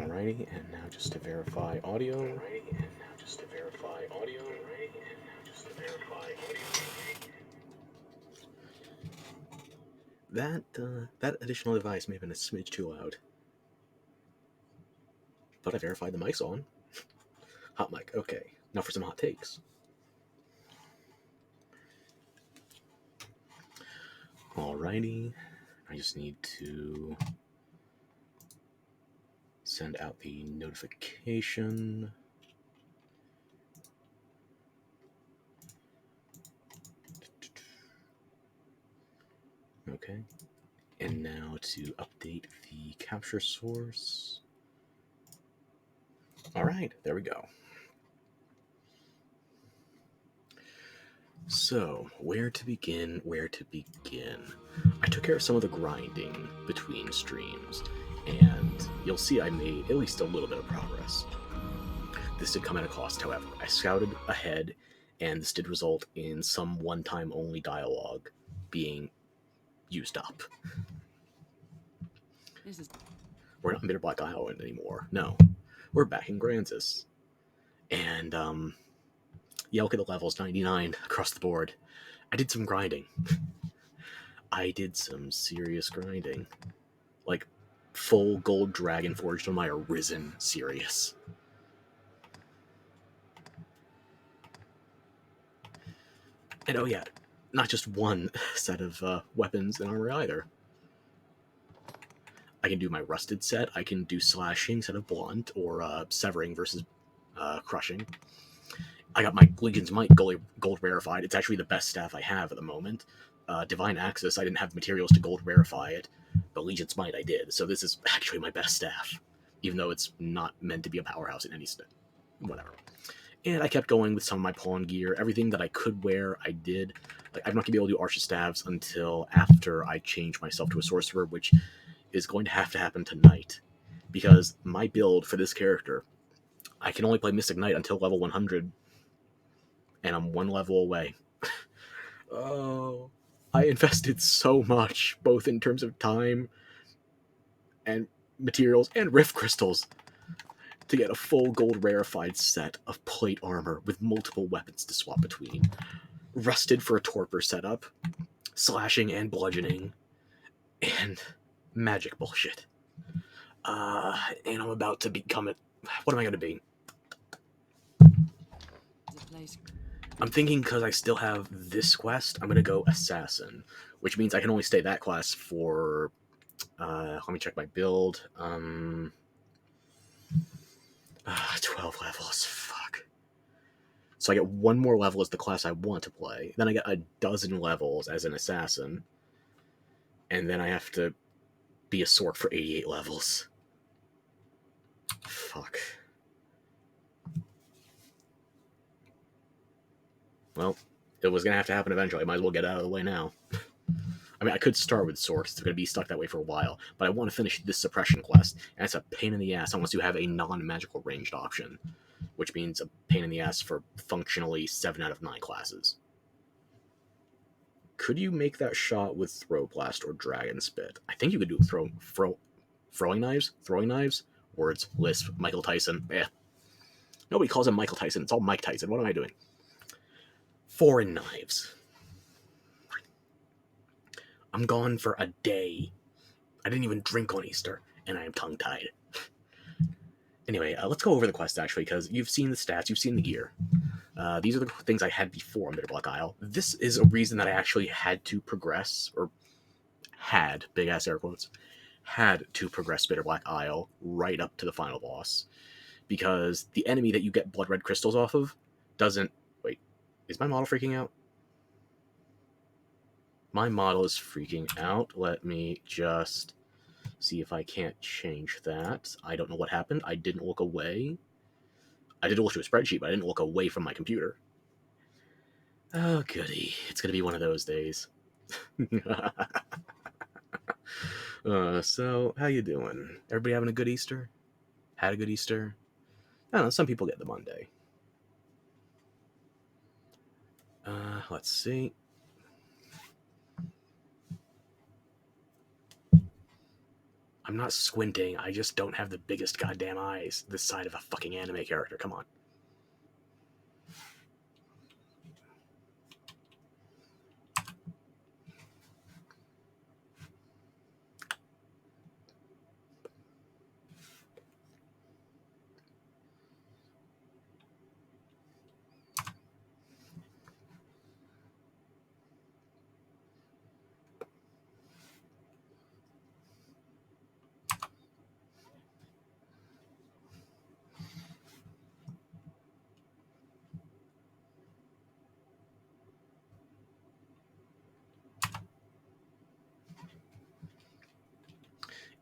Alrighty, and now just to verify audio. That additional device may have been a smidge too loud. But I verified the mic's on. Hot mic, okay. Now for some hot takes. Alrighty, I just need to send out the notification. Okay, and now to update the capture source. Alright, there we go. So, where to begin? I took care of some of the grinding between streams, and you'll see I made at least a little bit of progress. This did come at a cost, however. I scouted ahead, and this did result in some one-time only dialogue being used up. We're not in Bitterblack Isle anymore, no. We're back in Gransis. And, yeah, look at the levels, 99 across the board. I did some grinding. I did some serious grinding. Like, full gold dragon forged on my Arisen serious. And oh yeah, not just one set of weapons and armor either. I can do my rusted set, I can do slashing instead of blunt, or severing versus crushing. I got my Legion's Might gold rarefied. It's actually the best staff I have at the moment. Divine Axis, I didn't have materials to gold rarefy it, but Legion's Might I did. So this is actually my best staff, even though it's not meant to be a powerhouse in any state. Whatever. And I kept going with some of my pawn gear. Everything that I could wear, I did. Like, I'm not going to be able to do Archer Staves until after I change myself to a Sorcerer, which is going to have to happen tonight. Because my build for this character, I can only play Mystic Knight until level 100, and I'm one level away. Oh, I invested so much, both in terms of time and materials and rift crystals, to get a full gold rarefied set of plate armor with multiple weapons to swap between. Rusted for a torpor setup, slashing and bludgeoning, and magic bullshit. And I'm about to become it. What am I going to be? I'm thinking because I still have this quest, I'm going to go Assassin, which means I can only stay that class for... let me check my build. 12 levels. Fuck. So I get one more level as the class I want to play. Then I get a dozen levels as an Assassin. And then I have to be a Sorc for 88 levels. Fuck. Well, it was going to have to happen eventually. I might as well get out of the way now. I mean, I could start with Sorcs. It's going to be stuck that way for a while. But I want to finish this suppression quest. And it's a pain in the ass unless you have a non-magical ranged option. Which means a pain in the ass for functionally 7 out of 9 classes. Could you make that shot with Throw Blast or Dragon Spit? I think you could do throwing knives? Throwing knives? Words, lisp, Michael Tyson. Nobody calls him Michael Tyson. It's all Mike Tyson. What am I doing? Foreign knives. I'm gone for a day. I didn't even drink on Easter, and I am tongue-tied. Anyway, let's go over the quest, actually, because you've seen the stats, you've seen the gear. These are the things I had before on Bitterblack Isle. This is a reason that I actually had to progress, or had, big-ass air quotes, had to progress Bitterblack Isle right up to the final boss. Because the enemy that you get blood red crystals off of doesn't... Wait, is my model freaking out? My model is freaking out. Let me just see if I can't change that. I don't know what happened. I didn't look away. I did look to a spreadsheet, but I didn't look away from my computer. Oh, goody. It's going to be one of those days. So, how you doing? Everybody having a good Easter? Had a good Easter? I don't know, some people get the Monday. Let's see. I'm not squinting. I just don't have the biggest goddamn eyes this side of a fucking anime character. Come on.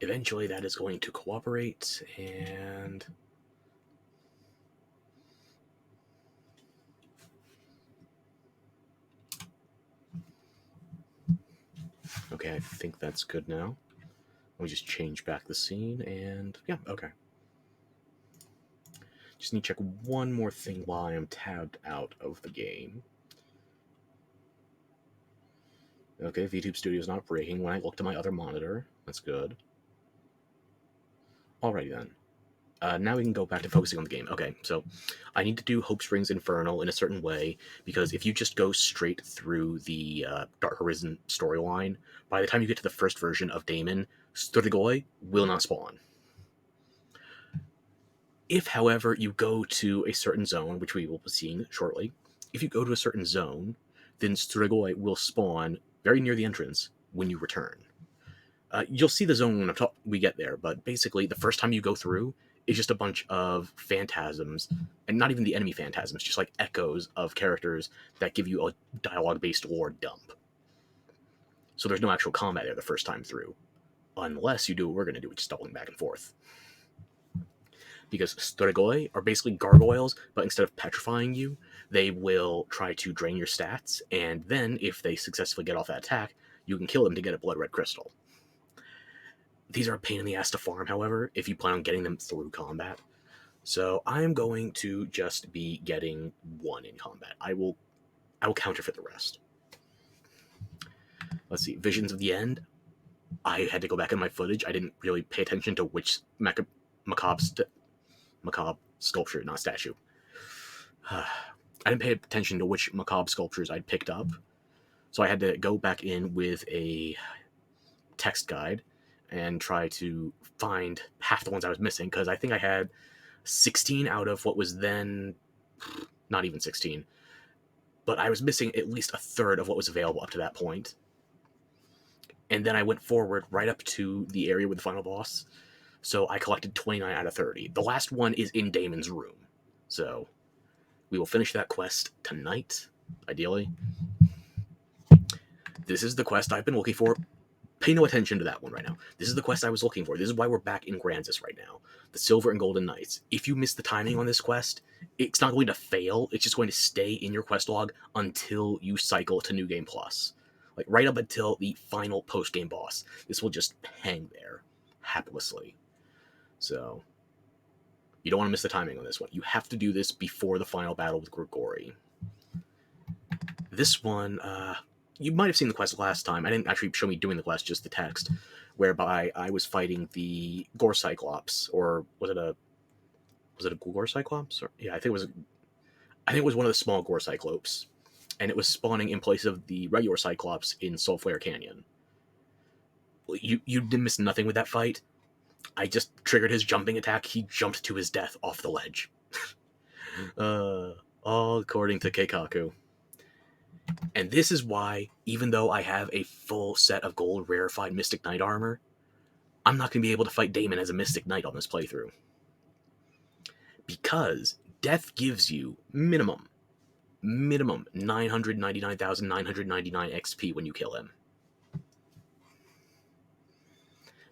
Eventually that is going to cooperate, and okay, I think that's good now. Let me just change back the scene, and yeah, okay. Just need to check one more thing while I am tabbed out of the game. Okay, VTube Studio is not breaking when I look to my other monitor. That's good. Alrighty then. Now we can go back to focusing on the game. Okay, so I need to do Hope Springs Infernal in a certain way, because if you just go straight through the Dark Arisen storyline, by the time you get to the first version of Daemon, Sturgoi will not spawn. If, however, you go to a certain zone, which we will be seeing shortly, if you go to a certain zone, then Sturgoi will spawn very near the entrance when you return. You'll see the zone when we get there, but basically the first time you go through is just a bunch of phantasms, and not even the enemy phantasms, just like echoes of characters that give you a dialogue-based lore dump. So there's no actual combat there the first time through, unless you do what we're going to do, which is doubling back and forth. Because Strigoi are basically gargoyles, but instead of petrifying you, they will try to drain your stats, and then, if they successfully get off that attack, you can kill them to get a blood red crystal. These are a pain in the ass to farm, however, if you plan on getting them through combat. So I'm going to just be getting one in combat. I will counterfeit the rest. Let's see. Visions of the End. I had to go back in my footage. I didn't really pay attention to which macabre sculpture, not statue. I didn't pay attention to which macabre sculptures I'd picked up. So I had to go back in with a text guide and try to find half the ones I was missing, because I think I had 16 out of what was then not even 16, but I was missing at least a third of what was available up to that point. And then I went forward right up to the area with the final boss, so I collected 29 out of 30. The last one is in Daemon's room, so we will finish that quest tonight, ideally. This is the quest I've been looking for. Pay no attention to that one right now. This is the quest I was looking for. This is why we're back in Granzis right now. The Silver and Golden Knights. If you miss the timing on this quest, it's not going to fail. It's just going to stay in your quest log until you cycle to New Game Plus. Like, right up until the final post-game boss. This will just hang there, haplessly. So, you don't want to miss the timing on this one. You have to do this before the final battle with Grigori. This one, you might have seen the quest last time. I didn't actually show me doing the quest, just the text, whereby I was fighting the Gore Cyclops, or was it a Gore Cyclops? Or, yeah, I think it was one of the small Gore Cyclopes, and it was spawning in place of the regular Cyclops in Soulflare Canyon. You didn't miss nothing with that fight. I just triggered his jumping attack. He jumped to his death off the ledge. All according to Keikaku. And this is why, even though I have a full set of gold rarefied Mystic Knight armor, I'm not going to be able to fight Daemon as a Mystic Knight on this playthrough. Because death gives you minimum 999,999 XP when you kill him.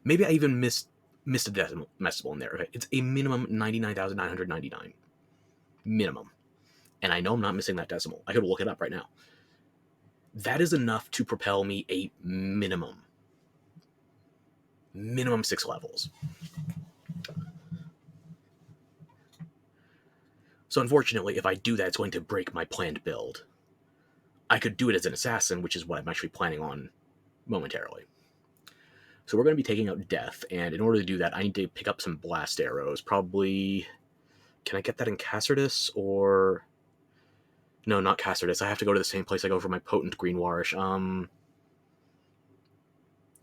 Maybe I even missed a decimal in there. Okay? It's a minimum 99,999. Minimum. And I know I'm not missing that decimal. I could look it up right now. That is enough to propel me a minimum 6 levels. So unfortunately, if I do that, it's going to break my planned build. I could do it as an assassin, which is what I'm actually planning on momentarily. So we're going to be taking out Death, and in order to do that, I need to pick up some blast arrows. Probably... Can I get that in Cassardus, or... No, not Cassardus. I have to go to the same place I go for my potent Greenwarish.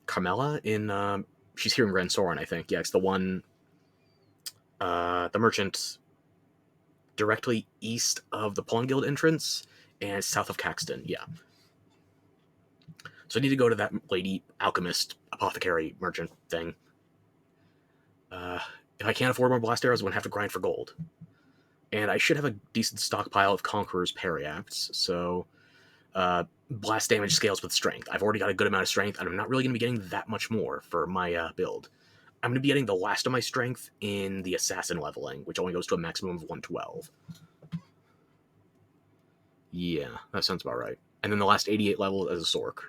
Carmela in... she's here in Grand Soren, I think. Yeah, it's the one... the merchant directly east of the Pawn Guild entrance and south of Caxton, yeah. So I need to go to that lady alchemist, apothecary, merchant thing. If I can't afford more blast arrows, I'm going to have to grind for gold. And I should have a decent stockpile of Conqueror's Periacts, so blast damage scales with strength. I've already got a good amount of strength, and I'm not really going to be getting that much more for my build. I'm going to be getting the last of my strength in the Assassin leveling, which only goes to a maximum of 112. Yeah, that sounds about right. And then the last 88 level as a Sork.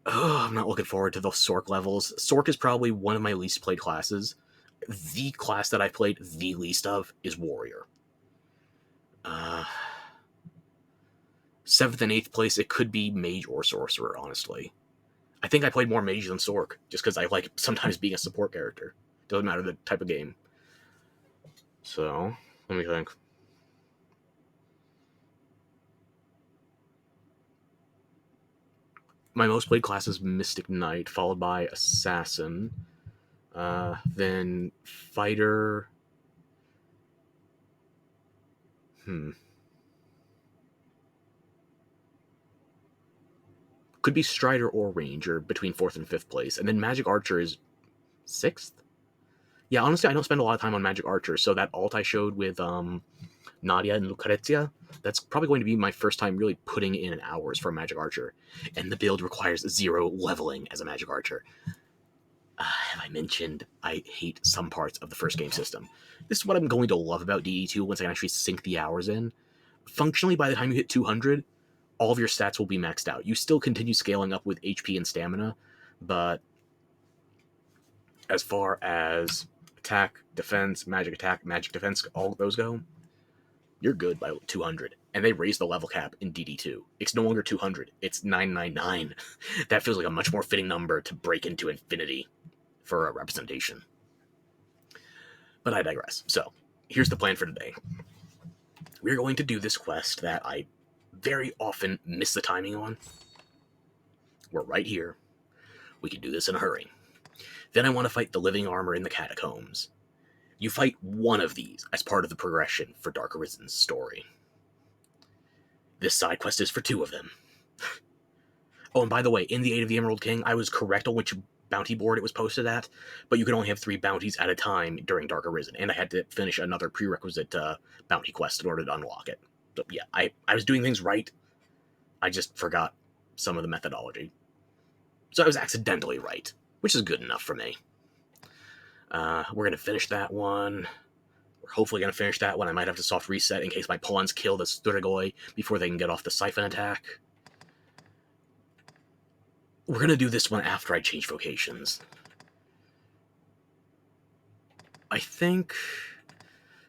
Oh, I'm not looking forward to those Sork levels. Sork is probably one of my least played classes. The class that I've played the least of is Warrior. 7th and 8th place, it could be Mage or Sorcerer, honestly. I think I played more Mage than Sork, just because I like sometimes being a support character. Doesn't matter the type of game. So, let me think. My most played class is Mystic Knight, followed by Assassin, then Fighter. Could be Strider or Ranger between 4th and 5th place, and then Magic Archer is 6th? Yeah, honestly, I don't spend a lot of time on Magic Archer, so that alt I showed with Nadia and Lucrezia, that's probably going to be my first time really putting in hours for a Magic Archer. And the build requires 0 leveling as a Magic Archer. Have I mentioned I hate some parts of the first game system? This is what I'm going to love about DE2 once I can actually sink the hours in. Functionally, by the time you hit 200, all of your stats will be maxed out. You still continue scaling up with HP and stamina, but as far as attack, defense, magic attack, magic defense, all those go, you're good by 200. And they raised the level cap in DD2. It's no longer 200, it's 999. That feels like a much more fitting number to break into infinity for a representation. But I digress. So, here's the plan for today. We're going to do this quest that I very often miss the timing on. We're right here. We can do this in a hurry. Then I want to fight the living armor in the catacombs. You fight one of these as part of the progression for Dark Arisen's story. This side quest is for 2 of them. Oh, and by the way, in the Aid of the Emerald King, I was correct on which bounty board it was posted at, but you can only have 3 bounties at a time during Dark Arisen, and I had to finish another prerequisite bounty quest in order to unlock it. So yeah, I was doing things right. I just forgot some of the methodology. So I was accidentally right, which is good enough for me. We're going to finish that one. We're hopefully going to finish that one. I might have to soft reset in case my pawns kill the Sturigoi before they can get off the Siphon attack. We're going to do this one after I change vocations. I think...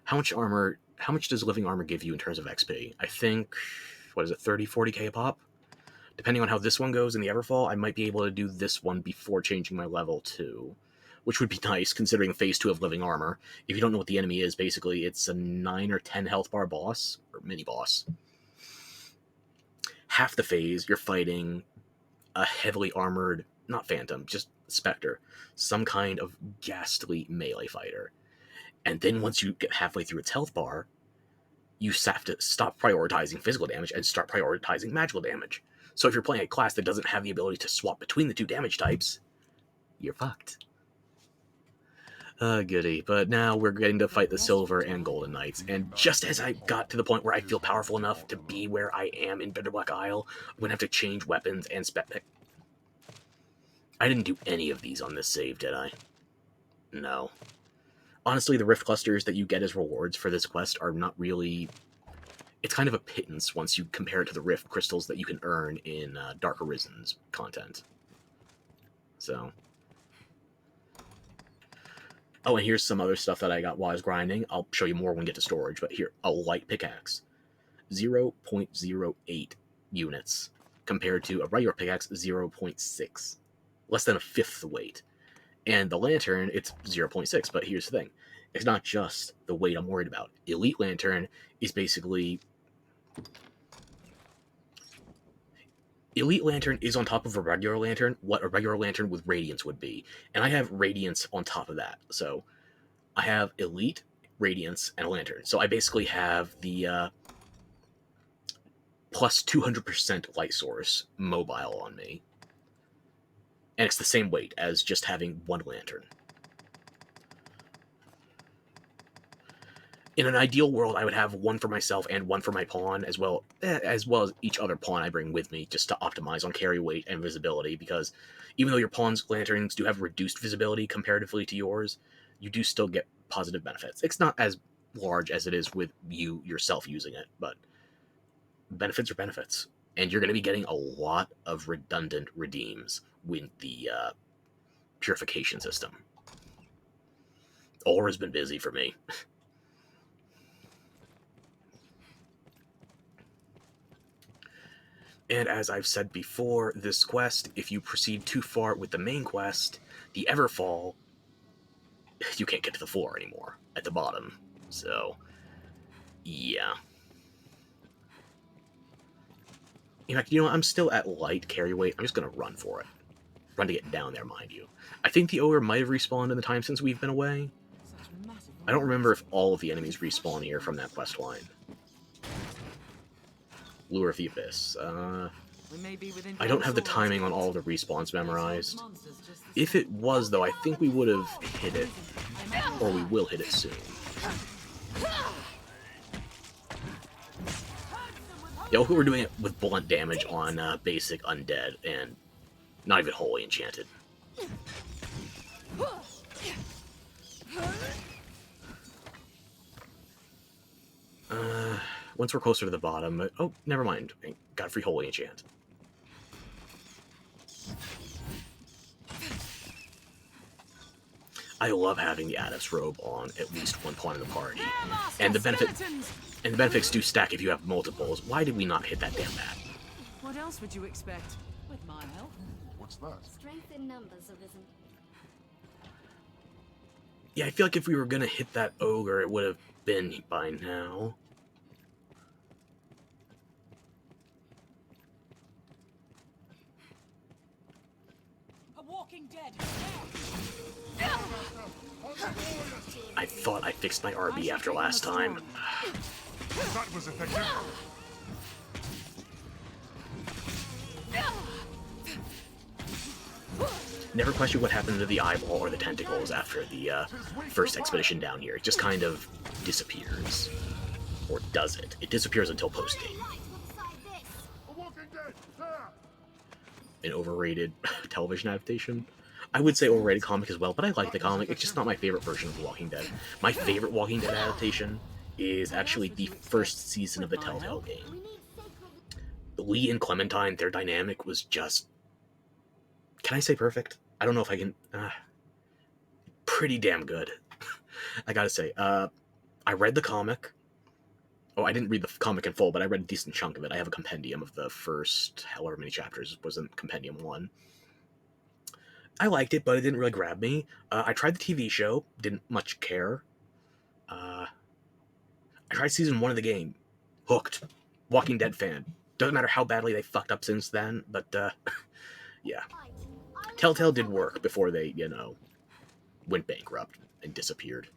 How much does living armor give you in terms of XP? I think, 30, 40k a pop? Depending on how this one goes in the Everfall, I might be able to do this one before changing my level 2. Which would be nice, considering Phase 2 of Living Armor. If you don't know what the enemy is, basically, it's a 9 or 10 health bar boss, or mini-boss. Half the phase, you're fighting a heavily armored, not Phantom, just Spectre, some kind of ghastly melee fighter. And then once you get halfway through its health bar, you have to stop prioritizing physical damage and start prioritizing magical damage. So if you're playing a class that doesn't have the ability to swap between the 2 damage types, you're fucked. Goody. But now we're getting to fight the Silver and Golden Knights, and just as I got to the point where I feel powerful enough to be where I am in Bitterblack Isle, I'm going to have to change weapons and spec pick. I didn't do any of these on this save, did I? No. Honestly, the Rift Clusters that you get as rewards for this quest are not really... It's kind of a pittance once you compare it to the Rift Crystals that you can earn in Dark Arisen's content. So... Oh, and here's some other stuff that I got while I was grinding. I'll show you more when we get to storage, but here, a light pickaxe. 0.08 units. compared to a regular pickaxe, 0.6. Less than a fifth the weight. And the lantern, it's 0.6, but here's the thing. It's not just the weight I'm worried about. Elite lantern is basically... Elite lantern is on top of a regular lantern, what a regular lantern with radiance would be. And I have radiance on top of that. So I have elite, radiance, and a lantern. So I basically have the plus 200% light source mobile on me. And it's the same weight as just having one lantern. In an ideal world, I would have one for myself and one for my pawn, as well as each other pawn I bring with me, just to optimize on carry weight and visibility, because even though your pawn's lanterns do have reduced visibility comparatively to yours, you do still get positive benefits. It's not as large as it is with you yourself using it, but benefits are benefits. And you're going to be getting a lot of redundant redeems with the purification system. Aura's been busy for me. And as I've said before, this quest, if you proceed too far with the main quest, the Everfall, you can't get to the floor anymore at the bottom. So, yeah. In fact, you know what? I'm still at light carry weight. I'm just going to run for it. Run to get down there, mind you. I think the ogre might have respawned in the time since we've been away. I don't remember if all of the enemies respawn here from that quest line. Lure of the Abyss. I don't have the timing on all the respawns memorized. If it was, though, I think we would have hit it. Or we will hit it soon. Yeah, look what we're doing it with blunt damage on basic undead, and not even wholly enchanted. Once we're closer to the bottom... Oh, never mind. Got a free holy enchant. I love having the Adept's robe on at least one pawn in the party. And the benefits do stack if you have multiples. Why did we not hit that damn bat? What else would you expect? With my help? What's that? Strength in numbers, Arisen. Yeah, I feel like if we were gonna hit that ogre, it would have been by now. I thought I fixed my RB after last time. That was effective. Never question what happened to the eyeball or the tentacles after the first expedition down here. It just kind of disappears. Or does it? It disappears until post-game. An overrated television adaptation? I would say overrated comic as well, but I like the comic. It's just not my favorite version of The Walking Dead. My favorite Walking Dead adaptation is actually the first season of the Telltale game. Lee and Clementine, their dynamic was just... Can I say perfect? I don't know if I can... pretty damn good. I gotta say. I read the comic. Oh, I didn't read the comic in full, but I read a decent chunk of it. I have a compendium of the first however many chapters was in compendium 1. I liked it, but it didn't really grab me. I tried the TV show, didn't much care. I tried season 1 of the game. Hooked. Walking Dead fan. Doesn't matter how badly they fucked up since then, but, yeah. Telltale did work before they, you know, went bankrupt and disappeared.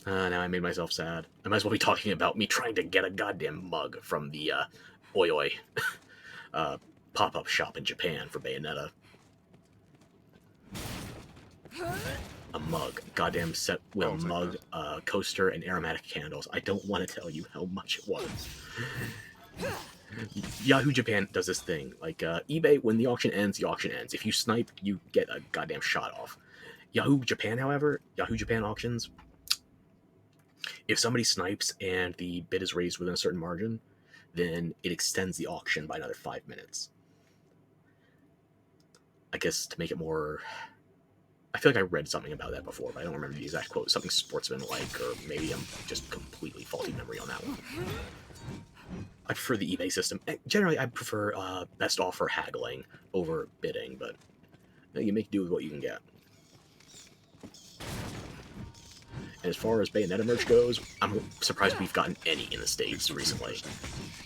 Now I made myself sad. I might as well be talking about me trying to get a goddamn mug from the Oi pop-up shop in Japan for Bayonetta. A mug. Goddamn set with a mug, coaster, and aromatic candles. I don't want to tell you how much it was. Yahoo Japan does this thing. Like, eBay, when the auction ends, the auction ends. If you snipe, you get a goddamn shot off. Yahoo Japan, however, Yahoo Japan auctions... If somebody snipes and the bid is raised within a certain margin, then it extends the auction by another 5 minutes. I guess to make it more I feel like I read something about that before, but I don't remember the exact quote. Something sportsman-like, or maybe I'm just completely faulty memory on that one. I prefer the eBay system. Generally, I prefer best offer haggling over bidding, but you make do with what you can get. And as far as Bayonetta merch goes, I'm surprised we've gotten any in the States recently.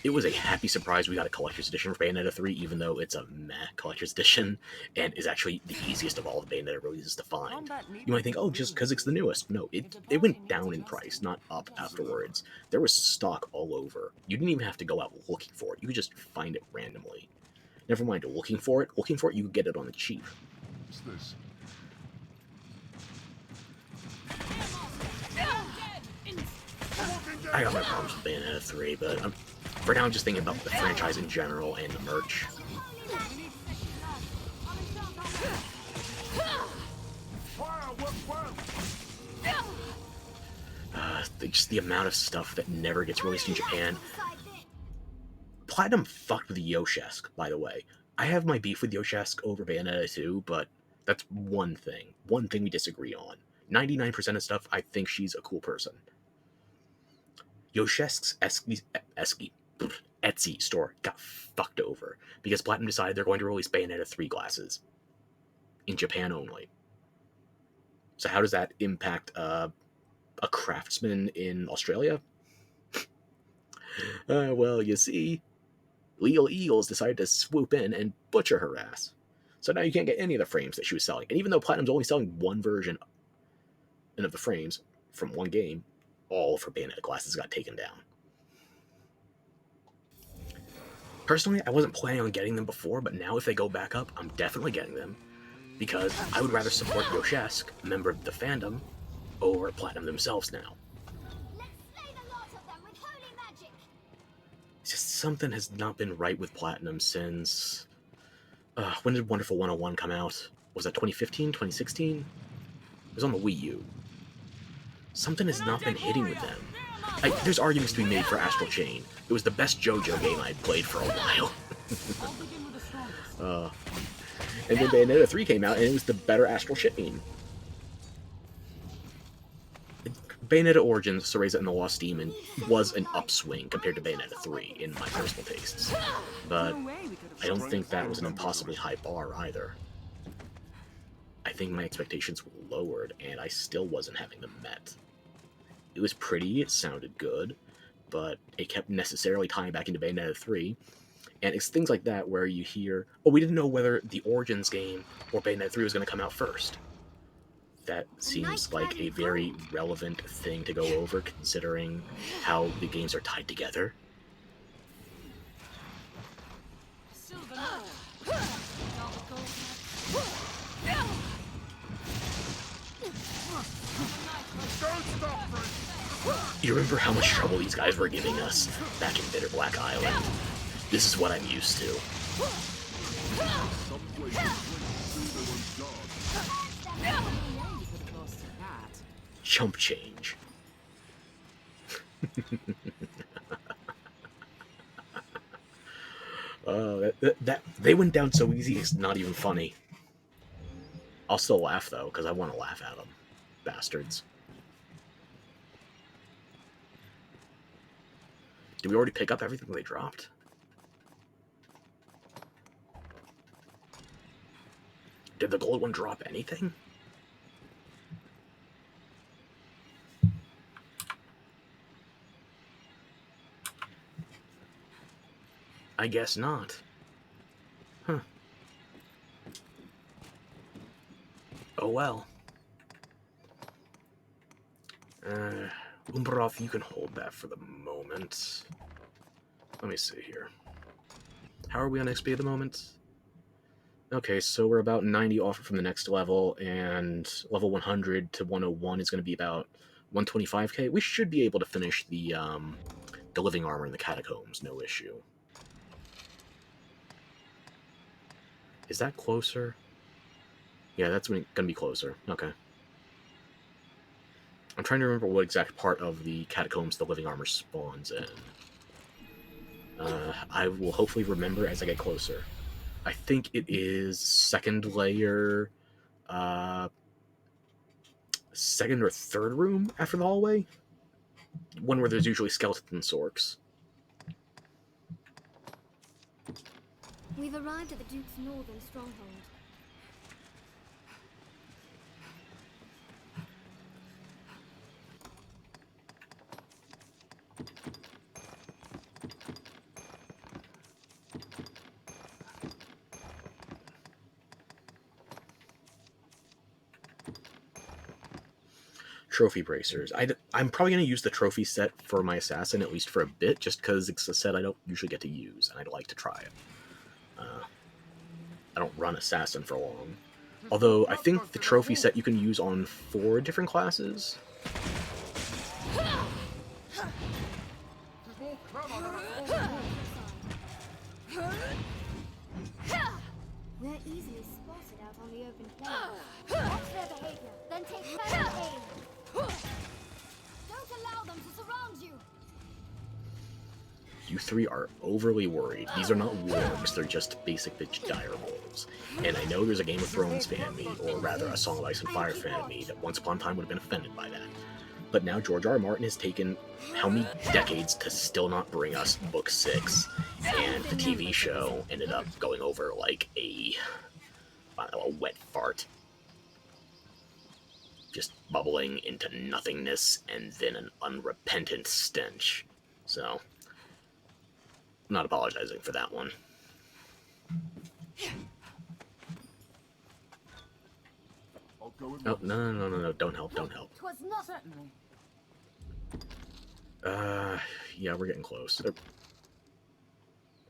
It was a happy surprise we got a collector's edition for Bayonetta 3, even though it's a meh collector's edition, and is actually the easiest of all the Bayonetta releases to find. You might think, oh, just because it's the newest. No, it went down in price, not up afterwards. There was stock all over. You didn't even have to go out looking for it. You could just find it randomly. Never mind looking for it, you could get it on the cheap. What's this? I got my problems with Bayonetta 3, but for now I'm just thinking about the franchise in general and the merch. Just the amount of stuff that never gets released in Japan. Platinum fucked with Yoshesk, by the way. I have my beef with Yoshesk over Bayonetta 2, but that's one thing. One thing we disagree on. 99% of stuff, I think she's a cool person. Yoshesk's Etsy store got fucked over because Platinum decided they're going to release Bayonetta 3 glasses in Japan only. So how does that impact a craftsman in Australia? Well, you see, Legal Eagles decided to swoop in and butcher her ass. So now you can't get any of the frames that she was selling. And even though Platinum's only selling one version of the frames from one game, all of her Bayonetta glasses got taken down. Personally, I wasn't planning on getting them before, but now if they go back up, I'm definitely getting them. Because I would rather support Yoshesk, a member of the fandom, over Platinum themselves now. It's just something has not been right with Platinum since... when did Wonderful 101 come out? Was that 2015, 2016? It was on the Wii U. Something has not been hitting with them. There's arguments to be made for Astral Chain. It was the best JoJo game I'd played for a while. And then Bayonetta 3 came out, and it was the better Astral Chain. Bayonetta Origins, Cereza and the Lost Demon was an upswing compared to Bayonetta 3 in my personal tastes. But I don't think that was an impossibly high bar either. I think my expectations were lowered, and I still wasn't having them met. It was pretty, it sounded good, but it kept necessarily tying back into Bayonetta 3, and it's things like that where you hear, oh, we didn't know whether the Origins game or Bayonetta 3 was going to come out first. That seems like a very relevant thing to go over, considering how the games are tied together. You remember how much trouble these guys were giving us back in Bitterblack Isle? This is what I'm used to. Chump change. They went down so easy, it's not even funny. I'll still laugh, though, because I want to laugh at them. Bastards. Did we already pick up everything they dropped? Did the gold one drop anything? I guess not. Huh. Oh well. Umbarov, you can hold that for the moment. Let me see here. How are we on XP at the moment? Okay, so we're about 90 off from the next level, and level 100 to 101 is going to be about 125k. We should be able to finish the living armor in the catacombs, no issue. Is that closer? Yeah, that's going to be closer. Okay. I'm trying to remember what exact part of the catacombs the living armor spawns in. I will hopefully remember as I get closer. I think it is second layer, second or third room after the hallway. One where there's usually skeletons and orcs. We've arrived at the Duke's northern stronghold. Trophy bracers. I'm probably going to use the trophy set for my assassin, at least for a bit, just because it's a set I don't usually get to use, and I'd like to try it. I don't run assassin for long. Although, I think the trophy set you can use on 4 different classes. They're easily spotted out on the open plain. Watch their behavior, then take further aim. Don't allow them to surround you. You 3 are overly worried. These are not wargs, they're just basic bitch dire wolves. And I know there's a Game of Thrones fan me, or rather a Song of Ice and Fire fan me, that once upon a time would have been offended by that. But now George R. R. Martin has taken how many decades to still not bring us Book 6, and the TV show ended up going over like a wet fart. Just bubbling into nothingness and then an unrepentant stench. So, I'm not apologizing for that one. Oh, no, don't help. Twas not Certainly. Yeah, we're getting close.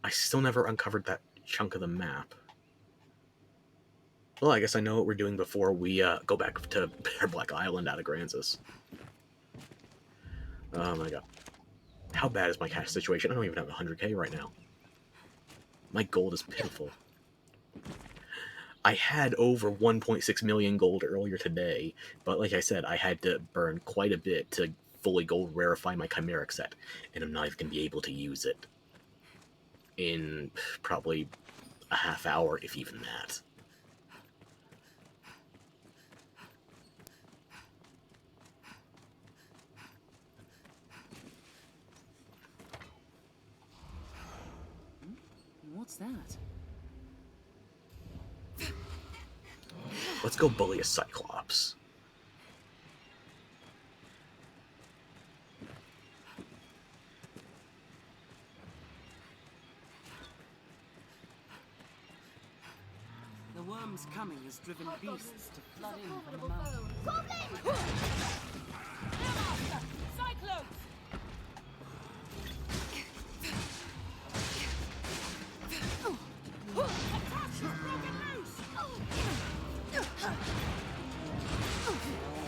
I still never uncovered that chunk of the map. Well, I guess I know what we're doing before we go back to Bitterblack Island out of Gransis. Oh my god. How bad is my cash situation? I don't even have 100k right now. My gold is pitiful. I had over 1.6 million gold earlier today, but like I said, I had to burn quite a bit to fully gold rarify my chimeric set, and I'm not even going to be able to use it in probably a half hour, if even that. What's that? Let's go bully a Cyclops. The worm's coming has driven beasts to flood in from the formidable mountain. foe. Goblin! Cyclones!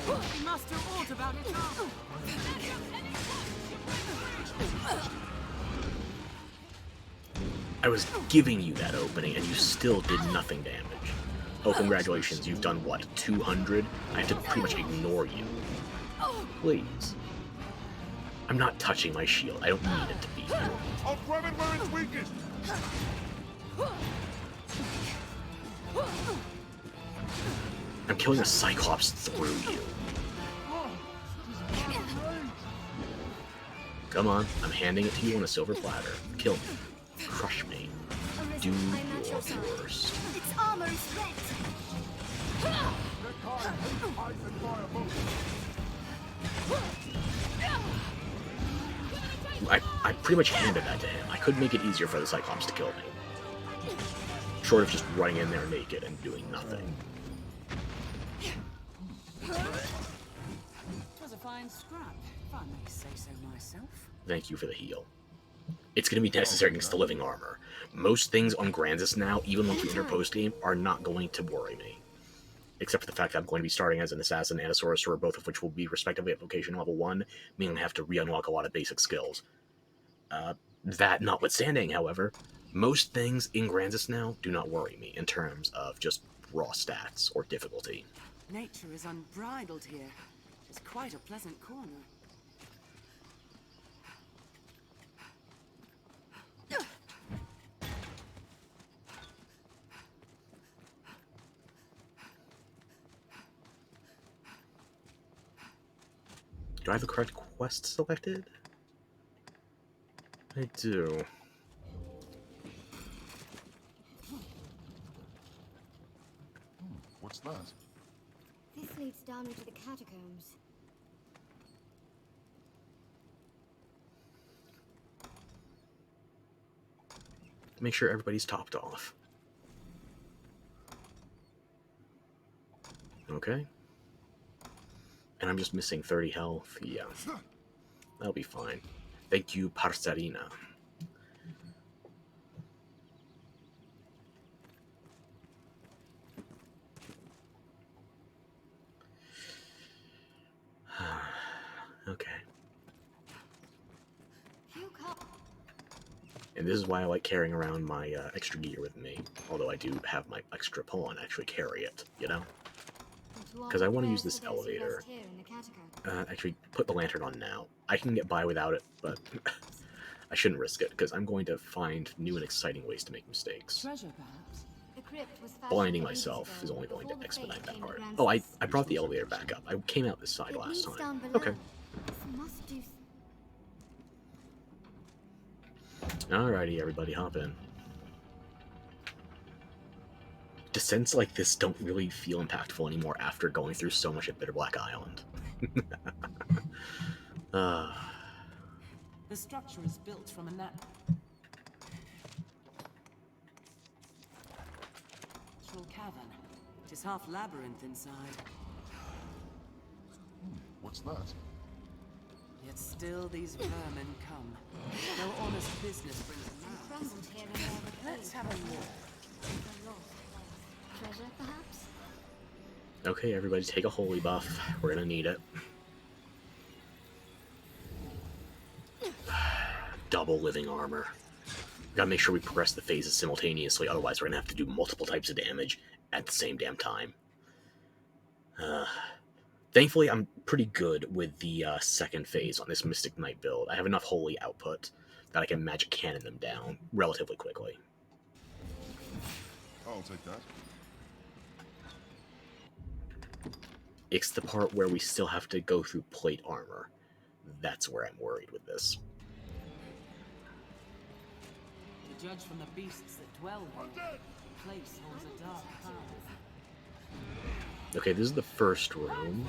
We must do aught about it now. I was giving you that opening, and you still did nothing damage. Oh, congratulations, you've done, what, 200? I have to pretty much ignore you. Please. I'm not touching my shield. I don't need it to be here. I'll grab it where it's weakest. I'm killing a Cyclops through you. Come on, I'm handing it to you on a silver platter. Kill me. Crush me. Arisen, Do I match your your side. worst. Its armor is rent. I pretty much handed that to him. I could make it easier for the Cyclops to kill me. Short of just running in there naked and doing nothing. It was a fine scrap, if I may say so myself. Thank you for the heal. It's going to be necessary against the living armor. Most things on Gransis now, even once we enter post-game, are not going to worry me. Except for the fact that I'm going to be starting as an assassin and a sorcerer, both of which will be respectively at vocation level 1, meaning I have to re-unlock a lot of basic skills. That notwithstanding, however, most things in Gransis now do not worry me in terms of just raw stats or difficulty. Nature is unbridled here. It's quite a pleasant corner. Do I have the correct quest selected? I do. What's that? This leads down into the catacombs. Make sure everybody's topped off. Okay. And I'm just missing 30 health. Yeah. That'll be fine. Thank you, Parsarina. Okay. And this is why I like carrying around my extra gear with me. Although I do have my extra pull and actually carry it, you know? Because I want to use this elevator. Actually, put the lantern on now. I can get by without it, but I shouldn't risk it, because I'm going to find new and exciting ways to make mistakes. Blinding myself is only going to expedite that part. Oh, I brought the elevator back up. I came out this side last time. Okay. Alrighty, everybody, hop in. Descents like this don't really feel impactful anymore after going through so much at Bitterblack Island. The structure is built from a natural cavern. It is half labyrinth inside. What's that? Yet still these vermin come. No honest business brings them out. Let's have a look. Treasure, perhaps? Okay, everybody take a holy buff. We're gonna need it. Double living armor. Gotta make sure we progress the phases simultaneously, otherwise we're gonna have to do multiple types of damage at the same damn time. Thankfully, I'm pretty good with the second phase on this Mystic Knight build. I have enough holy output that I can magic cannon them down relatively quickly. I'll take that. It's the part where we still have to go through plate armor. That's where I'm worried with this. To judge from the beasts that dwell here, the place holds a dark power. Okay, this is the first room.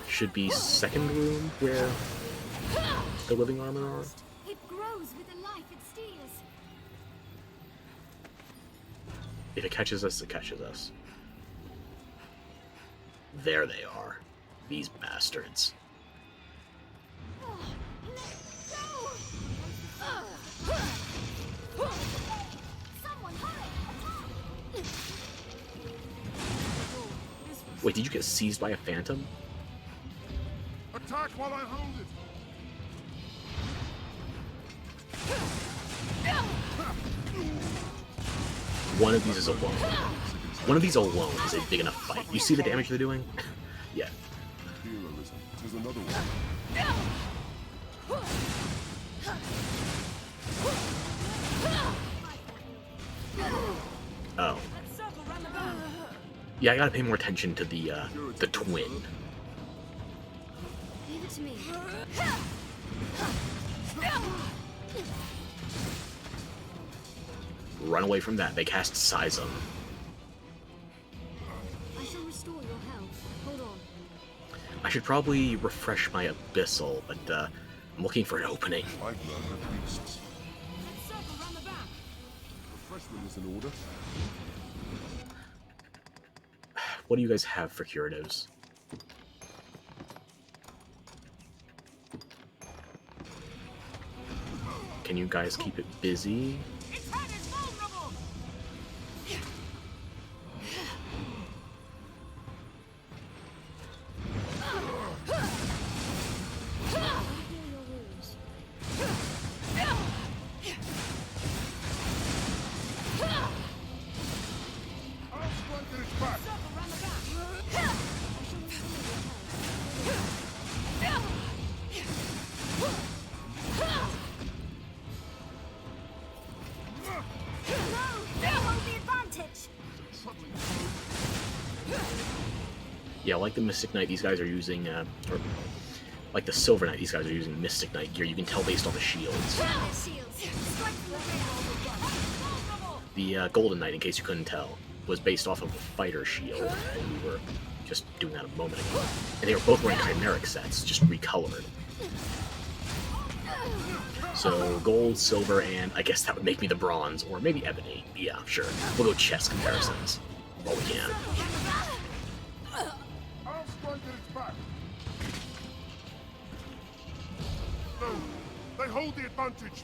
Should be second room where the living armor are. It grows with the life it steals. If it catches us, it catches us. There they are. These bastards. Someone hurry! Wait, did you get seized by a phantom? Attack while I hold it! One of these is alone. One of these alone is a big enough fight. You see the damage they're doing? Yeah. Here, Arisen. There's another one. Oh. Yeah, I gotta pay more attention to the twin. Leave it to me. Run away from that. They cast Seism. I shall restore your health. Hold on. I should probably refresh my Abyssal, but I'm looking for an opening. I've learned of beasts. Refreshment is in order. What do you guys have for curatives? Can you guys keep it busy? Its head is vulnerable! Heal your wounds. I'll strengthen its back. Yeah, like the Mystic Knight, these guys are using, or like the Silver Knight, these guys are using Mystic Knight gear. You can tell based on the shields. The Golden Knight, in case you couldn't tell, was based off of a fighter shield, and we were just doing that a moment ago. And they were both wearing chimeric sets, just recolored. So gold, silver, and I guess that would make me the bronze, or maybe ebony. Yeah, sure. We'll go chess comparisons while we can. I'll strike at its back. No, they hold the advantage.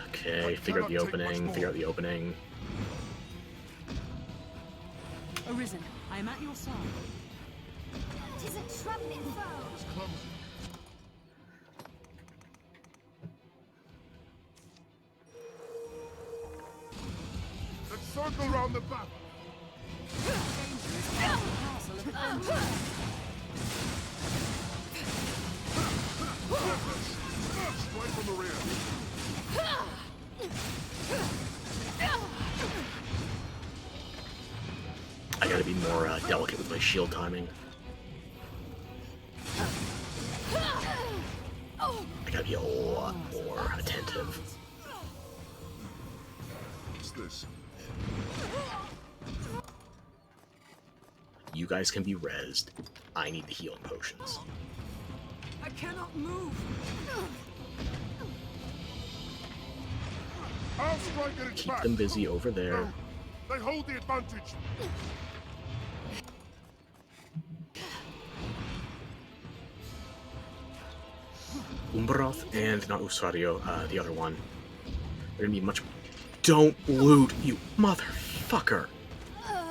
Okay, figure out the opening, Arisen, I am at your side. It is a trembling foe. It's clumsy. Let's circle round the back. Castle of adventure. Strike from the rear. I gotta be more delicate with my shield timing. I gotta be a lot more attentive. What's this? You guys can be rezzed. I need the healing potions. I cannot move. I'll strike at its Keep back. them busy over there. No, they hold the advantage. Umbroth and not Usario, the other one. They're gonna be much. Don't loot, you motherfucker!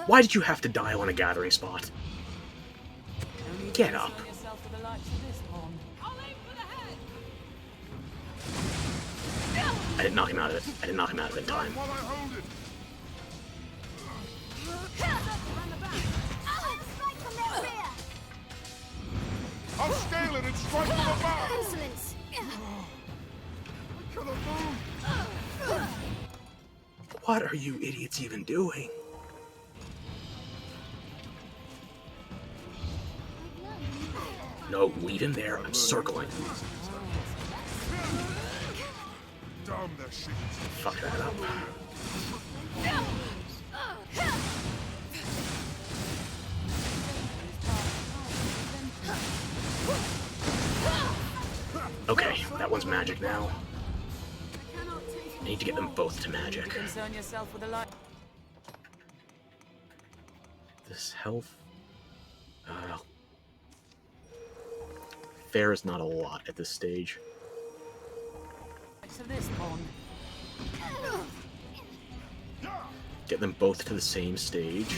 Why did you have to die on a gathering spot? Get up. Yourself to the likes of this pond. I'll aim for the head. I didn't knock him out of it. I didn't knock him out of it in time. While I hold it. Strike from their rear. I'll scale it and strike from above. Insolence. I cannot move. What are you idiots even doing? No, leave him there. I'm circling. Damn their shit. Fuck that up. Okay, that one's magic now. I need to get them both to magic. Concern yourself with the light. This health... fair is not a lot at this stage. To this pond. Get them both to the same stage.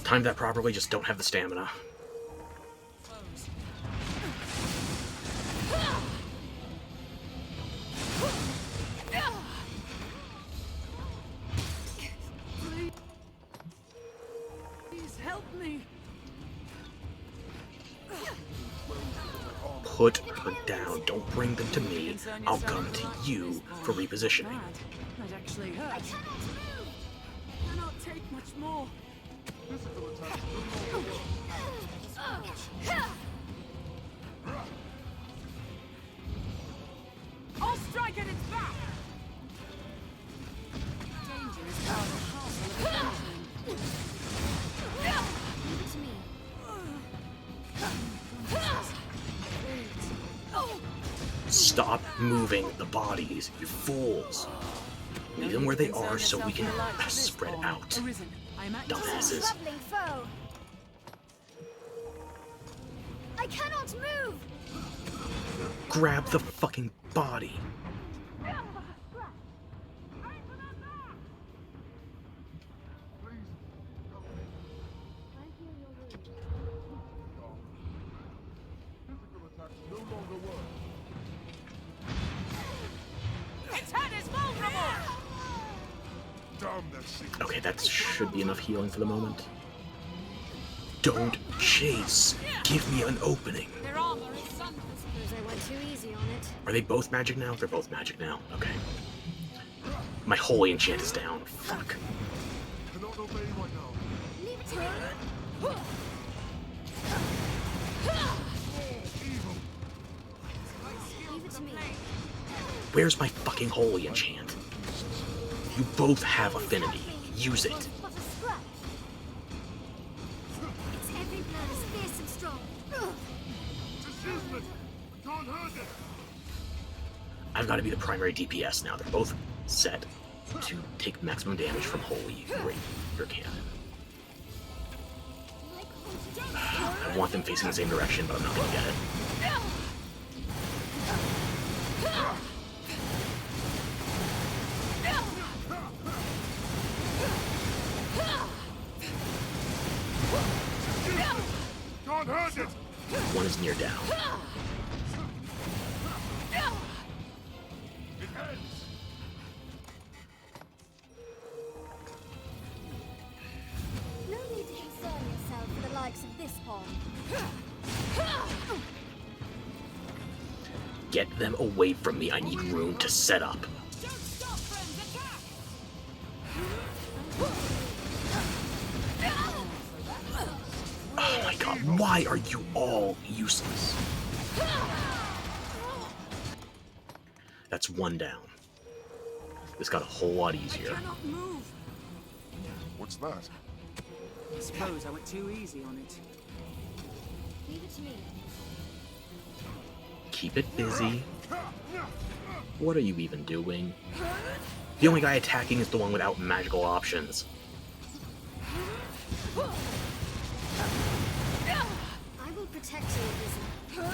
Time that properly, just don't have the stamina. Please help me. Put her down. Don't bring them to me. I'll come to you for repositioning. That actually hurt. Cannot take much more. I'll strike at its back. Danger is part of castle of adventuring. Leave it to me. Stop moving the bodies, you fools. Leave them where they are so we can spread out. Arisen, I am at Dumbasses. Troubling foe. I cannot move. Grab the fucking body. Physical attacks no longer work. Its head is vulnerable. Damn their shit. Okay, that should be enough healing for the moment. Don't chase. Give me an opening. Their armor is sundered. Suppose I went too easy on it. Are they both magic now? They're both magic now. Okay. My holy enchant is down. Fuck. Cannot obey right now. Leave it to me. Evil. Leave it to me. Where's my fucking holy enchant? You both have affinity. Use it. But a scratch. Its every blow is fierce and strong. It's useless. We can't hurt it. I've got to be the primary DPS now. They're both set to take maximum damage from holy rapier cannon. I want them facing the same direction, but I'm not going to get it. Can't hurt it. One is near down. It ends. No need to concern yourself with the likes of this pawn. Get them away from me. I need room to set up. Don't stop, friends! Attack! Oh my god, why are you all useless? That's one down. This got a whole lot easier. Cannot move. What's that? I suppose I went too easy on it. Leave it to me. Keep it busy. What are you even doing? The only guy attacking is the one without magical options. I will protect you, Arisen.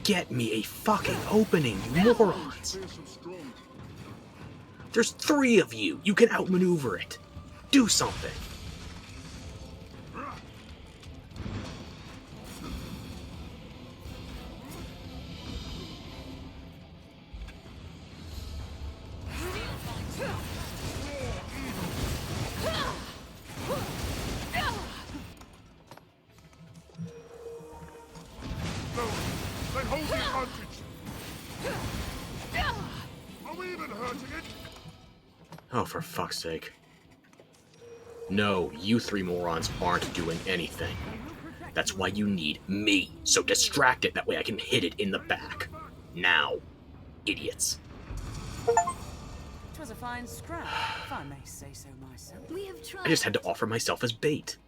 Get me a fucking opening, you morons! Fearsome strong. There's 3 of you! You can outmaneuver it! Do something! No, they hold the advantage. Are we even hurting it? Oh, for fuck's sake. No, you 3 morons aren't doing anything. That's why you need me. So distract it, that way I can hit it in the back. Now. Idiots. It was a fine scrap, if I may say so myself. We have tried. I just had to offer myself as bait.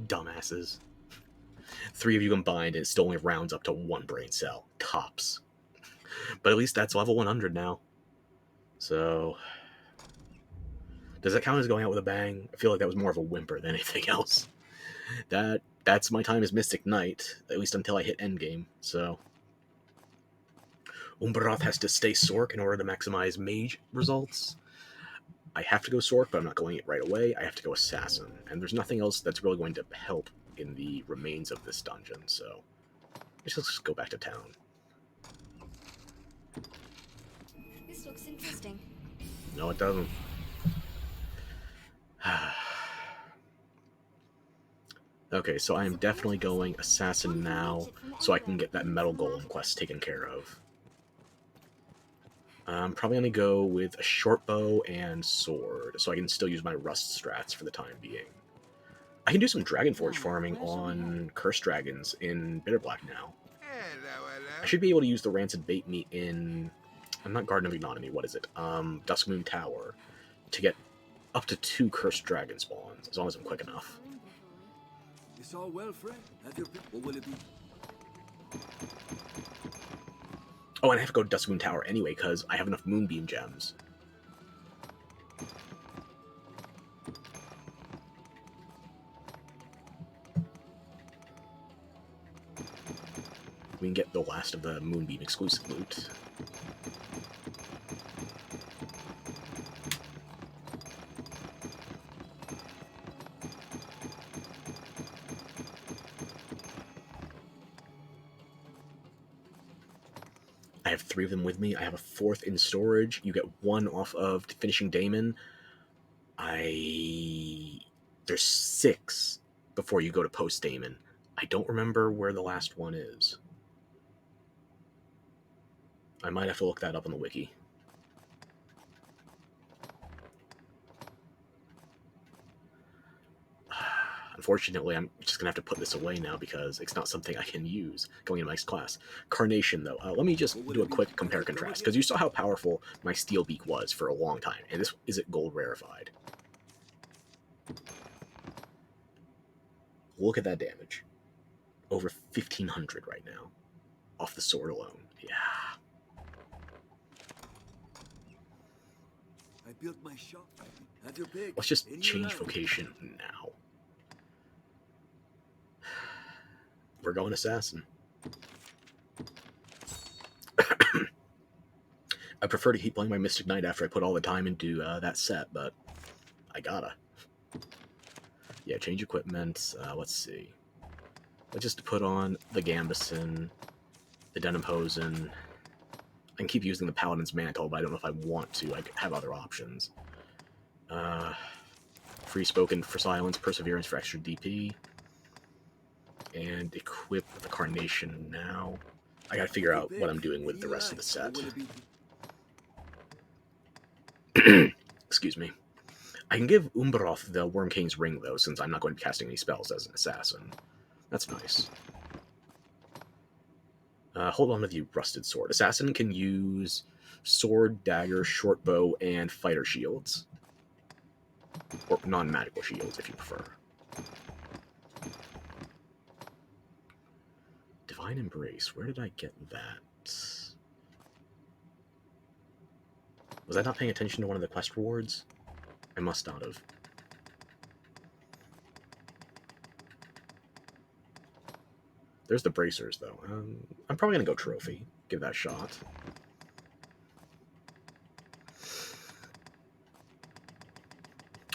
Dumbasses. 3 of you combined, and it still only rounds up to 1 brain cell. Tops. But at least that's level 100 now. So... does that count as going out with a bang? I feel like that was more of a whimper than anything else. That's my time as Mystic Knight, at least until I hit endgame, so... Umbroth has to stay Sork in order to maximize mage results. I have to go Sork, but I'm not going it right away. I have to go Assassin, and there's nothing else that's really going to help in the remains of this dungeon, so... let's just go back to town. This looks interesting. No, it doesn't. Okay, so I am definitely going Assassin now, so I can get that Metal Golem quest taken care of. I'm probably going to go with a short bow and sword, so I can still use my rust strats for the time being. I can do some Dragonforge farming on Cursed Dragons in Bitterblack now. I should be able to use the Rancid Bait Meat in... I'm not Garden of Ignominy, what is it? Duskmoon Tower, to get up to 2 Cursed Dragon spawns, as long as I'm quick enough. It's all well, friend. Have your pick. What will it be? Oh, and I have to go to Duskmoon Tower anyway, because I have enough Moonbeam gems. We can get the last of the Moonbeam exclusive loot. I have 3 of them with me. I have a 4th in storage. You get 1 off of finishing Daemon. There's 6 before you go to post Daemon. I don't remember where the last one is. I might have to look that up on the wiki. Unfortunately, I'm just going to have to put this away now because it's not something I can use going into my next class. Carnation, though. Let me just do a quick compare-contrast, because you saw how powerful my Steel Beak was for a long time, and this isn't gold rarefied. Look at that damage. Over 1,500 right now, off the sword alone. Yeah. I built my shop. Have your pick. Let's just Anywhere change else. vocation now. We're going assassin. I prefer to keep playing my Mystic Knight after I put all the time into that set, but I gotta. Yeah, change equipment. Let's see. Let's just put on the Gambison, the Denim Hosen. I can keep using the Paladin's Mantle, but I don't know if I want to. I have other options. Free Spoken for Silence, Perseverance for extra DP. And equip the Carnation now. I gotta figure out what I'm doing with the rest of the set. Excuse me. I can give Umbaroth the Worm King's Ring, though, since I'm not going to be casting any spells as an assassin. That's nice. Hold on to the Rusted Sword. Assassin can use sword, dagger, short bow, and fighter shields. Or non-magical shields, if you prefer. Divine Embrace. Where did I get that? Was I not paying attention to one of the quest rewards? I must not have. There's the bracers, though. I'm probably going to go trophy. Give that a shot.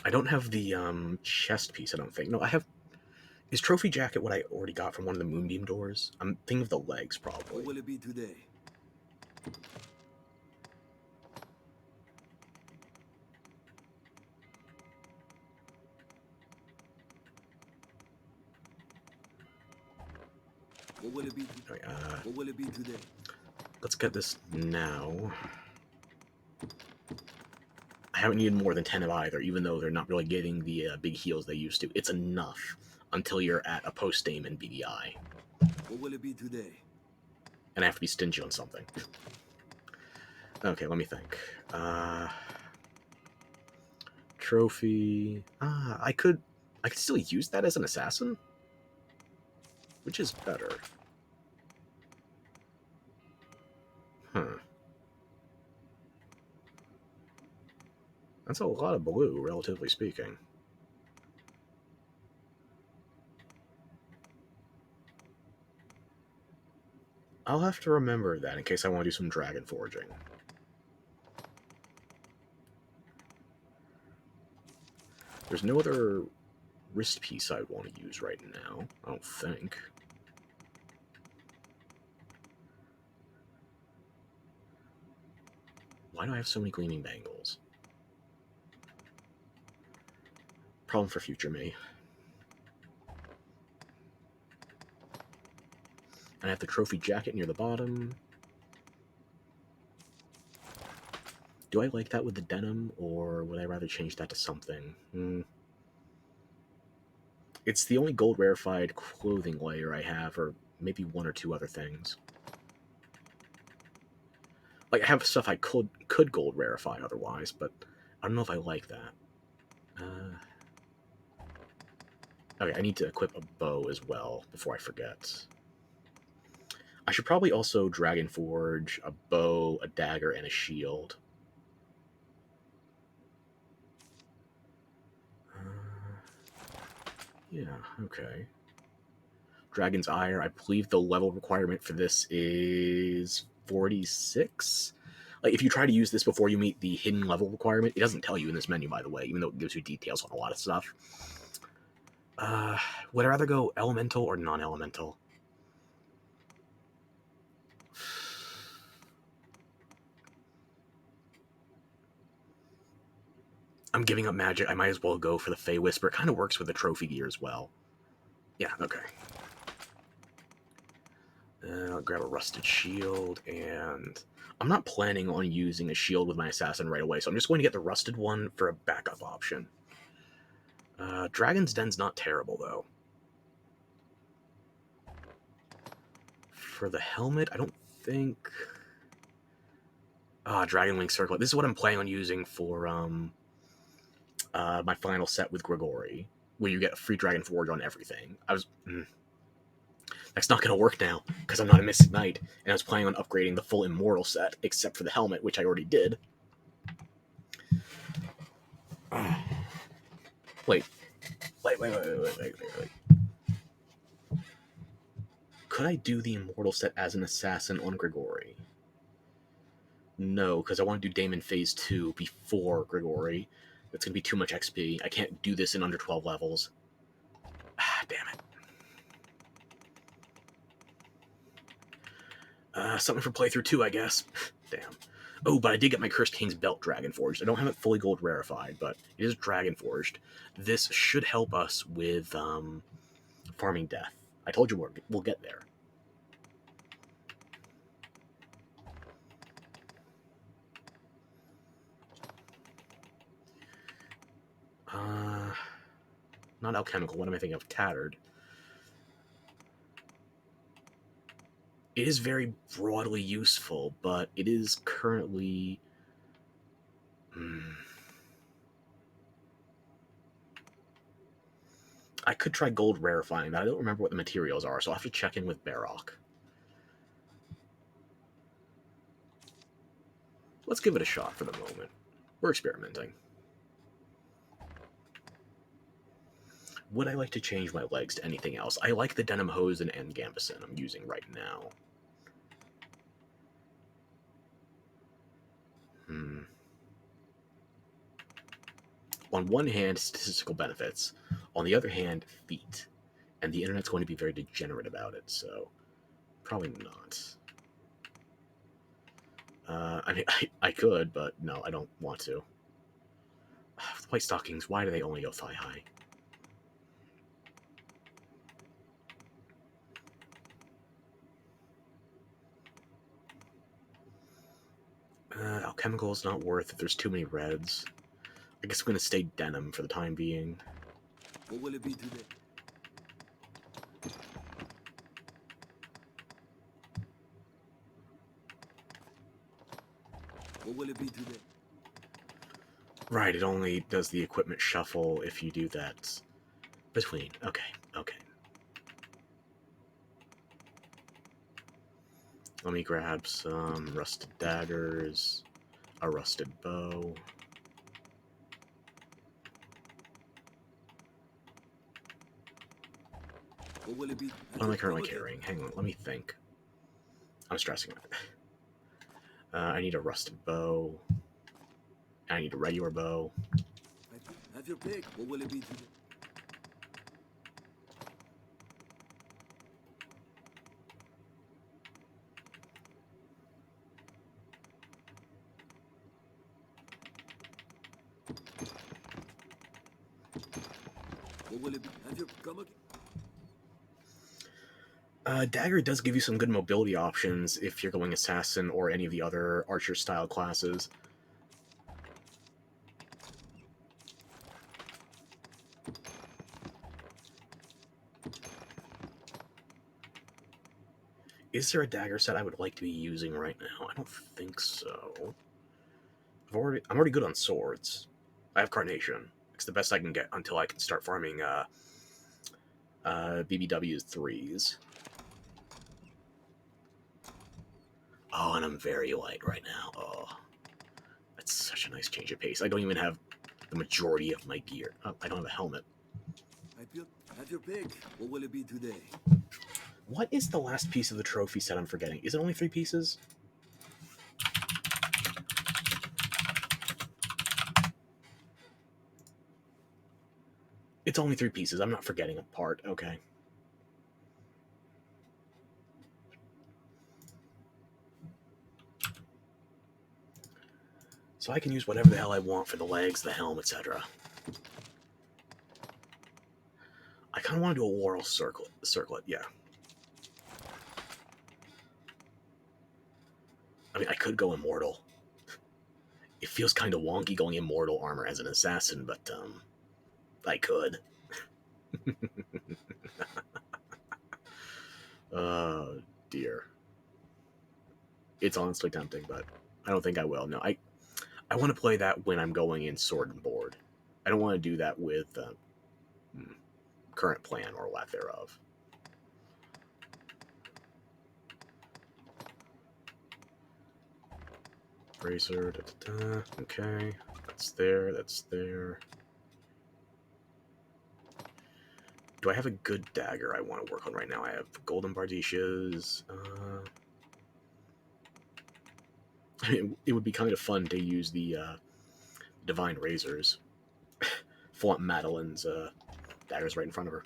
I don't have the chest piece, I don't think. No, I have... Is trophy jacket what I already got from one of the Moonbeam doors? I'm thinking of the legs, probably. What will it be today? What will it be? Okay, What will it be today? let's get this now. I haven't needed more than 10 of either, even though they're not really getting the big heals they used to. It's enough until you're at a post-Daemon BDI. What will it be today? And I have to be stingy on something. Okay, let me think. Trophy. I could still use that as an assassin? Which is better? That's a lot of blue, relatively speaking. I'll have to remember that in case I want to do some dragon forging. There's no other wrist piece I'd want to use right now, I don't think. Why do I have so many gleaming bangles? Problem for future me. I have the trophy jacket near the bottom. Do I like that with the denim, or would I rather change that to something? It's the only gold rarefied clothing layer I have, or maybe 1 or 2 other things. Like, I have stuff I could gold rarefy otherwise, but I don't know if I like that. Okay, I need to equip a bow as well before I forget. I should probably also Dragon Forge a bow, a dagger, and a shield. Yeah, okay. Dragon's Ire, I believe the level requirement for this is 46? Like, if you try to use this before you meet the hidden level requirement, it doesn't tell you in this menu, by the way, even though it gives you details on a lot of stuff. Would I rather go elemental or non-elemental? I'm giving up magic. I might as well go for the Fey Whisper. It kind of works with the trophy gear as well. Yeah, okay. I'll grab a rusted shield, and I'm not planning on using a shield with my assassin right away, so I'm just going to get the rusted one for a backup option. Dragon's Den's not terrible, though. For the helmet, I don't think... Dragon Wing Circlet. This is what I'm planning on using for my final set with Grigori, where you get a free Dragon Forge on everything. That's not going to work now, because I'm not a Mystic Knight, and I was planning on upgrading the full Immortal set, except for the helmet, which I already did. Wait. Could I do the Immortal set as an assassin on Grigori? No, because I want to do Daemon Phase 2 before Grigori. That's going to be too much XP. I can't do this in under 12 levels. Damn it. Something for playthrough 2, I guess. Damn. Oh, but I did get my Cursed King's Belt Dragon Forged. I don't have it fully gold rarefied, but it is Dragon Forged. This should help us with farming death. I told you we'll get there. Not alchemical. What am I thinking of? Tattered. It is very broadly useful, but it is currently... I could try gold rarefying that. I don't remember what the materials are, so I'll have to check in with Barrock. Let's give it a shot for the moment. We're experimenting. Would I like to change my legs to anything else? I like the Denim Hosen and Gambeson I'm using right now. On one hand, statistical benefits. On the other hand, feet. And the internet's going to be very degenerate about it, so probably not. I mean, I could, but no, I don't want to. White stockings, why do they only go thigh high? Alchemical is not worth it. There's too many reds. I guess I'm going to stay denim for the time being. What will it be today? What will it be today? Right, it only does the equipment shuffle if you do that between. Okay. Let me grab some rusted daggers, a rusted bow. What will it be? What am I currently carrying? Hang on, let me think. I'm stressing it. I need a rusted bow. I need a regular bow. Have your pick. What will it be today? What will it be? Have your come again? Dagger does give you some good mobility options if you're going assassin or any of the other archer style classes. Is there a dagger set I would like to be using right now? I don't think so. I'm already good on swords. I have Carnation. It's the best I can get until I can start farming BBW's 3s. Oh, and I'm very light right now. Oh, that's such a nice change of pace. I don't even have the majority of my gear. Oh, I don't have a helmet. Have your pick. What will it be today? What is the last piece of the trophy set I'm forgetting? Is it only 3 pieces? It's only 3 pieces. I'm not forgetting a part. Okay. So I can use whatever the hell I want for the legs, the helm, etc. I kind of want to do a whorl circlet, yeah. I mean, I could go immortal. It feels kind of wonky going immortal armor as an assassin, but, I could. Dear. It's honestly tempting, but I don't think I will. No, I want to play that when I'm going in sword and board. I don't want to do that with current plan or lack thereof. Bracer, okay. That's there, that's there. Do I have a good dagger I want to work on right now? I have golden bardicias. It would be kind of fun to use the divine razors. Flaunt Madeline's daggers right in front of her.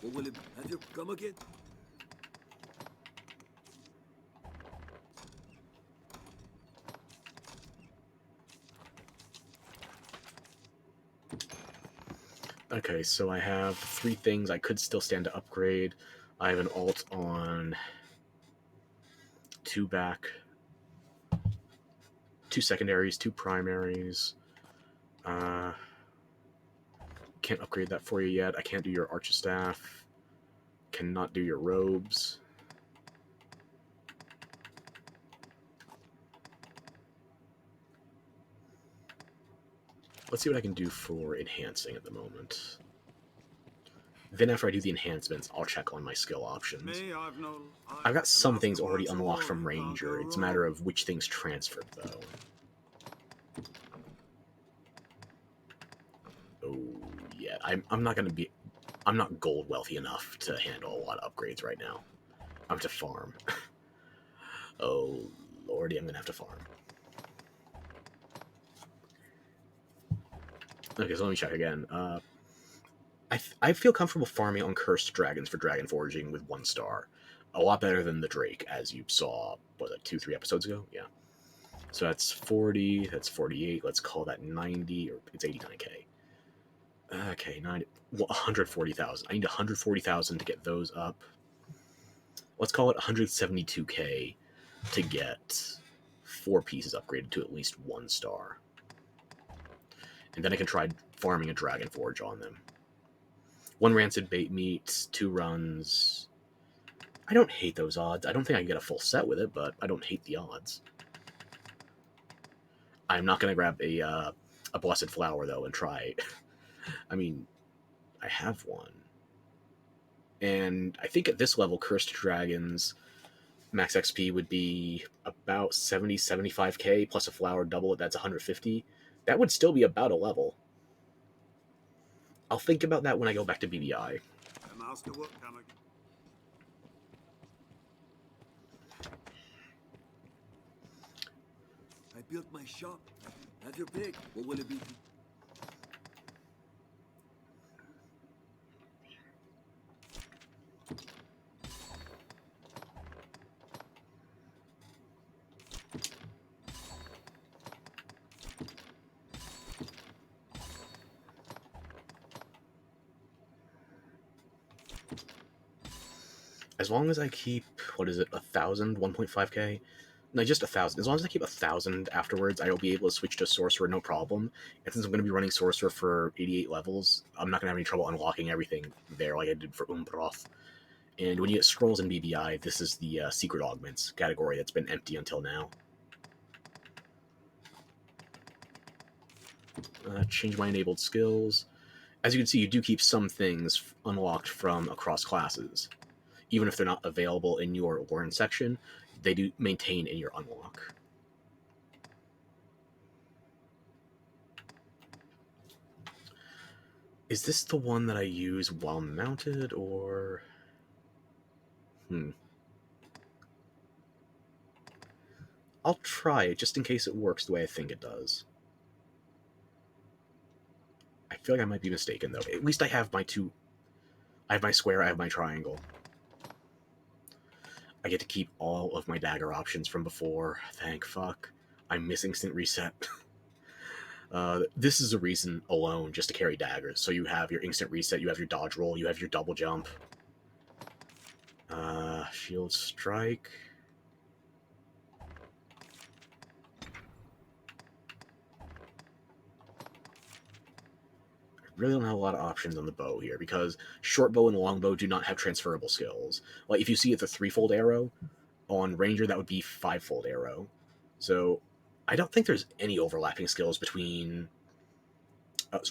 What will it have you come again? Okay, so I have 3 things I could still stand to upgrade. I have an alt on 2 back, 2 secondaries, 2 primaries. Can't upgrade that for you yet. I can't do your Archistaff. Cannot do your robes. Let's see what I can do for enhancing at the moment. Then after I do the enhancements, I'll check on my skill options. I've got some things already unlocked from Ranger. It's a matter of which things transferred, though. Oh, yeah. I'm not gold wealthy enough to handle a lot of upgrades right now. I'm to farm. Oh, lordy, I'm gonna have to farm. Okay, so let me check again. I feel comfortable farming on cursed dragons for dragon forging with 1 star. A lot better than the Drake, as you saw, what, like 2-3 episodes ago? Yeah. So that's 40, that's 48, let's call that 90, or it's 89k. Okay, 140,000. I need 140,000 to get those up. Let's call it 172k to get 4 pieces upgraded to at least 1 star. And then I can try farming a dragon forge on them. 1 rancid bait meat, 2 runs. I don't hate those odds. I don't think I can get a full set with it, but I don't hate the odds. I'm not going to grab a blessed flower, though, and try. I mean, I have one. And I think at this level, Cursed Dragons max XP would be about 70, 75k, plus a flower double it, that's 150. That would still be about a level. I'll think about that when I go back to BBI. I built my shop. Have your pick. What will it be? As long as I keep, what is it, 1,000, 1.5k? No, just 1,000. As long as I keep 1,000 afterwards, I will be able to switch to Sorcerer, no problem. And since I'm going to be running Sorcerer for 88 levels, I'm not going to have any trouble unlocking everything there like I did for Umbroth. And when you get scrolls in BBI, this is the Secret Augments category that's been empty until now. Change my enabled skills. As you can see, you do keep some things unlocked from across classes. Even if they're not available in your learn section, they do maintain in your unlock. Is this the one that I use while mounted, or... I'll try it, just in case it works the way I think it does. I feel like I might be mistaken, though. At least I have my 2... I have my square, I have my triangle. I get to keep all of my dagger options from before. Thank fuck. I miss instant reset. This is a reason alone just to carry daggers. So you have your instant reset, you have your dodge roll, you have your double jump. Shield strike. Really don't have a lot of options on the bow here because short bow and long bow do not have transferable skills. Like if you see it's a 3-fold arrow, on ranger that would be 5-fold arrow. So I don't think there's any overlapping skills between.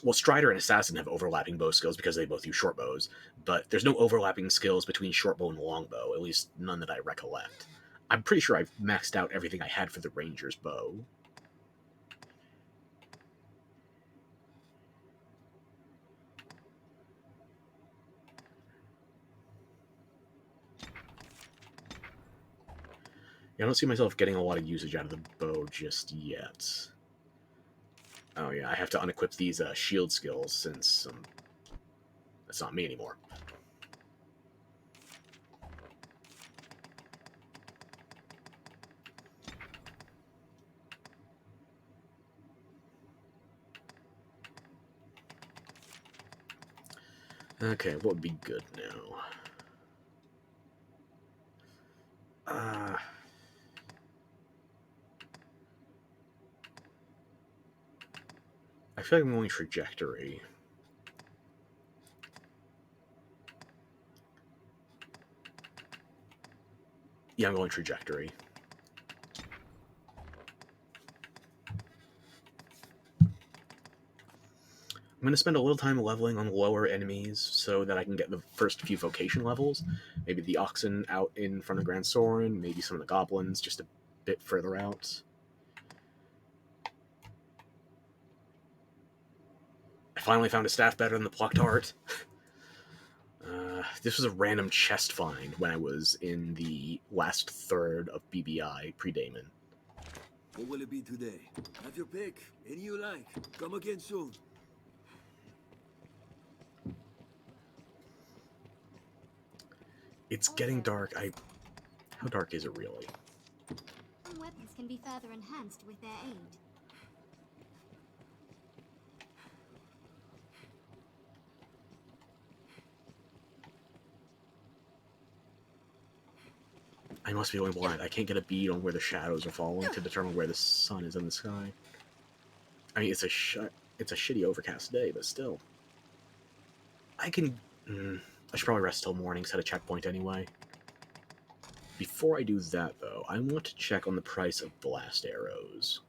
Well, Strider and Assassin have overlapping bow skills because they both use short bows, but there's no overlapping skills between short bow and long bow, at least none that I recollect. I'm pretty sure I've maxed out everything I had for the ranger's bow. I don't see myself getting a lot of usage out of the bow just yet. Oh yeah, I have to unequip these shield skills since that's not me anymore. Okay, what would be good now? I feel like I'm going trajectory. Yeah, I'm going trajectory. I'm going to spend a little time leveling on lower enemies so that I can get the first few vocation levels. Maybe the oxen out in front of Grand Soren, maybe some of the goblins just a bit further out. I finally found a staff better than the plucked heart. This was a random chest find when I was in the last third of BBI pre-Daemon. What will it be today? Have your pick. Any you like. Come again soon. It's getting dark. How dark is it really? Some weapons can be further enhanced with their aid. I must be going blind. I can't get a bead on where the shadows are falling to determine where the sun is in the sky. I mean, it's a shitty overcast day, but still. I can... I should probably rest till morning, set a checkpoint anyway. Before I do that, though, I want to check on the price of blast arrows.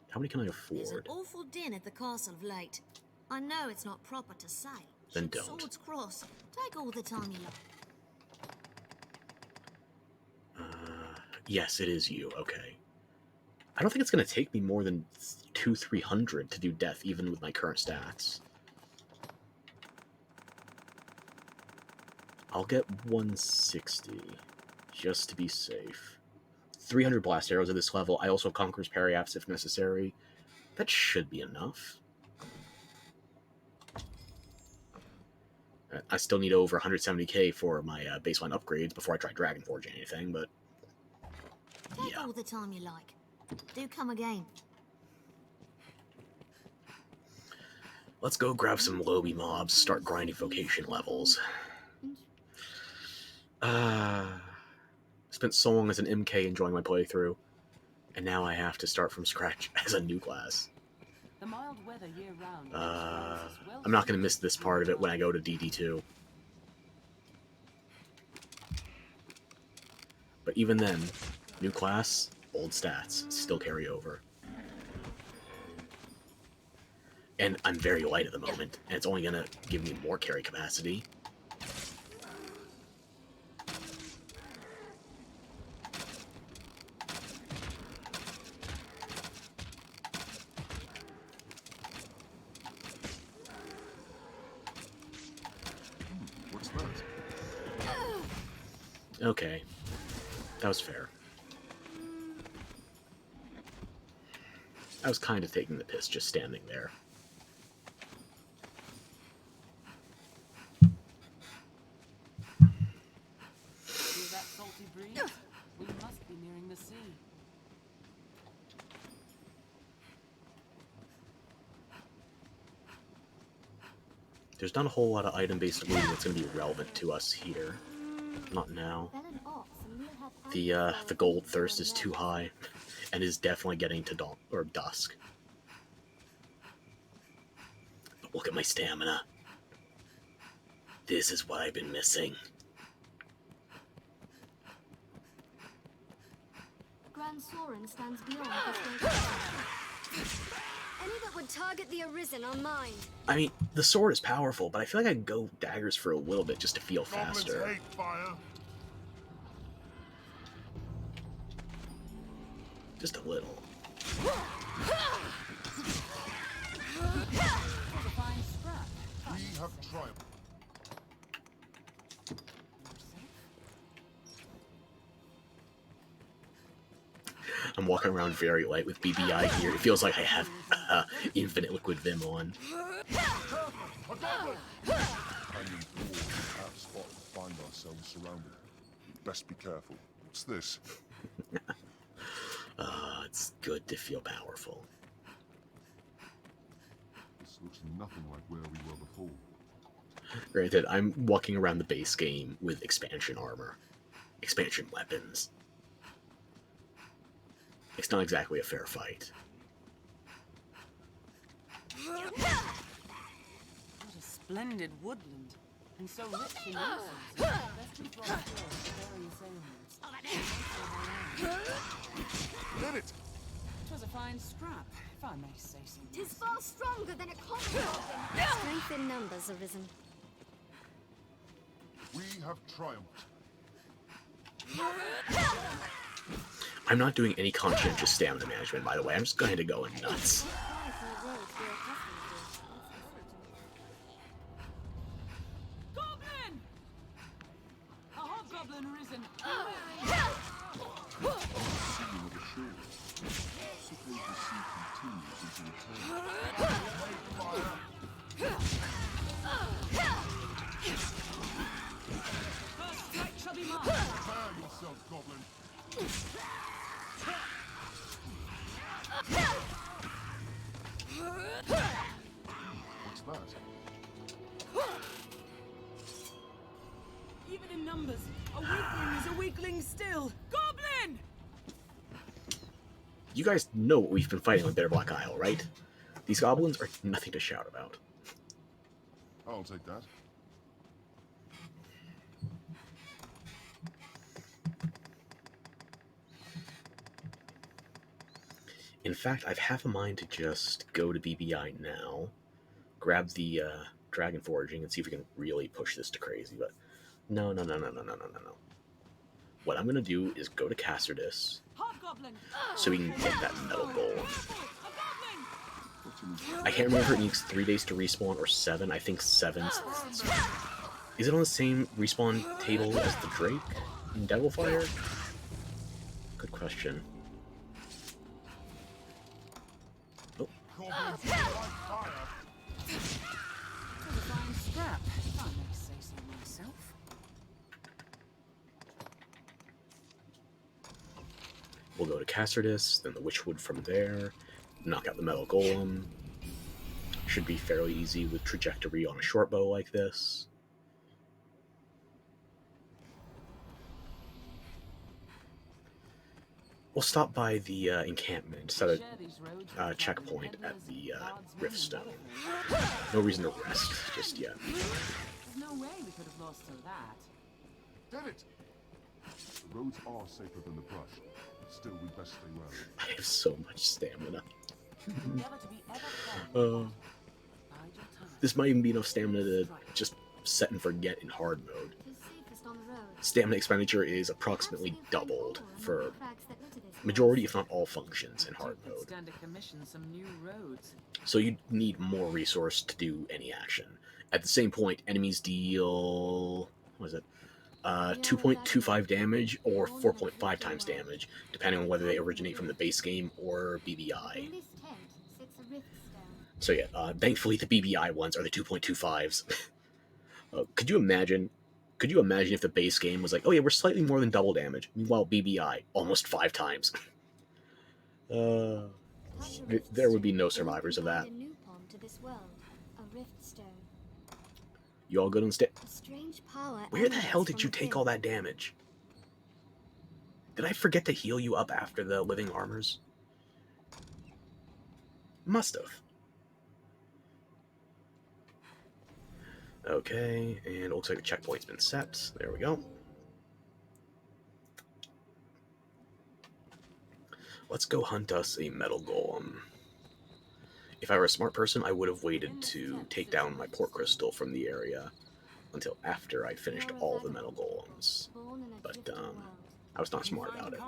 How many can I There's an afford? awful din at the castle of late. I know it's not proper to say. Then Should don't. Swords cross. Take all the time you like. Yes, it is you. Okay. I don't think it's going to take me more than 200-300 to do death, even with my current stats. I'll get 160, just to be safe. 300 blast arrows at this level. I also have Conqueror's Periaps if necessary. That should be enough. I still need over 170k for my baseline upgrades before I try Dragon Forge or anything, but Take yeah. all the time you like. Do come again. Let's go grab some lobby mobs, start grinding vocation levels. Spent so long as an MK enjoying my playthrough, and now I have to start from scratch as a new class. The mild weather year-round makes Francis well I'm not going to miss suited this to part of it the when I go to DD2. But even then, new class, old stats, still carry over. And I'm very light at the moment, and it's only going to give me more carry capacity. What's that? Okay, that was fair. I was kind of taking the piss just standing there. Hear that salty breeze. We must be nearing the sea. There's not a whole lot of item-based loot that's going to be relevant to us here. Not now. The gold thirst is too high, and is definitely getting to dawn or dusk. But look at my stamina. This is what I've been missing. Grand Soren stands beyond this way. Any that would target the Arisen are mine. I mean, the sword is powerful, but I feel like I'd go daggers for a little bit just to feel Goblins faster. hate fire. Just a little. We have triumphed. I'm walking around very light with BBI here. It feels like I have infinite liquid Vim on. A goblin! Hanging towards that spot, find ourselves surrounded. Best be careful. What's this? It's good to feel powerful. This looks nothing like where we were before. Granted, I'm walking around the base game with expansion armor. Expansion weapons. It's not exactly a fair fight. What a splendid woodland, and so rich in resources. Best we draw skills for various ailments. Did it! 'Twas a fine scrap, if I may say so. 'Tis far stronger than a common goblin. Strength in numbers, Arisen. We have triumphed. I'm not doing any conscientious stamina management, by the way. I'm just going to go nuts. Goblin! A hobgoblin arisen. Singing of the shore. Suppose the sea continues into eternity. First strike shall be mine. Prepare yourself, goblin. What's that? Even in numbers, a weakling is a weakling still. Goblin! You guys know what we've been fighting on Bitterblack Isle, right? These goblins are nothing to shout about. I'll take that. In fact, I've half a mind to just go to BBI now, grab the dragon foraging, and see if we can really push this to crazy, but no. What I'm going to do is go to Castardus, Hobgoblin! so we can get that metal golem. A goblin! I can't remember if it needs 3 days to respawn or 7. I think 7. Is it on the same respawn table as the Drake in Devilfire? Good question. Oh, Goblins like fire. A fine scrap, if I may say so myself. we'll go to Castardus, then the Witchwood from there, knock out the metal golem. Should be fairly easy with trajectory on a short bow like this. We'll stop by the encampment, set a checkpoint at the Riftstone. No reason to rest just yet. There's no way we could have lost to that. Did it! The roads are safer than the brush, but still we best stay well. I have so much stamina. Never to be ever caught. Bide your time. This might even be enough stamina to just set and forget in hard mode. Tis safest on the road. Stamina expenditure is approximately doubled for majority, if not all, functions in hard Could mode. stand to commission some new roads. So you need more resource to do any action. At the same point, enemies deal... what is it? 2.25 damage or 4.5 times damage, depending on whether they originate from the base game or BBI. In this tent sits a rift stone. So yeah, thankfully the BBI ones are the 2.25s. Could you Could you imagine if the base game was like, oh yeah, we're slightly more than double damage. Meanwhile, BBI, almost 5 times. There would be no survivors of that. A new pond to this world, a rift stone. You all good on stay? A strange power. Where the hell did you take all that damage? Did I forget to heal you up after the living armors? Must have. Okay, and it looks like the checkpoint's been set. There we go. Let's go hunt us a metal golem. If I were a smart person, I would have waited to take down my port crystal from the area until after I finished all the metal golems. But I was not smart about it.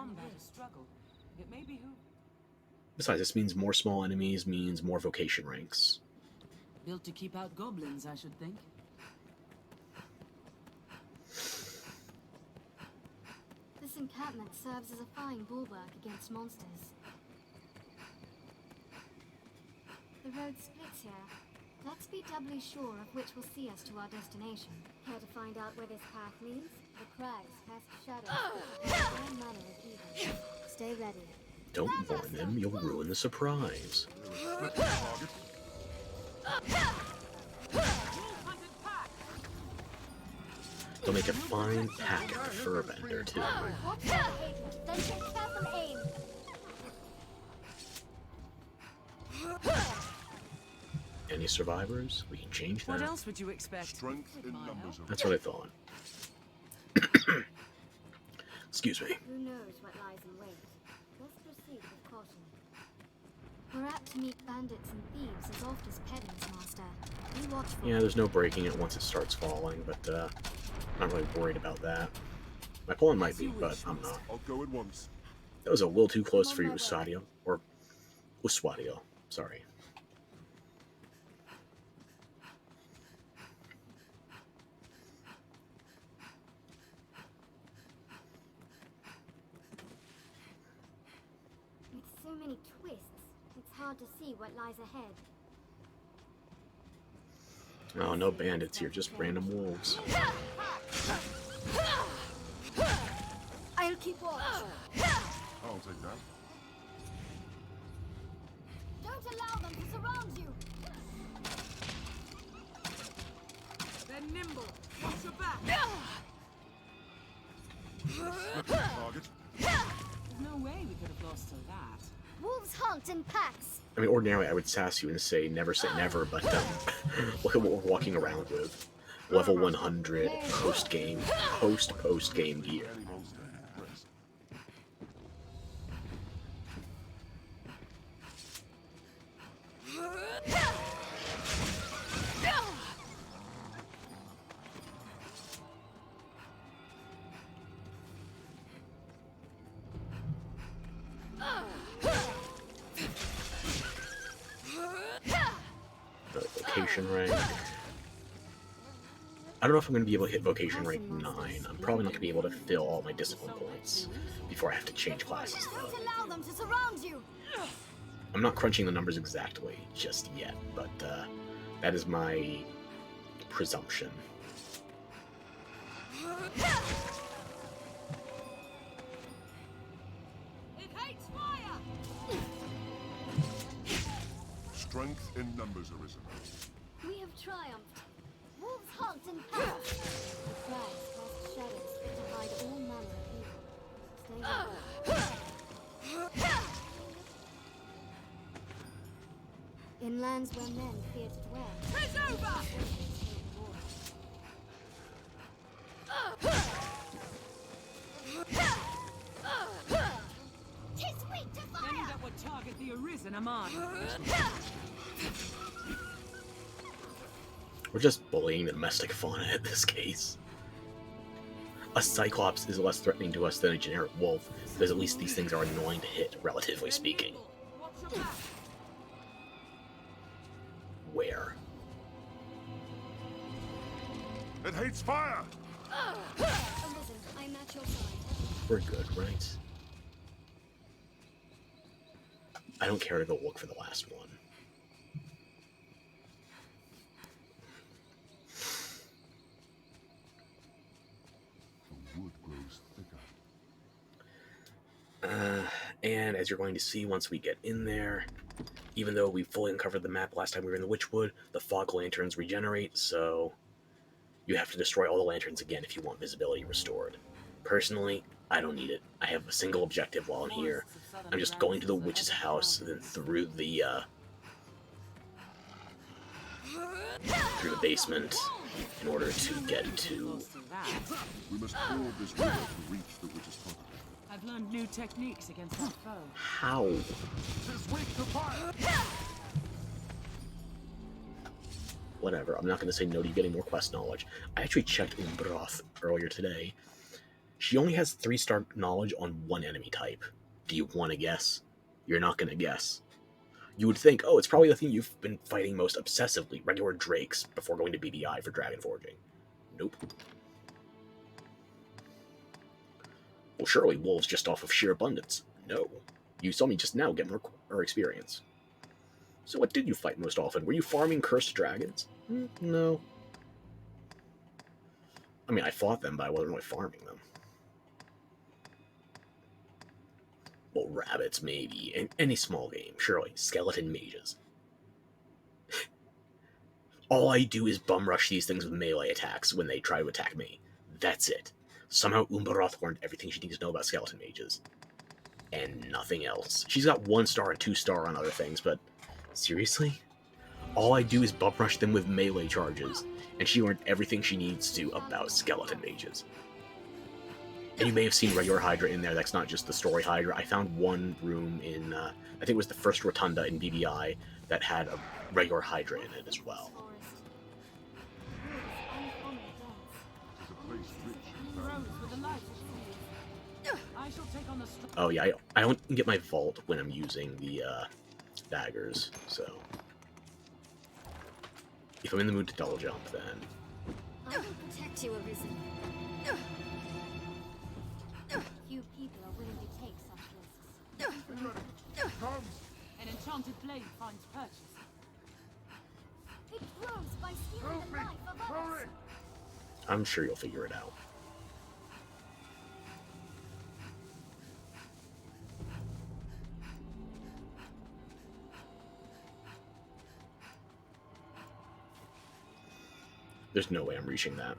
Besides, this means more small enemies means more vocation ranks. Built to keep out goblins, I should think. This encampment serves as a fine bulwark against monsters. The road splits here. Let's be doubly sure of which will see us to our destination. Care to find out where this path leads? The crags cast shadows. All manner of evil. Stay ready. Don't warn them, you'll ruin the surprise. They'll make a fine pack of the fur bender, too. Watch that, Hayden. Then take careful aim. Any survivors? We can change that. What else would you expect? Strength in numbers. That's what I thought. Excuse me. Who knows what lies in wait? Let's proceed with caution. We're apt to meet bandits and thieves as oft as peddlers, Master. Be watchful. Yeah, there's no breaking it once it starts falling, but I'm not really worried about that. My pawn might be, but I'm not. I'll go at once. That was a little too close for you, Usadio. Or Uswadio. Sorry. With so many twists, it's hard to see what lies ahead. Oh, no bandits here, just random wolves. I'll keep watch. I'll take that. Don't allow them to surround you. They're nimble. Watch your back. Target. There's no way we could have lost to that. Wolves hunt in packs. I mean, ordinarily I would sass you and say never, but look at what we're walking around with. Level 100 post-game gear. Any monster. Rest. Vocation rank. I don't know if I'm going to be able to hit vocation rank 9. I'm probably not going to be able to fill all my discipline points before I have to change classes, though. Don't allow them to surround you. I'm not crunching the numbers exactly just yet, but that is my presumption. It hates fire! Strength in numbers, Arisen. We have triumphed. Wolves hunt in packs. The crags cast shadows fit to hide all manner of evil. Stay ready. In lands where men fear to dwell. It's over! Tis weak to Any fire! that would target the Arisen are mine. We're just bullying the domestic fauna in this case. A Cyclops is less threatening to us than a generic wolf, because at least these things are annoying to hit, relatively speaking. Watch your back. Where? It hates fire! Arisen, I'm at your side. We're good, right? I don't care to go look for the last one. wood grows thicker. And as you're going to see once we get in there, even though we fully uncovered the map last time we were in the Witchwood, the fog lanterns regenerate, so you have to destroy all the lanterns again if you want visibility restored. Personally, I don't need it. I have a single objective while I'm here. I'm just going to the witch's house, and then through the basement in order to get to... We must ford this river to reach the witch's tunnel. I've learned new techniques against that foe. How? Tis weak to fire! Whatever, I'm not going to say no to you getting more quest knowledge. I actually checked Umbroth earlier today. She only has 3-star knowledge on one enemy type. Do you want to guess? You're not going to guess. You would think, oh, it's probably the thing you've been fighting most obsessively, regular drakes, before going to BBI for dragon forging. Nope. Well, surely wolves just off of sheer abundance. No. You saw me just now get more experience. So what did you fight most often? Were you farming cursed dragons? No. I mean, I fought them, but I wasn't really farming them. Well, rabbits, maybe. And any small game, surely. Skeleton mages. All I do is bum rush these things with melee attacks when they try to attack me. That's it. Somehow Umbaroth learned everything she needs to know about skeleton mages. And nothing else. She's got 1-star and 2-star on other things, but seriously? All I do is bum rush them with melee charges, and she learned everything she needs to about skeleton mages. And you may have seen regular Hydra in there, that's not just the story Hydra. I found one room in, I think it was the first Rotunda in BBI, that had a regular Hydra in it as well. Tis a place rich in Rose value. with a light. I shall take on the Oh yeah, I don't get my vault when I'm using the daggers, so... If I'm in the mood to double jump, then... I will protect you, Arisen. Few people are willing to take such risks. Come! An enchanted blade finds purchase. It grows by stealing Help the me! life of others. Hurry! I'm sure you'll figure it out. There's no way I'm reaching that.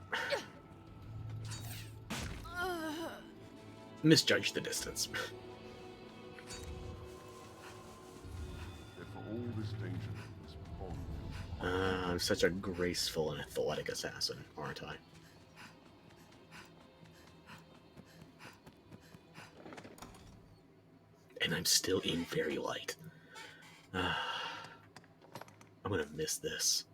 Misjudged the distance. Yet for all this danger, this pond... I'm such a graceful and athletic assassin, aren't I? And I'm still in very light. I'm gonna miss this.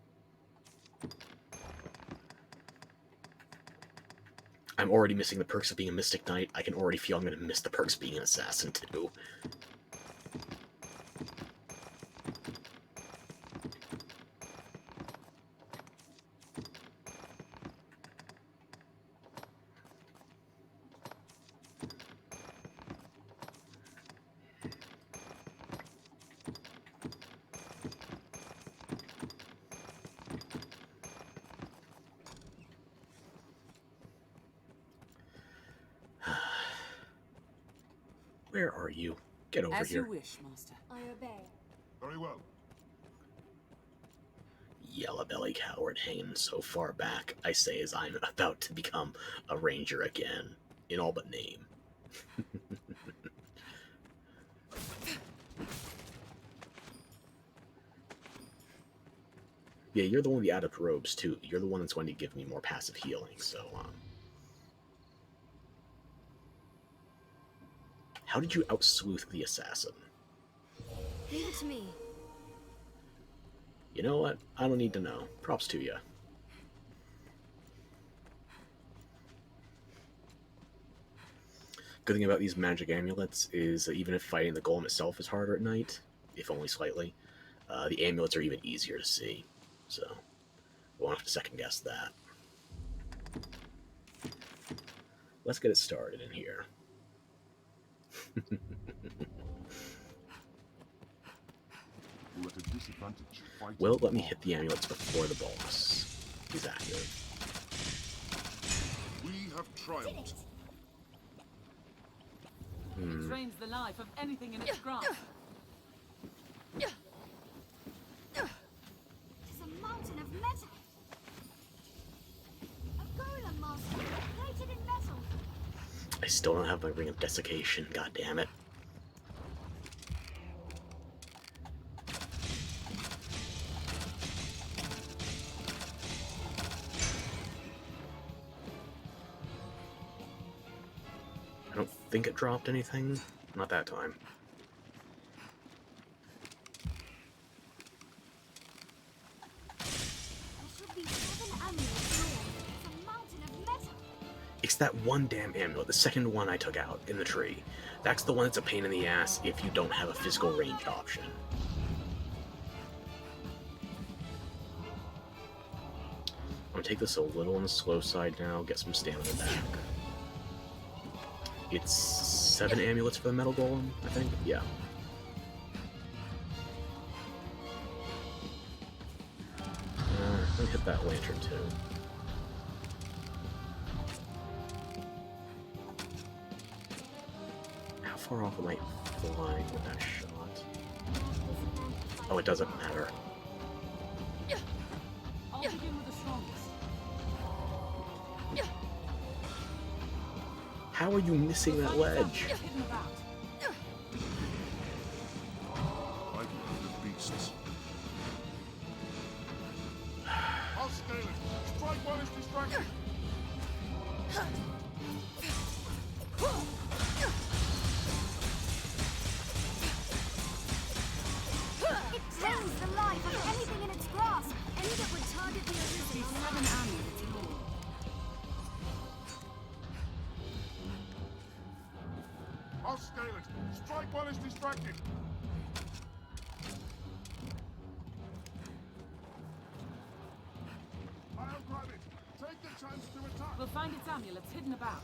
I'm already missing the perks of being a Mystic Knight. I can already feel I'm gonna miss the perks of being an assassin, too. Where are you? Get over As here. you wish, master. I obey. Very well. Yellow belly coward hanging so far back, I say as I'm about to become a ranger again, in all but name. Yeah, you're the one with the adept robes too. You're the one that's going to give me more passive healing, so how did you out-sleuth the assassin? Leave it to me. You know what? I don't need to know. Props to you. Good thing about these magic amulets is that even if fighting the golem itself is harder at night, if only slightly, the amulets are even easier to see. So, we won't have to second guess that. Let's get it started in here. We're at a disadvantage. Fighting Well, let me hit the amulets before the boss is active. We have triumphed. It drains the life of anything in its grasp. It is a mountain of metal. A golem master, plated in metal. I still don't have my ring of desiccation. God damn it. I don't think it dropped anything. Not that time. There should be 7 amulets more. It's a mountain of metal. It's that one damn amulet, the second one I took out in the tree. That's the one that's a pain in the ass if you don't have a physical ranged option. I'm gonna take this a little on the slow side now, get some stamina back. It's 7 amulets for the metal golem, I think? Yeah. Let me hit that lantern too. How far off am I flying with that shot? Oh, it doesn't matter. I'll begin with the strongest. How are you missing that ledge? Hidden about. I can the beasts. I'll scale it. Strike while it's distracted. It drains the life of anything in its grasp. Any that would target the Be Arisen. 7 amulets in all. I'll scale it. Strike while it's distracted. I'll grab it. Take the chance to attack. We'll find its amulets hidden about.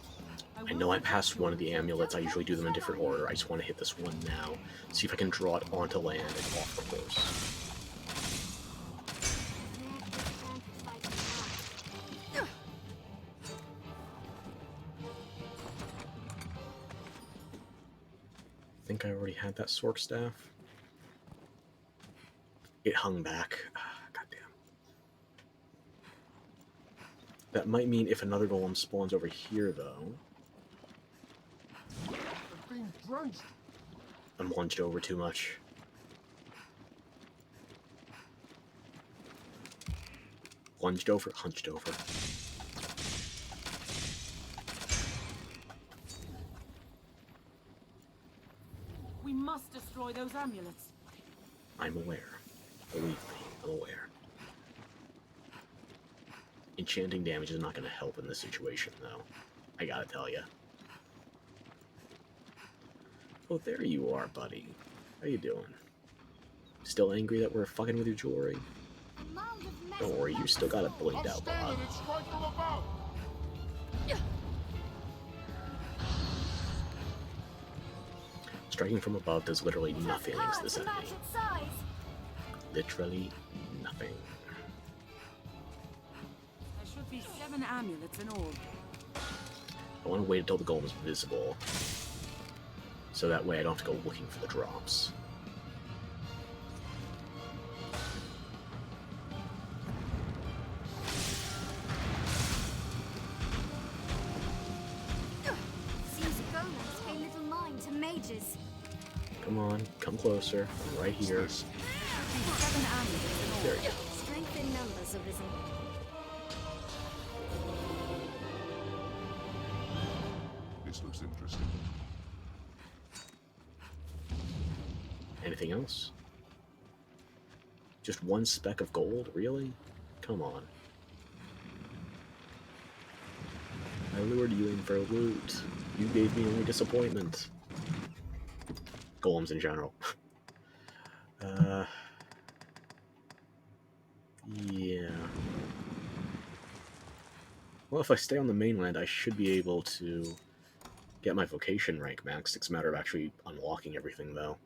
I know I passed one of the amulets, I usually do them in different order. I just want to hit this one now. See if I can draw it onto land and off the course. I think I already had that Sork staff. It hung back. Goddamn. That might mean if another golem spawns over here, though. I've been drenched. I'm lunged over too much. Lunged over, hunched over. We must destroy those amulets. I'm aware. Believe me, I'm aware. Enchanting damage is not going to help in this situation, though. I gotta tell ya. Oh, there you are, buddy. How you doing? Still angry that we're fucking with your jewelry? Don't worry, you still got a blinked I'll out scale bod. it and strike from above. Striking from above does literally nothing against this enemy. Literally nothing. There should be 7 amulets in all. I want to wait until the golem is visible, so that way I don't have to go looking for the drops. Seems golems pay little mind to mages. Come on, come closer. I'm right here. Should be 7 amulets in all. There you go. Strength in numbers, Arisen. This looks interesting. Anything else? Just one speck of gold? Really? Come on. I lured you in for loot. You gave me only disappointment. Golems in general. Yeah. Well, if I stay on the mainland, I should be able to get my vocation rank maxed. It's a matter of actually unlocking everything, though.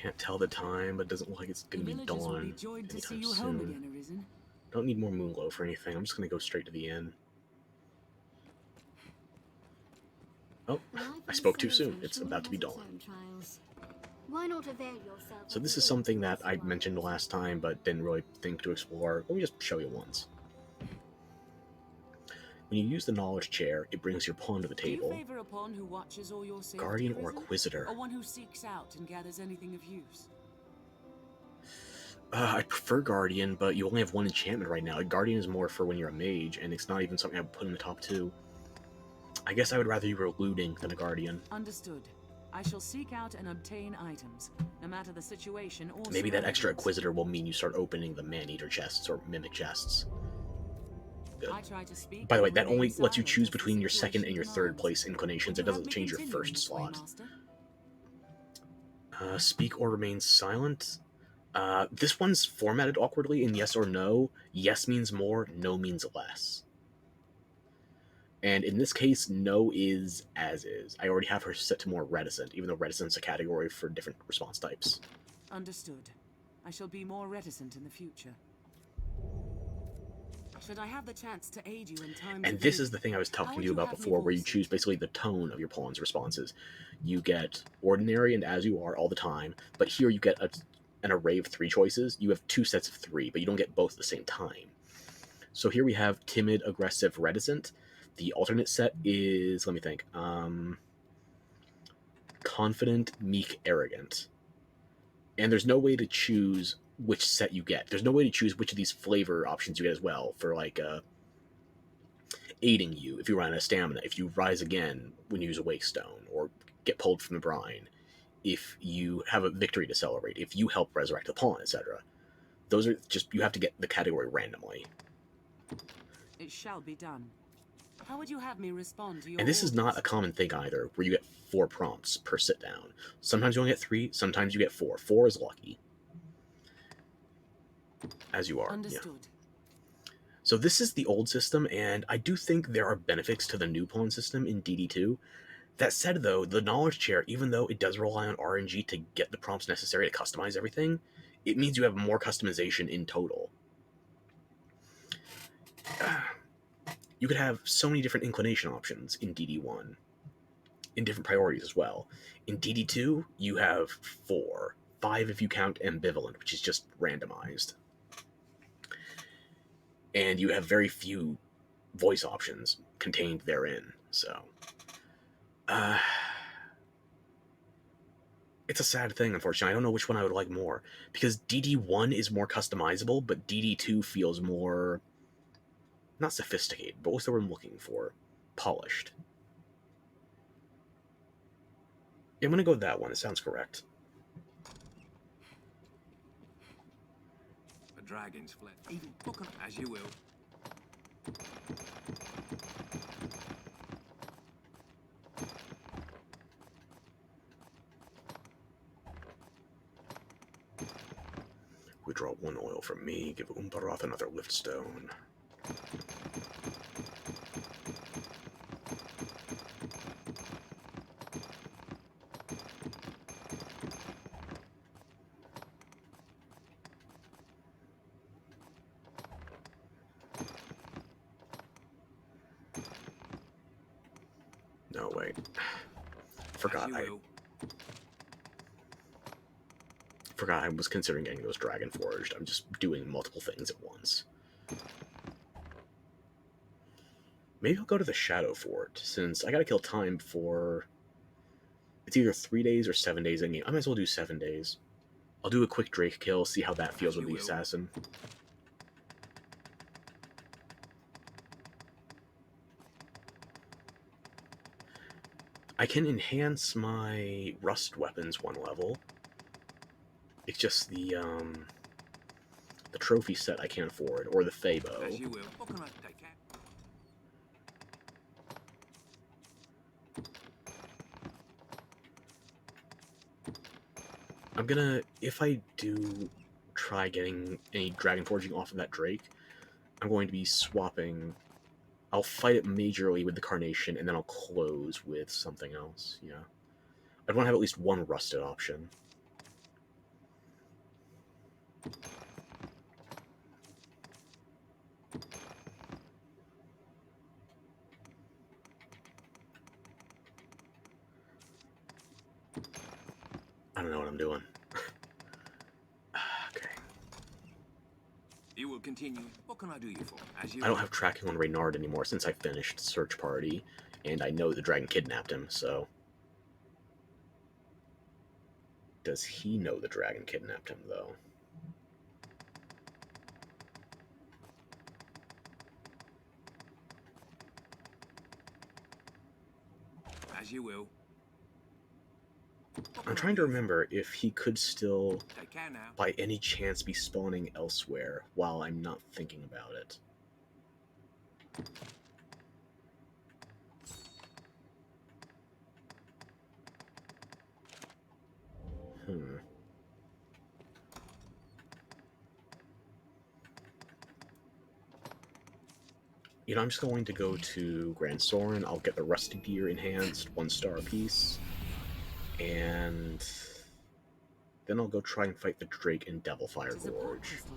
Can't tell the time, but it doesn't look like it's going to be Villagers will be dawn joyed to see anytime you home soon. again, Arisen. Don't need more Moonglow for anything. I'm just going to go straight to the inn. Oh, I spoke too soon. It's about to be dawn. Why not avail yourself So of this the is something that inn I whilst mentioned you are last time, but didn't really think to explore. Let me just show you once. When you use the knowledge chair, it brings your pawn to the Do you table. favor a pawn who watches all your safety, Guardian or Arisen? Inquisitor? Or one who seeks out and gathers anything of use? I prefer Guardian, but you only have one enchantment right now. Guardian is more for when you're a mage, and it's not even something I would put in the top 2. I guess I would rather you were looting than a Guardian. Understood. I shall seek out and obtain items, no matter the situation or Maybe that extra surroundings. Inquisitor will mean you start opening the man-eater chests or mimic chests. Good. I try to speak By the way, and that only remain lets you silent choose as the between your second situation and your third demands. place inclinations. Would It you have doesn't me change your continue in first this way, slot. Master? Speak or remain silent. This one's formatted awkwardly in yes or no. Yes means more, no means less. And in this case, no is as is. I already have her set to more reticent, even though reticent's a category for different response types. Understood. I shall be more reticent in the future. Should I have the chance to aid you in times And of this need, is the thing I was how talking would to you about have me before, where you voice choose it? basically the tone of your pawn's responses. You get ordinary and as you are all the time, but here you get an array of 3 choices. You have 2 sets of 3, but you don't get both at the same time. So here we have timid, aggressive, reticent. The alternate set is, let me think, confident, meek, arrogant. And there's no way to choose which set you get. There's no way to choose which of these flavor options you get as well for like aiding you if you run out of stamina, if you rise again when you use a wake stone, or get pulled from the brine, if you have a victory to celebrate, if you help resurrect the pawn, etc. Those are just, you have to get the category randomly. It shall be done. How would you have me respond to your And this is not orders? a common thing either, where you get 4 prompts per sit down. Sometimes you only get 3, sometimes you get 4. 4 is lucky. As you are. Understood. Yeah. So this is the old system, and I do think there are benefits to the new pawn system in DD2. That said, though, the knowledge chair, even though it does rely on RNG to get the prompts necessary to customize everything, it means you have more customization in total. You could have so many different inclination options in DD1, in different priorities as well. In DD2, you have 4, 5 if you count ambivalent, which is just randomized. And you have very few voice options contained therein, so it's a sad thing, unfortunately. I don't know which one I would like more, because DD1 is more customizable, but DD2 feels more, not sophisticated, but what's the word I'm looking for? Polished. Yeah, I'm gonna go with that one. It sounds correct. A dragon's flesh. Even book 'em as you will. Withdraw 1 oil from me, give Umparoth another lift stone. No, wait. Forgot I was considering getting those Dragon Forged. I'm just doing multiple things at once. Maybe I'll go to the Shadow Fort, since I gotta kill time before... It's either 3 days or 7 days in game. I might as well do 7 days. I'll do a quick Drake kill, see how that feels with the Assassin. I can enhance my Rust weapons 1 level. It's just the trophy set I can't afford, or the Fey bow. As you will. What can I take out? I'm gonna, if I do try getting any Dragon Forging off of that Drake, I'm going to be swapping. I'll fight it majorly with the Carnation, and then I'll close with something else, yeah. I'd want to have at least 1 rusted option. I don't know what I'm doing. Okay. You will continue. What can I do you for? As you I don't have tracking on Reynard anymore since I finished Search Party, and I know the dragon kidnapped him, so... Does he know the dragon kidnapped him, though? As you will. I'm trying to remember if he could still, Take care now. by any chance, be spawning elsewhere while I'm not thinking about it. You know, I'm just going to go to Grand Soren. I'll get the Rusty Gear enhanced, 1 star apiece. And then I'll go try and fight the Drake in Devilfire It is a port Gorge. crystal.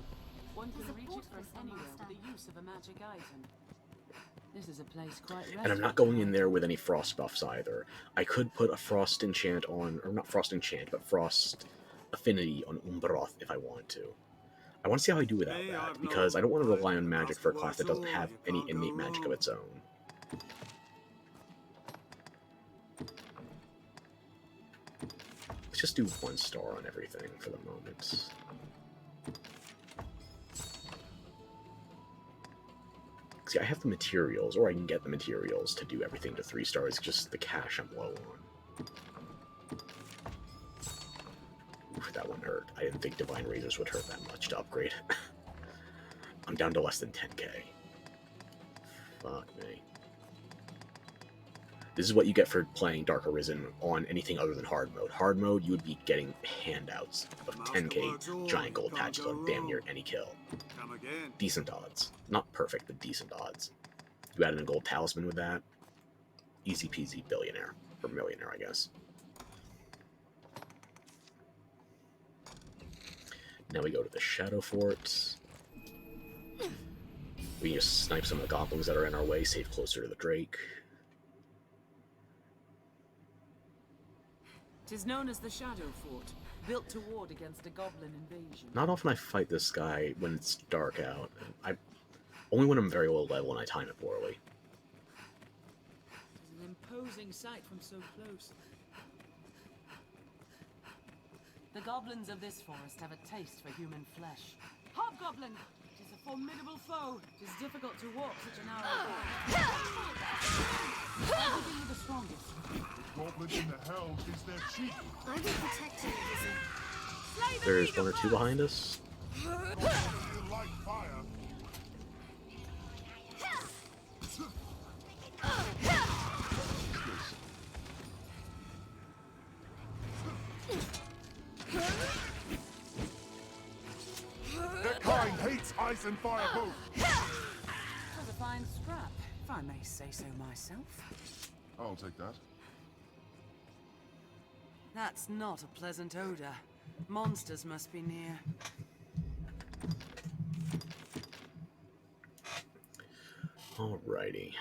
One can There's a reach port it from crystal, anywhere Master. with the use of a magic item. This is a place quite And I'm not going in there with any frost buffs either. I could put a frost enchant on, or not frost enchant, but frost affinity on Umbroth if I want to. I want to see how I do without that, because I don't want to rely on magic for a class that doesn't have any innate magic of its own. Let's just do 1 star on everything for the moment. See, I have the materials, or I can get the materials to do everything to 3 stars, just the cash I'm low on. Oof, that one hurt. I didn't think Divine Razors would hurt that much to upgrade. I'm down to less than 10k. Fuck me. This is what you get for playing Dark Arisen on anything other than hard mode. Hard mode, you would be getting handouts of 10k giant gold patches on damn near any kill. Come again. Decent odds. Not perfect, but decent odds. You add in a gold talisman with that, easy peasy billionaire. Or millionaire, I guess. Now we go to the Shadow Fort. We can just snipe some of the goblins that are in our way, save closer to the Drake. It is known as the Shadow Fort, built to ward against a goblin invasion. Not often I fight this guy when it's dark out. Only when I'm very low level and I time it poorly. It is an imposing sight from so close. The goblins of this forest have a taste for human flesh. Hobgoblin! It is a formidable foe. It is difficult to walk such a narrow path. I will be the strongest. Goblin in the hells is their chief. I will protect you, Arisen. There's 1 or 2 behind us. You like fire. Their kind hates ice and fire both. It was a fine scrap, if I may say so myself. I'll take that. That's not a pleasant odor. Monsters must be near. Alrighty.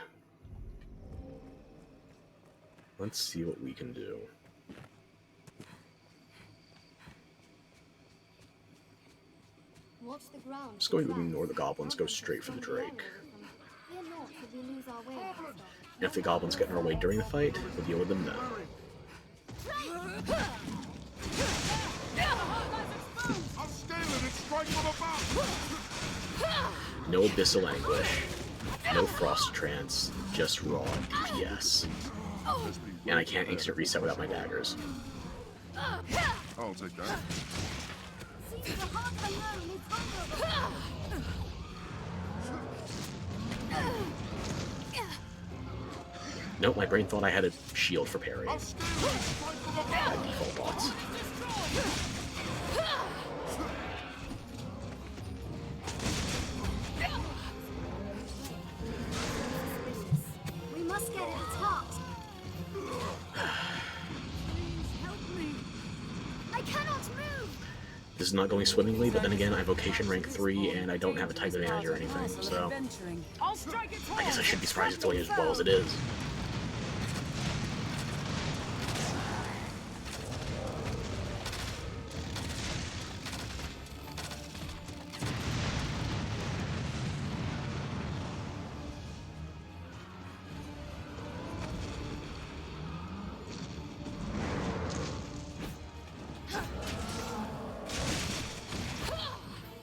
Let's see what we can do. Watch the ground. Just going to ignore the goblins, go straight for the Drake. Fear not if we lose our way, Master. And if the goblins get in our way during the fight, we'll deal with them then. I'll scale it and strike from above. No Abyssal Anguish, no Frost Trance, just raw DPS. And I can't instant reset without my daggers. I'll take that. See, the heart alone is vulnerable. Nope, my brain thought I had a shield for parry. I'll scale it and strike from above. By default bots. We must get at its heart. Please help me. I cannot move. This is not going swimmingly, but then again, I have vocation rank 3, and I don't have a type advantage or anything, so I guess I should be surprised it's going as well as it is.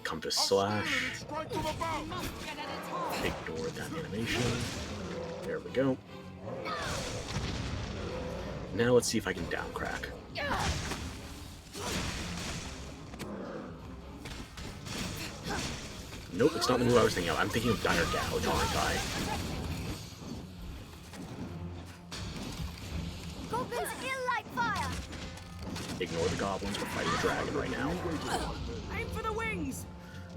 Compass slash. Ignore that animation. There we go. Now let's see if I can down crack. Nope, it's not the move I was thinking of. I'm thinking of Dire Gouge, aren't I? Goblins ill like fire! Ignore the goblins, we're fighting a dragon right now. Aim for the wings!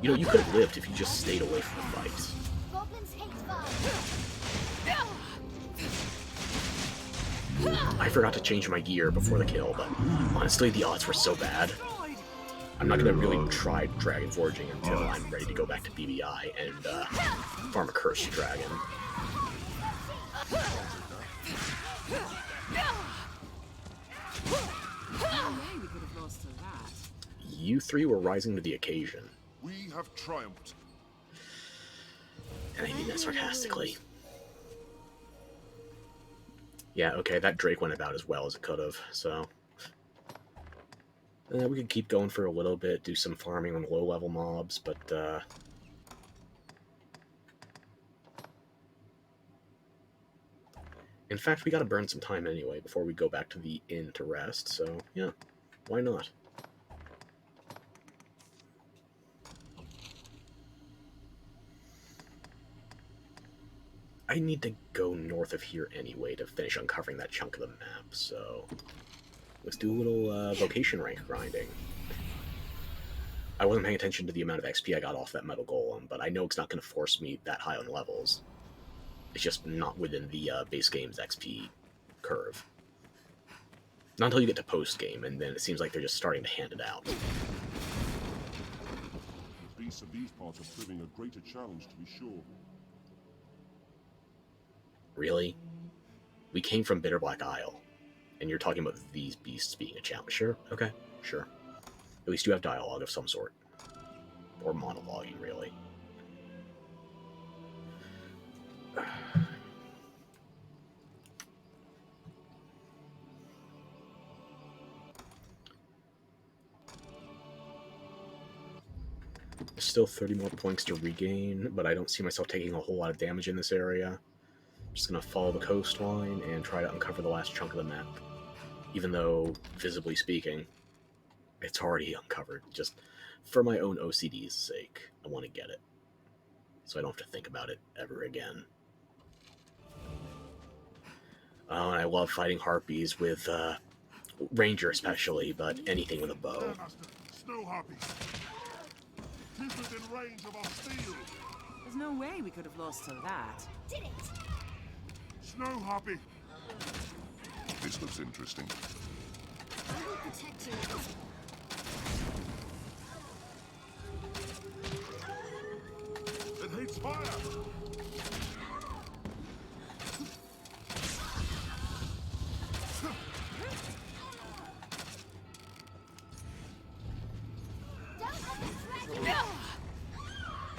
You know, you could have lived if you just stayed away from the fight. Goblins hate fire! I forgot to change my gear before the kill, but honestly, the odds were so bad. I'm not going to really try dragon forging until I'm ready to go back to BBI and farm a cursed dragon. We could have lost to that. You three were rising to the occasion. We have triumphed. And I mean that sarcastically. Yeah, okay, that Drake went about as well as it could have, so... we could keep going for a little bit, do some farming on low-level mobs, but, in fact, we gotta burn some time anyway before we go back to the inn to rest, so, yeah, why not? I need to go north of here anyway to finish uncovering that chunk of the map, so let's do a little vocation rank grinding. I wasn't paying attention to the amount of XP I got off that metal golem, but I know it's not going to force me that high on levels. It's just not within the base game's XP curve. Not until you get to post-game, and then it seems like they're just starting to hand it out. The beasts of these parts are proving a greater challenge, to be sure. Really? We came from Bitterblack Isle, and you're talking about these beasts being a challenge. Sure, okay, sure. At least you have dialogue of some sort. Or monologuing, really. There's still 30 more points to regain, but I don't see myself taking a whole lot of damage in this area. Just gonna follow the coastline and try to uncover the last chunk of the map. Even though, visibly speaking, it's already uncovered. Just for my own OCD's sake, I want to get it. So I don't have to think about it ever again. Oh, and I love fighting harpies with, Ranger especially, but anything with a bow. Snow harpies. Keep within range of our steel. There's no way we could have lost to that. Did it! Snow harpy. This looks interesting. I will protect you. It hates fire.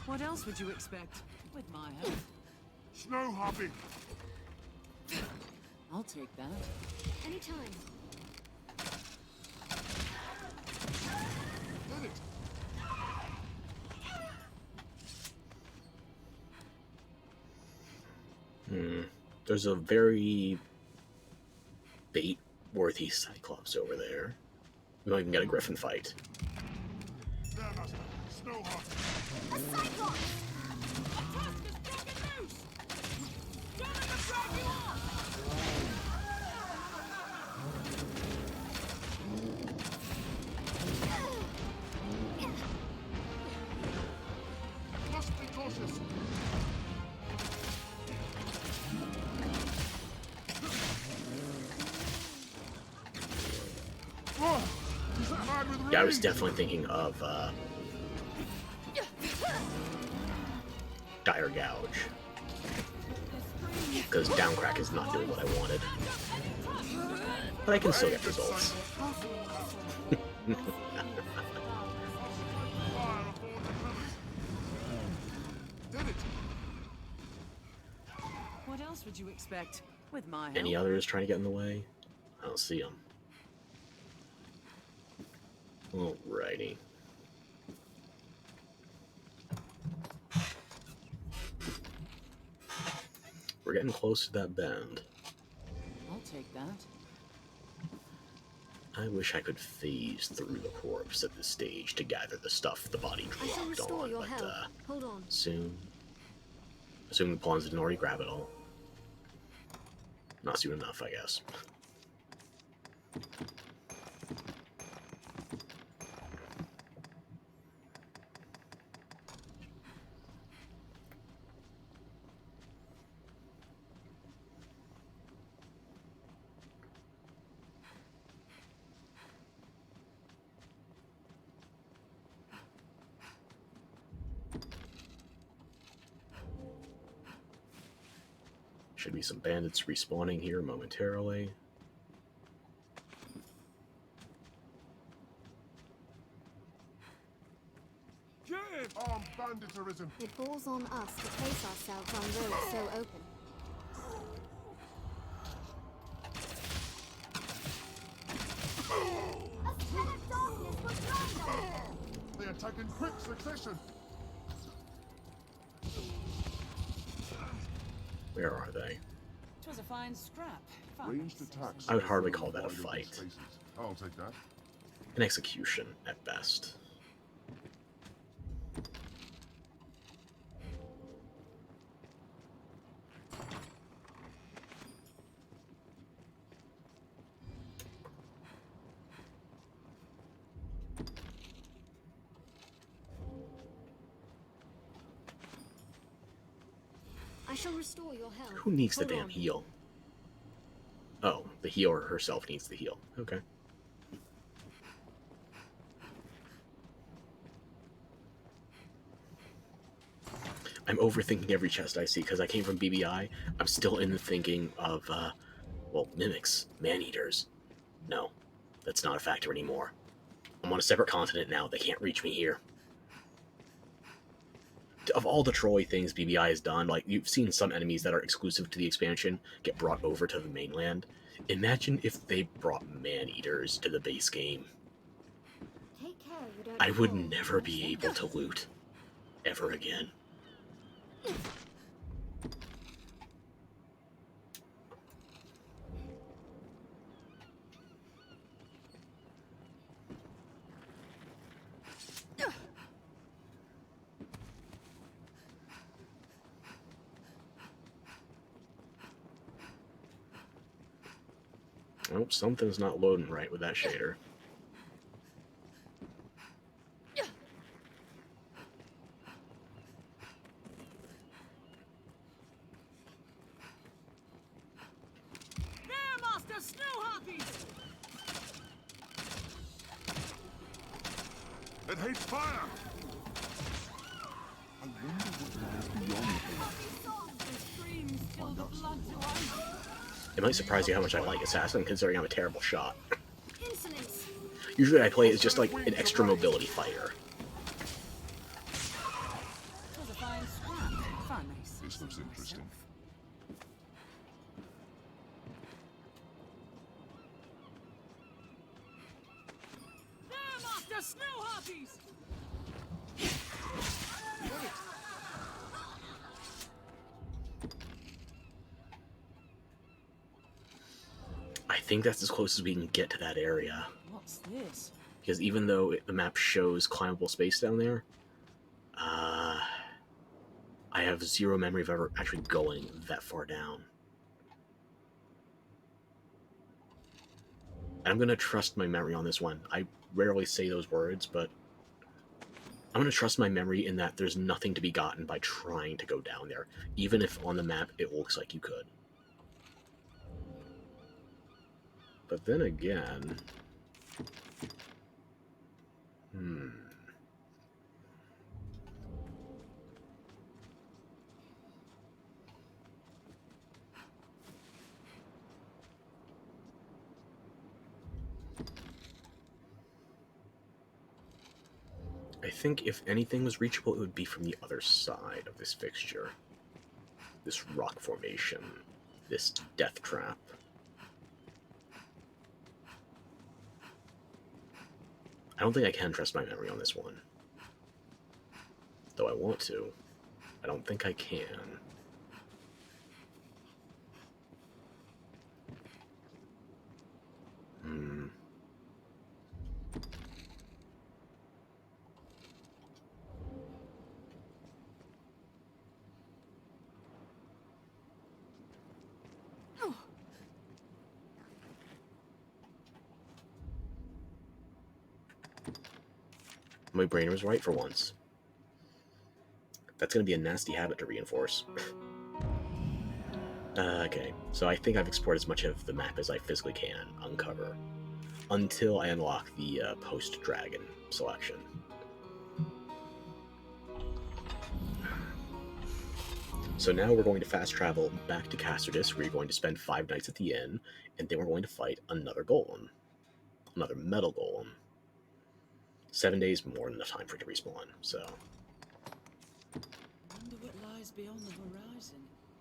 What else would you expect with my help? Snow harpy. I'll take that. Anytime. Get it. There's a very bait-worthy Cyclops over there. We might even get a Griffin fight. There, master. Snow harpy. A cyclops! Must be cautious. Yeah, I was definitely thinking of Dire Gouge. Because Downcrack is not doing what I wanted. But I can still get results. What else would you expect with my help? Any others trying to get in the way? I don't see them. Alrighty. We're getting close to that bend. I'll take that. I wish I could phase through the corpse at this stage to gather the stuff the body I shall dropped restore on, your but health. Hold on. soon. Assuming the pawns didn't already grab it all. Not soon enough, I guess. Should be some bandits respawning here momentarily. Armed bandits arisen. It falls on us to place ourselves on roads so open. They attack in quick succession. Where are they? It was a fine scrap. Ranged attacks. I would hardly call that a fight. I'll take that. An execution, at best. I shall restore your health. Who needs the Hold damn on. heal? Oh, the healer herself needs the heal. Okay. I'm overthinking every chest I see because I came from BBI. I'm still in the thinking of, well, mimics, man-eaters. No, that's not a factor anymore. I'm on a separate continent now. They can't reach me here. Of all the Troy things BBI has done, like, you've seen some enemies that are exclusive to the expansion get brought over to the mainland. Imagine if they brought man-eaters to the base game. Take care you don't I would fall. never be able to loot. Ever again. Oh, something's not loading right with that shader. There, Master Snow Harpies! It hates fire. I wonder what lies beyond The screams fill the blood to ice. It might surprise you how much I like Assassin, considering I'm a terrible shot. Insolence. Usually I play as just like an extra mobility fighter. It was a fine scrap, if I may say This so looks interesting. myself. There, Master Snow Harpies! I think that's as close as we can get to that area. What's this? Because even though the map shows climbable space down there, I have zero memory of ever actually going that far down. And I'm going to trust my memory on this one. I rarely say those words, but I'm going to trust my memory in that there's nothing to be gotten by trying to go down there, even if on the map it looks like you could. But then again, Hmm. I think if anything was reachable, it would be from the other side of this fixture. This rock formation. This death trap. I don't think I can trust my memory on this one. Though I want to. I don't think I can. Hmm. My brain was right for once. That's going to be a nasty habit to reinforce. Okay, so I think I've explored as much of the map as I physically can uncover, until I unlock the post-dragon selection. So now we're going to fast travel back to Castardus, where you're going to spend 5 nights at the inn, and then we're going to fight another golem. Another metal golem. 7 days more than enough time for it to respawn, so... Wonder what lies beyond the horizon.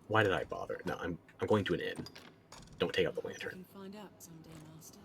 Why did I bother? No, I'm going to an inn. Don't take out the You lantern. can find out someday, Master.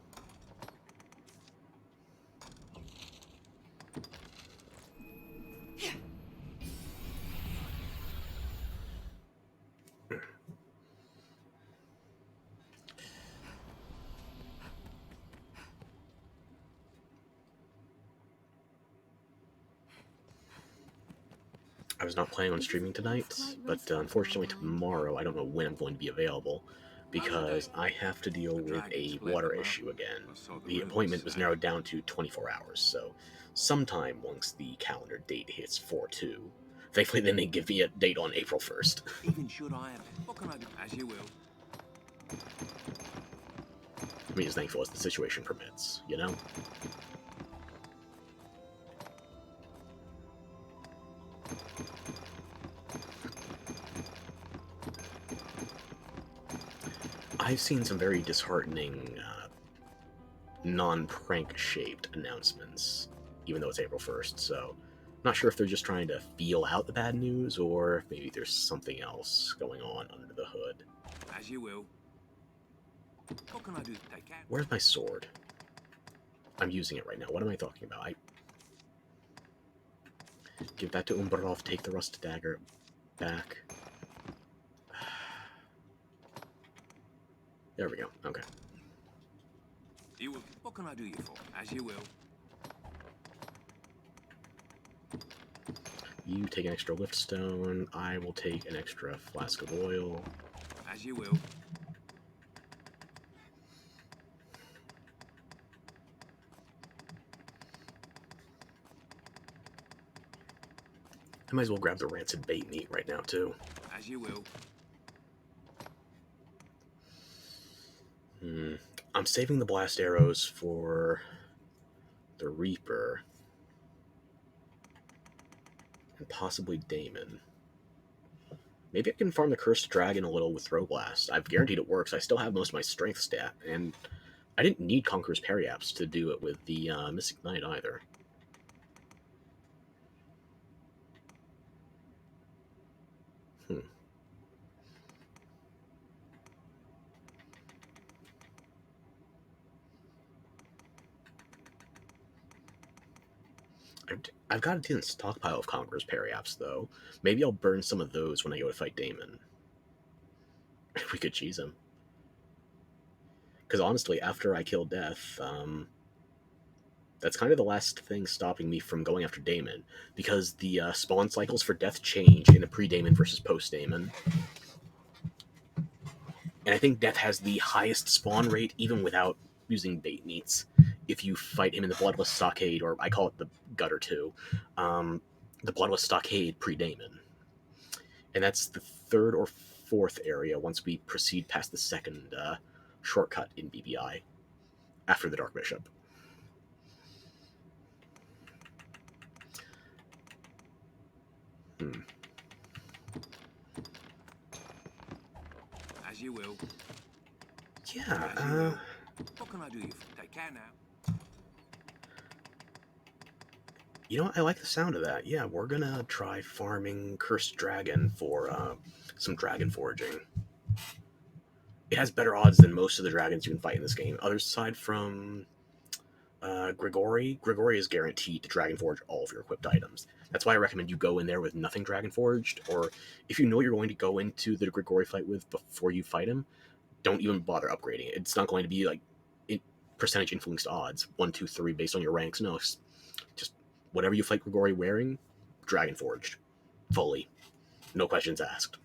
I was not planning on streaming tonight, but unfortunately tomorrow I don't know when I'm going to be available, because I have to deal with a water issue again. The appointment was narrowed down to 24 hours, so sometime once the calendar date hits 4/2. Thankfully, then they give me a date on April 1st. Even should I have it? What can I do? As you will. I mean, as thankful as the situation permits, you know? I've seen some very disheartening, non-prank shaped announcements, even though it's April 1st, so not sure if they're just trying to feel out the bad news, or if maybe there's something else going on under the hood. As you will. What can I do to take out? Where's my sword? I'm using it right now. What am I talking about? I give that to Umbarov, take the rust dagger back. There we go. Okay. You will. What can I do you for? As you will. You take an extra lift stone. I will take an extra flask of oil. As you will. I might as well grab the rancid bait meat right now, too. As you will. I'm saving the blast arrows for the Reaper. And possibly Damon. Maybe I can farm the Cursed Dragon a little with Throw Blast. I've guaranteed it works. I still have most of my strength stat, and I didn't need Conqueror's Periaps to do it with the Mystic Knight either. I've got a decent stockpile of Conqueror's Periaps, though. Maybe I'll burn some of those when I go to fight Damon. We could cheese him. Because honestly, after I kill Death, that's kind of the last thing stopping me from going after Damon. Because the spawn cycles for Death change in a pre-Damon versus post-Damon. And I think Death has the highest spawn rate, even without using bait meats. If you fight him in the Bloodless Stockade, or I call it the Gutter 2, the Bloodless Stockade pre-Damon. And that's the 3rd or 4th area once we proceed past the 2nd shortcut in BBI, after the Dark Bishop. As you will. Yeah, What can I do you for? Take care now. you know what? I like the sound of that. Yeah, we're gonna try farming Cursed Dragon for some dragon foraging. It has better odds than most of the dragons you can fight in this game. Other aside from Grigori is guaranteed to dragon forge all of your equipped items. That's why I recommend you go in there with nothing dragon forged, or if you know you're going to go into the Grigori fight with before you fight him, don't even bother upgrading it. It's not going to be like percentage influenced odds 1, 2, 3 based on your ranks. No, it's just whatever you fight Grigori wearing, dragon forged fully, no questions asked.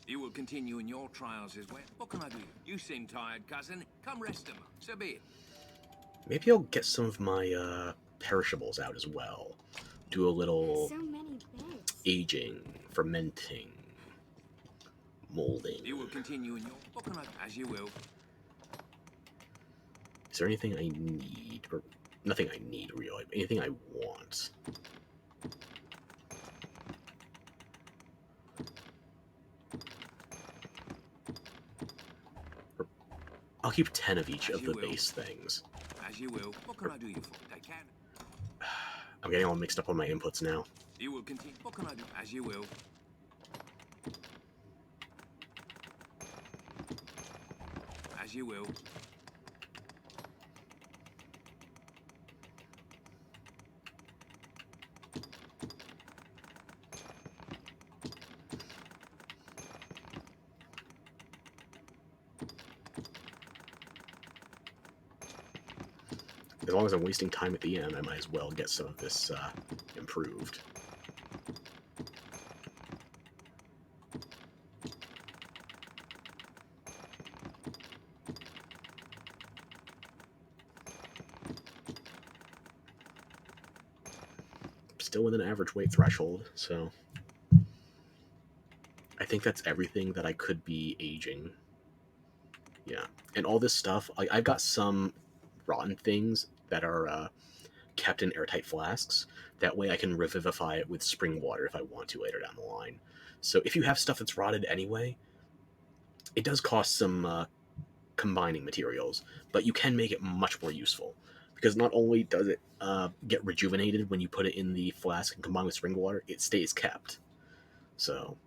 You will continue in your trials as well. What can I do? You seem tired, cousin. Come rest them. So be it. Maybe I'll get some of my perishables out as well. Do a little So many beds. aging, fermenting, molding. You will continue in your... What can I... As you will. Is there anything I need? Or nothing I need, really. But anything I want? I'll keep 10 of each of the base things. As you will. What can I do you for? Take care. I'm getting all mixed up on my inputs now. You will continue. What can I do? As you will. As you will. As long as I'm wasting time at the end, I might as well get some of this improved. Still within average weight threshold, so I think that's everything that I could be aging. Yeah, and all this stuff, I've got some rotten things that are kept in airtight flasks. That way I can revivify it with spring water if I want to later down the line. So if you have stuff that's rotted anyway, it does cost some combining materials, but you can make it much more useful. Because not only does it get rejuvenated when you put it in the flask and combine with spring water, it stays kept. So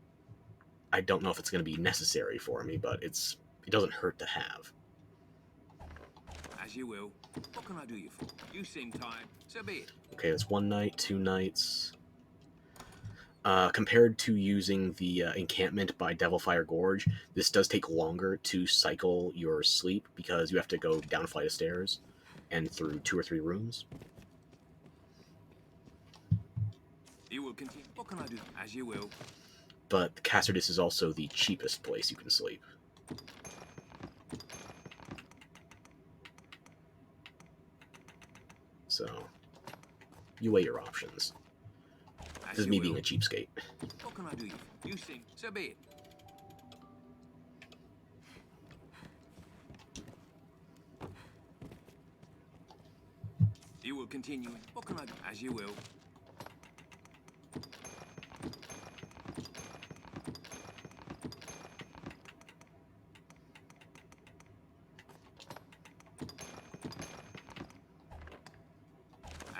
I don't know if it's going to be necessary for me, but it doesn't hurt to have. As you will. What can I do you for? You seem tired. So be it. Okay, that's 1 night, 2 nights. Compared to using the encampment by Devilfire Gorge, this does take longer to cycle your sleep because you have to go down a flight of stairs and through 2 or 3 rooms. You will continue. What can I do? As you will. But Castardis is also the cheapest place you can sleep. So, you weigh your options. This is me being a cheapskate. What can I do you for? You seem... So be it. You will continue. What can I do? As you will.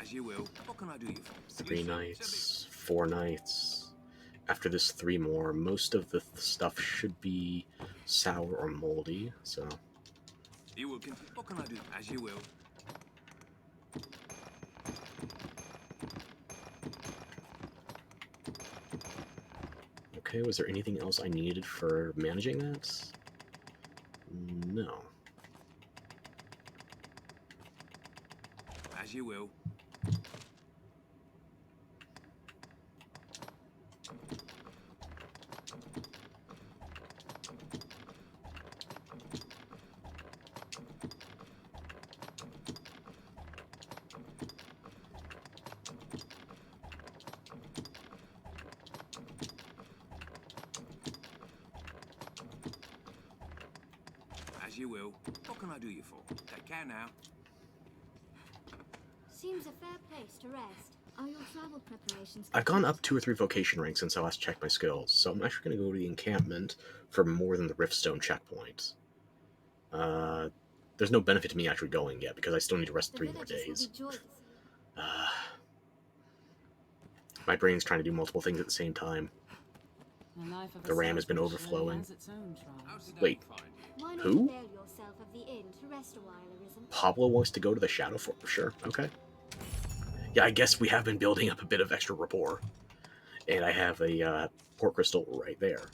As you will. What can I do you for? 3 nights, 4 nights. After this, 3 more. Most of the stuff should be sour or moldy, so... You will continue. What can I do? As you will. Okay, was there anything else I needed for managing that? No. As you will. As you will. What can I do you for? Take care now. Seems a fair place to rest. Are your travel preparations I've gone up 2 or 3 vocation ranks since I last checked my skills, so I'm actually going to go to the encampment for more than the Riftstone checkpoint. There's no benefit to me actually going yet, because I still need to rest 3 more days. My brain's trying to do multiple things at the same time. The RAM has been overflowing. Wait, who? Pablo wants to go to the Shadow Fort? Sure, okay. Yeah, I guess we have been building up a bit of extra rapport. And I have a port crystal right there.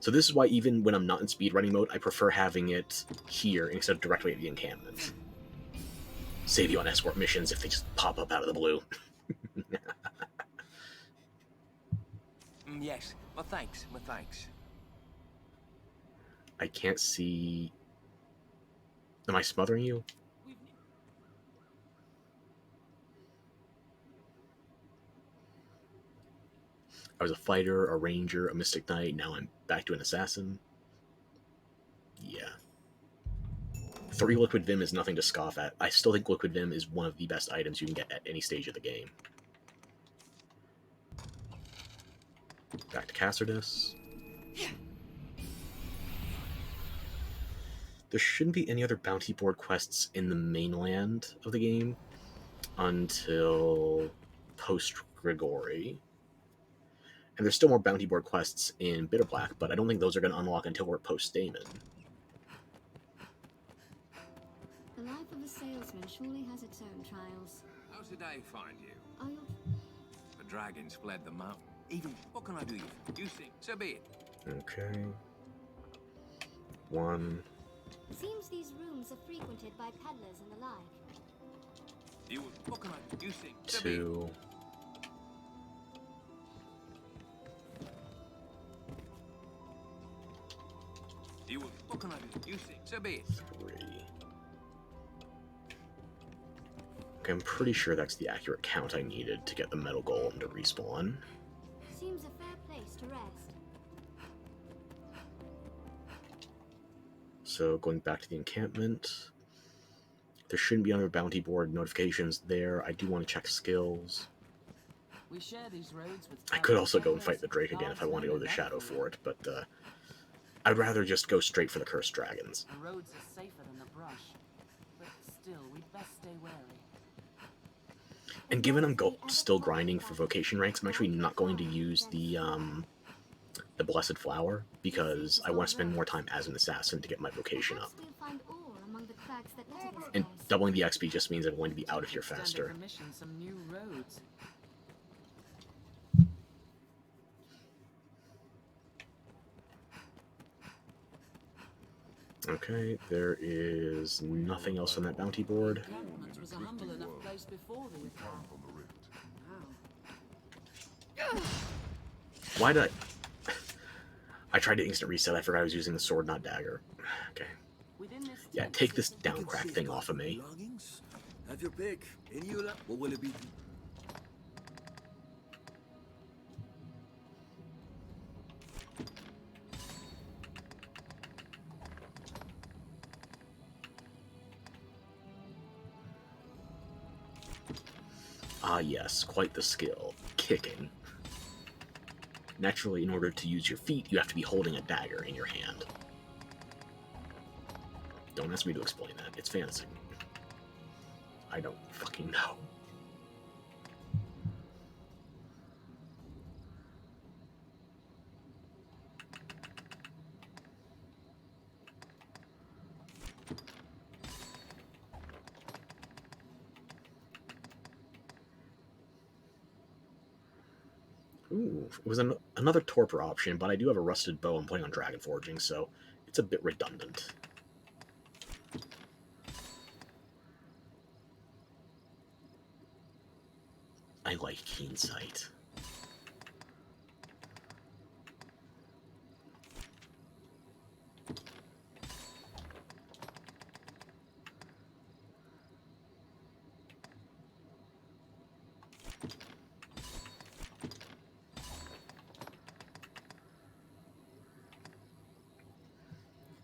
So this is why even when I'm not in speedrunning mode, I prefer having it here instead of directly at the encampment. Save you on escort missions if they just pop up out of the blue. Yes, my thanks, my thanks. I can't see... Am I smothering you? I was a fighter, a ranger, a mystic knight, now I'm back to an assassin. Yeah. 3 liquid vim is nothing to scoff at. I still think liquid vim is one of the best items you can get at any stage of the game. Back to Cassardus. There shouldn't be any other bounty board quests in the mainland of the game until post-Grigori. And there's still more bounty board quests in Bitterblack, but I don't think those are going to unlock until we're post-Daemon. The life of a salesman surely has its own trials. How's the day find you? Are your... The dragons fled the mountain. Even, what can I do you for? You think, so be it. Okay. 1. Seems these rooms are frequented by peddlers and the like. You, what can I do? You think, so be it. 2. You, what can I do? You think, so be it. 3. Okay, I'm pretty sure that's the accurate count I needed to get the metal golem to respawn. Seems a fair place to rest. So going back to the encampment, there shouldn't be other bounty board notifications there. I do want to check skills. We share these roads with I could also go and fight the Drake again if I want to go to the Shadow Fort, but I'd rather just go straight for the Cursed Dragons. The roads are safer than the brush, but still, we'd best stay wary. And given I'm still grinding for vocation ranks, I'm actually not going to use the Blessed Flower, because I want to spend more time as an assassin to get my vocation up. And doubling the XP just means I'm going to be out of here faster. Some new roads. Okay, there is nothing else on that bounty board. Encampment was a humble enough place before the attack. On the rift. Why did I tried to instant reset, I forgot I was using the sword, not dagger. Okay. Yeah, take this downcrack thing off of me. Have your pick. What will it be? Ah yes, quite the skill. Kicking. Naturally, in order to use your feet, you have to be holding a dagger in your hand. Don't ask me to explain that. It's fantasy. I don't fucking know. Ooh, it was another torpor option, but I do have a rusted bow I'm playing on Dragon Forging, so it's a bit redundant. I like Keen Sight.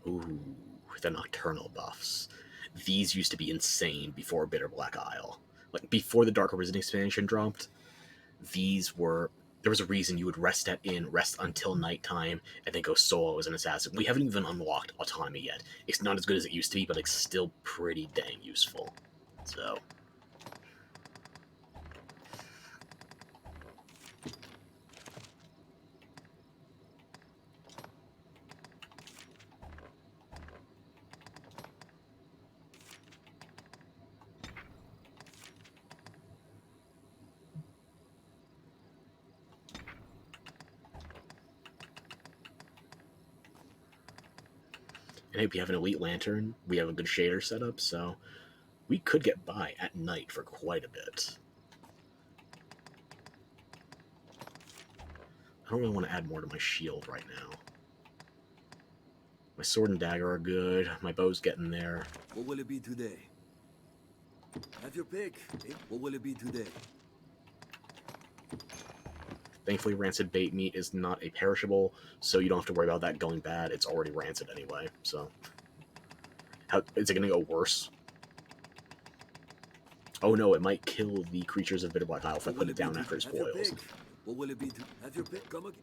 Ooh, the nocturnal buffs. These used to be insane before Bitterblack Isle. Like before the Dark Arisen expansion dropped, there was a reason you would rest at inn, rest until nighttime, and then go solo as an assassin. We haven't even unlocked autonomy yet. It's not as good as it used to be, but it's still pretty dang useful. So. And if we have an elite lantern, we have a good shader setup, so we could get by at night for quite a bit. I don't really want to add more to my shield right now. My sword and dagger are good. My bow's getting there. What will it be today? Have your pick. What will it be today? Thankfully, rancid bait meat is not a perishable, so you don't have to worry about that going bad. It's already rancid anyway, so... is it going to go worse? Oh no, it might kill the creatures of Bitterblack Isle if I put it down after it spoils. What will it be to have your pick? Come again.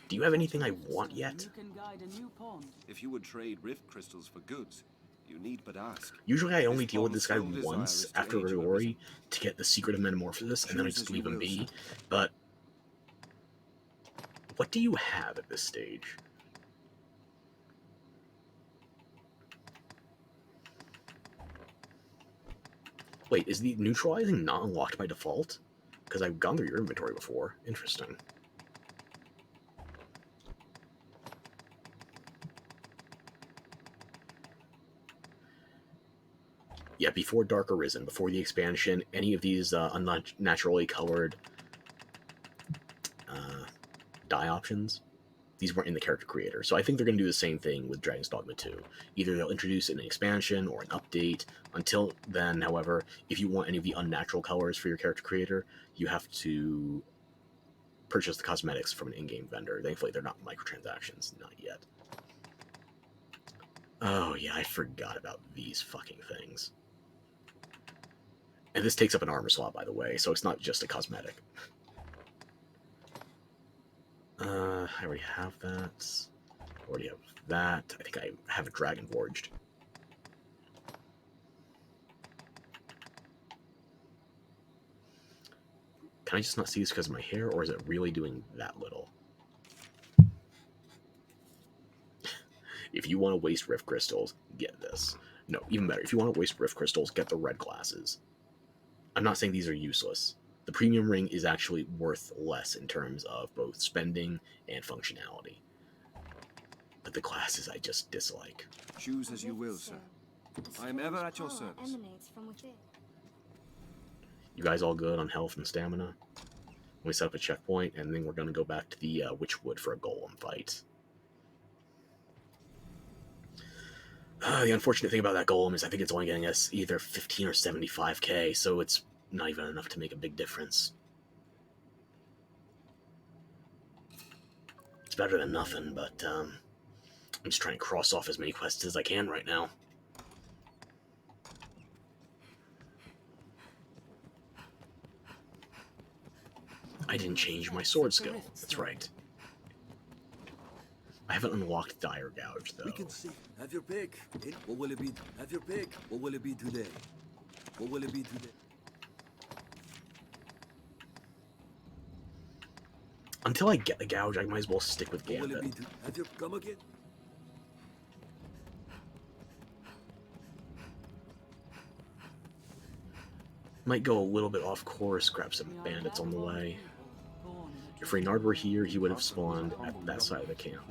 Do you have anything I want yet? You can guide a new pawn. If you would trade rift crystals for goods, you need but ask. Usually I only deal with this guy once after Rory to get the secret of metamorphosis, and then I just leave him be. But what do you have at this stage? Wait, is the neutralizing not unlocked by default? Because I've gone through your inventory before. Interesting. Yeah, before Dark Arisen, before the expansion, any of these unnaturally colored dye options, these weren't in the character creator. So I think they're going to do the same thing with Dragon's Dogma 2. Either they'll introduce an expansion or an update. Until then, however, if you want any of the unnatural colors for your character creator, you have to purchase the cosmetics from an in-game vendor. Thankfully, they're not microtransactions. Not yet. Oh, yeah, I forgot about these fucking things. And this takes up an armor slot, by the way, so it's not just a cosmetic. I already have that. I already have that. I think I have a Dragon Forged. Can I just not see this because of my hair, or is it really doing that little? If you want to waste rift crystals, get this. No, even better. If you want to waste rift crystals, get the red glasses. I'm not saying these are useless. The premium ring is actually worth less in terms of both spending and functionality. But the glasses I just dislike. Choose as you will, sir. I am ever at your service. Emanates from within. You guys all good on health and stamina? We set up a checkpoint, and then we're going to go back to the Witchwood for a golem fight. The unfortunate thing about that golem is I think it's only getting us either 15 or 75k, so it's not even enough to make a big difference. It's better than nothing, but I'm just trying to cross off as many quests as I can right now. I didn't change my sword skill. That's right. I haven't unlocked Dire Gouge, though. We can see. Have your pick. What will it be? Have your pick. What will it be today? What will it be today? Until I get the Gouge, I might as well stick with What will it be Gambit. have your come again? Might go a little bit off course, grab some bandits on the way. If Reynard were here, he would have spawned at that side of the camp.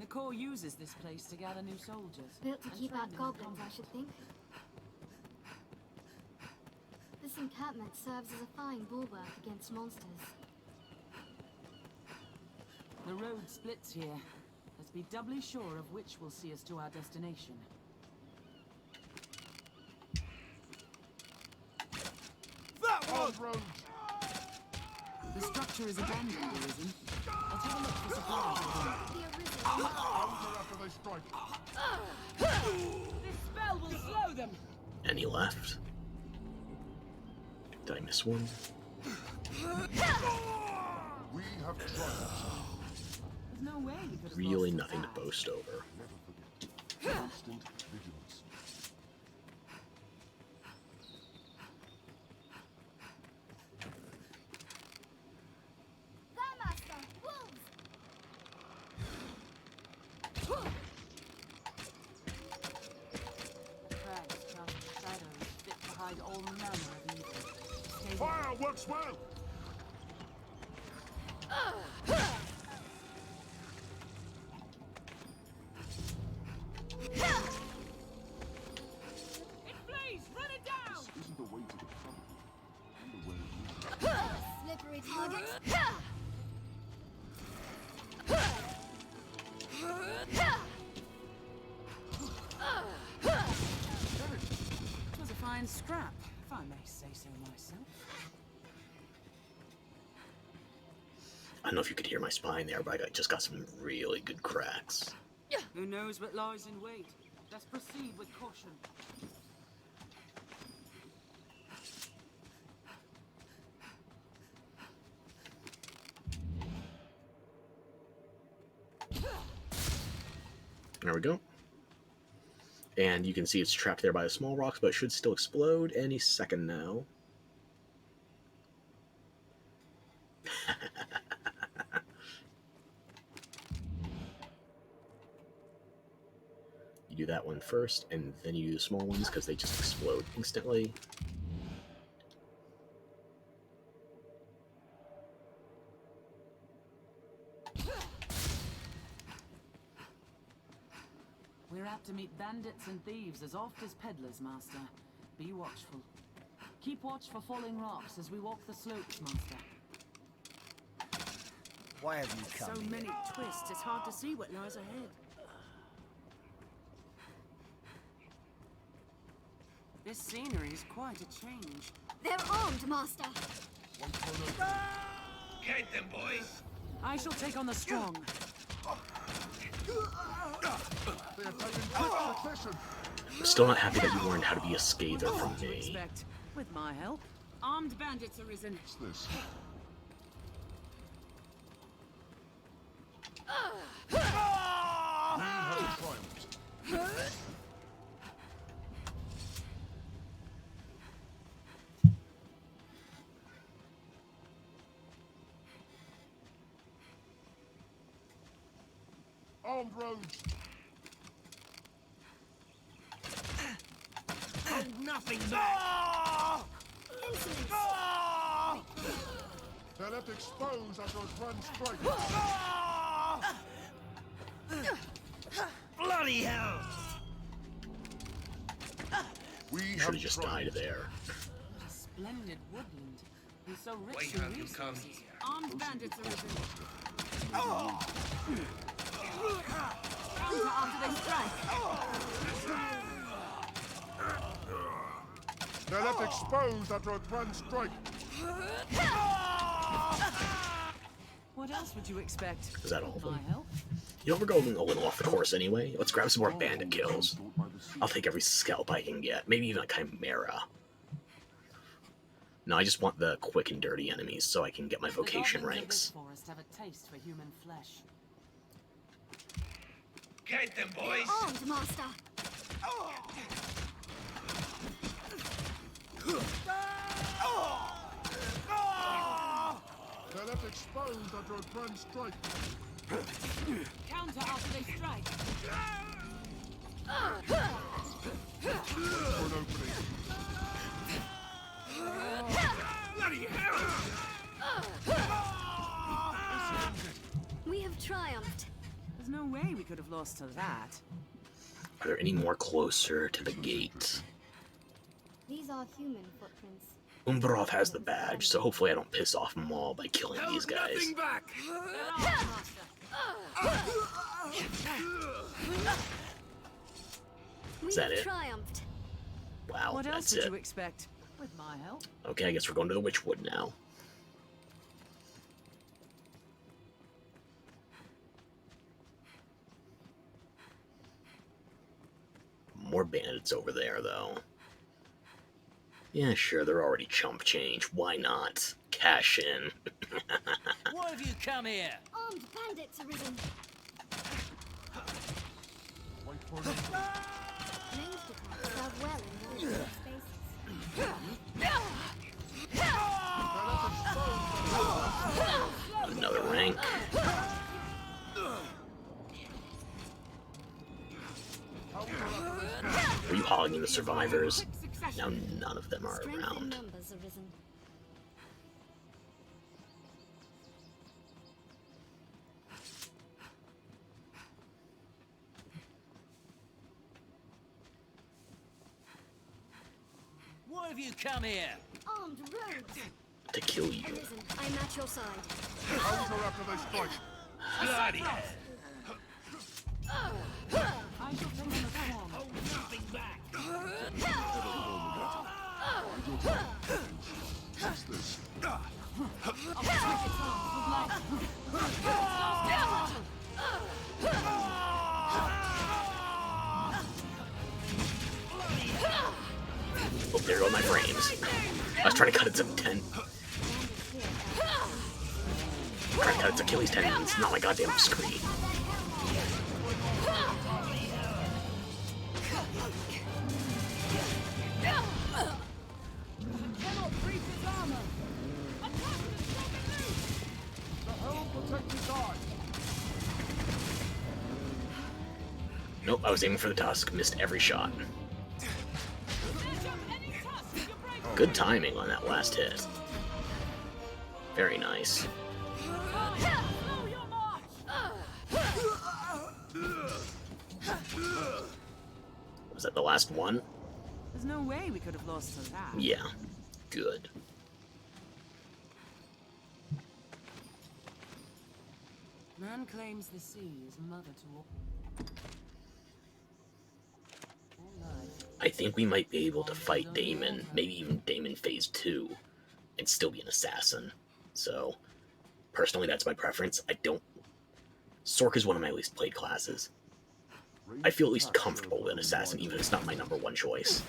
The Corps uses this place to gather new soldiers. Built to and keep train out them in goblins, combat. I should think. This encampment serves as a fine bulwark against monsters. The road splits here. Let's be doubly sure of which will see us to our destination. The structure is abandoned, Arisen. Let's have a look for supplies. The Arisen. After they strike. This spell will slow them. Any left? Did I miss one? We have triumphed. There's no way we could have Really lost nothing to that. boast over. Never forget. Constant vigilance. There, Master! Wolves! Crags cast shadows fit to hide all manner of evil. Stay Fire works well. It flees! Run it down! This isn't the way to the front. And the way we Slippery targets. It was a fine scrap, if I may say so myself. I don't know if you could hear my spine there, but I just got some really good cracks. Who knows what lies in wait? Let's proceed with caution. There we go. And you can see it's trapped there by the small rocks, but it should still explode any second now. You do that one first, and then you do the small ones because they just explode instantly. We're apt to meet bandits and thieves as oft as peddlers, Master. Be watchful. Keep watch for falling rocks as we walk the slopes, Master. Why have you come So here? many twists, it's hard to see what lies ahead. This scenery is quite a change. They're armed, Master. Get them, boys! I shall take on the strong. They are taking quick succession. I'm still not happy that you learned how to be a scather from What to me. expect? With my help. Armed bandits arisen. What's this? We have triumphed. Armed rogues. Hold nothing back! Insolence. They're left exposed after a grand strike. Bloody hell! We Should have have just triumphed. died there. What a splendid woodland. And so rich Why in have you come resources. here? Armed bandits arisen. Counter after they strike. They're left exposed after a grand strike. What else would you expect? Is that all of My them? help? You know, we're going a little off the course anyway. Let's grab some more bandit kills. I'll take every scalp I can get. Maybe even a chimera. No, I just want the quick and dirty enemies so I can get my vocation The goblins of ranks. this forest have a taste for human flesh. Get them, boys! Armed, Master. They're left exposed after a grand strike. Counter after they strike. For an opening. Bloody hell! We have triumphed. There's no way we could have lost to that. Are there any more closer to the gate? These are human footprints. Umbroth has the badge, so hopefully I don't piss off them all by killing these guys. Nothing back! They're armed, Master. We that have it? triumphed. Wow, What else that's would it. you expect? With my help. Okay, I guess we're going to the Witchwood now. bandits over there, though. Yeah, sure, they're already chump change. Why not? Cash in. Why have you come here? Armed bandits arisen. Wait for them. Ranged attacks serve well in limited spaces. Another rank. Were you hogging the survivors? Now none of them are Strength in around. numbers arisen. Why have you come here? Armed rogues To kill you. arisen. I'm at your side. Counter after they strike. Bloody I shall take them as one. nothing back. What's this? Oh, there go my frames. I was trying to cut its 10. Trying to cut its Achilles tendons, not my goddamn screen. Cannot breach his armor. Attack the second The helm protect his eye. Nope, I was aiming for the tusk, missed every shot. Good timing on that last hit. Very nice. Was that the last one? There's no way we could have lost to that. Yeah. Good. Man claims the sea is mother to all life. I think we might be able to fight Damon, maybe even Damon Phase 2, and still be an assassin. So, personally, that's my preference. Sork is one of my least played classes. I feel at least comfortable with an assassin, even if it's not my #1 choice.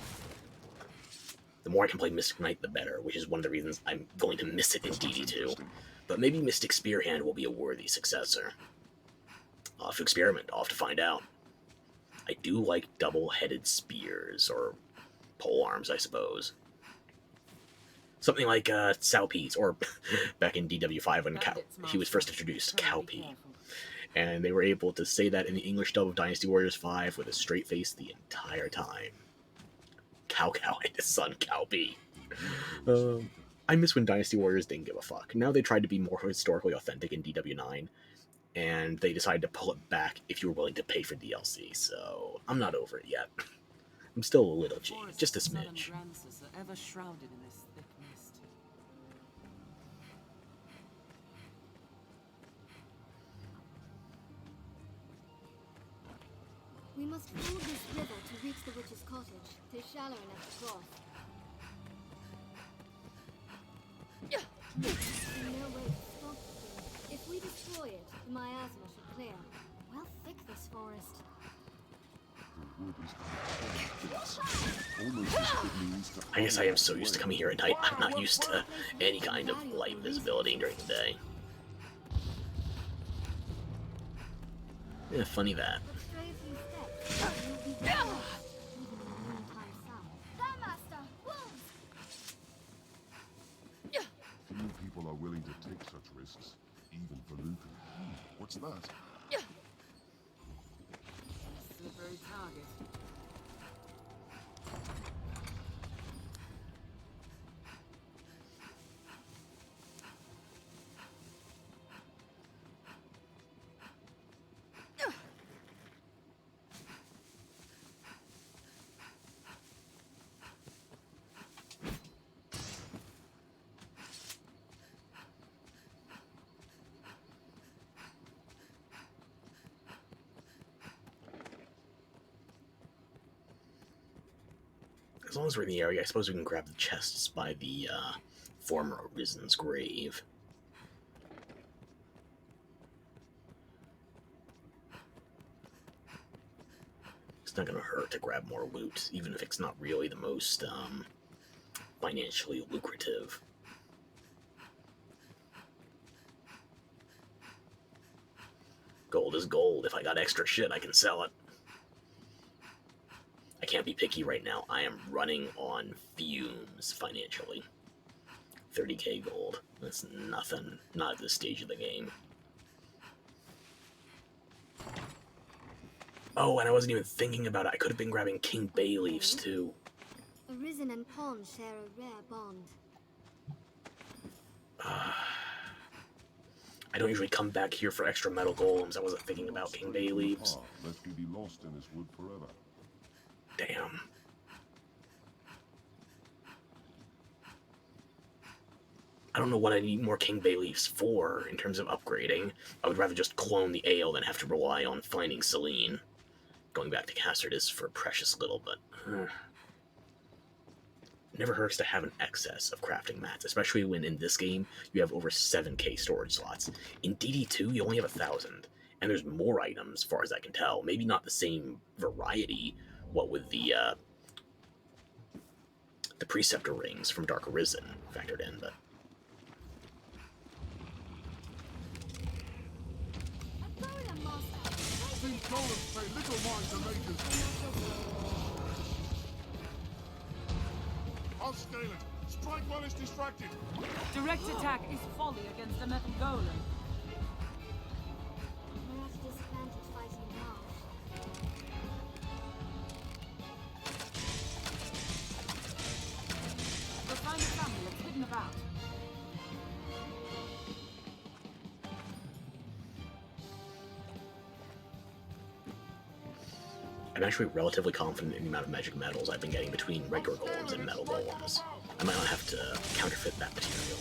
The more I can play Mystic Knight, the better, which is one of the reasons I'm going to miss it in DD2. But maybe Mystic Spearhand will be a worthy successor. I'll have to experiment, I'll have to find out. I do like double-headed spears, or pole arms, I suppose. Something like Salpees, or back in DW5 when he was first introduced, Cowpea. And they were able to say that in the English dub of Dynasty Warriors 5 with a straight face the entire time. Cow and his son, Cowpea. I miss when Dynasty Warriors didn't give a fuck. Now they tried to be more historically authentic in DW9, and they decided to pull it back if you were willing to pay for DLC, so I'm not over it yet. I'm still a little jaded, just a smidge. Are ever shrouded in this thick mist. We must ford this river to reach the witch's cottage. Tis shallow enough to cross. There's no way to stop the thing. If we destroy it, the miasma should clear. Well thick this forest. The wood is almost as good news to I guess I am so used to coming here at night, I'm not used to any kind of light visibility during the day. Yeah, funny that. But stray a few steps, and you'll be there. Even in the noontime sun. There, master! Wolves! few people are willing to take such risks, even for lucre. What's that? Slippery target. As long as we're in the area, I suppose we can grab the chests by the former Arisen's grave. It's not gonna hurt to grab more loot, even if it's not really the most financially lucrative. Gold is gold. If I got extra shit, I can sell it. I can't be picky right now. I am running on fumes financially. 30k gold. That's nothing. Not at this stage of the game. Oh, and I wasn't even thinking about it. I could have been grabbing King Bay leaves too. Arisen and Pond share a rare bond. I don't usually come back here for extra metal golems. I wasn't thinking about King Bay leaves. Lest you be lost in this wood forever. Damn. I don't know what I need more King Bay leaves for in terms of upgrading. I would rather just clone the ale than have to rely on finding Selene. Going back to Castard is for precious little, but never hurts to have an excess of crafting mats, especially when in this game you have over 7k storage slots. In DD2 you only have 1,000, and there's more items, as far as I can tell. Maybe not the same variety, what with the Preceptor rings from Dark Arisen factored in, but These golems pay little mind to mages. I'll scale it. Strike while it's distracted. Direct attack is folly against a metal golem. We're at a disadvantage fighting in Marsh. We'll find a family that's hidden about. I'm actually relatively confident in the amount of magic metals I've been getting between regular golems and metal golems. I might not have to counterfeit that material.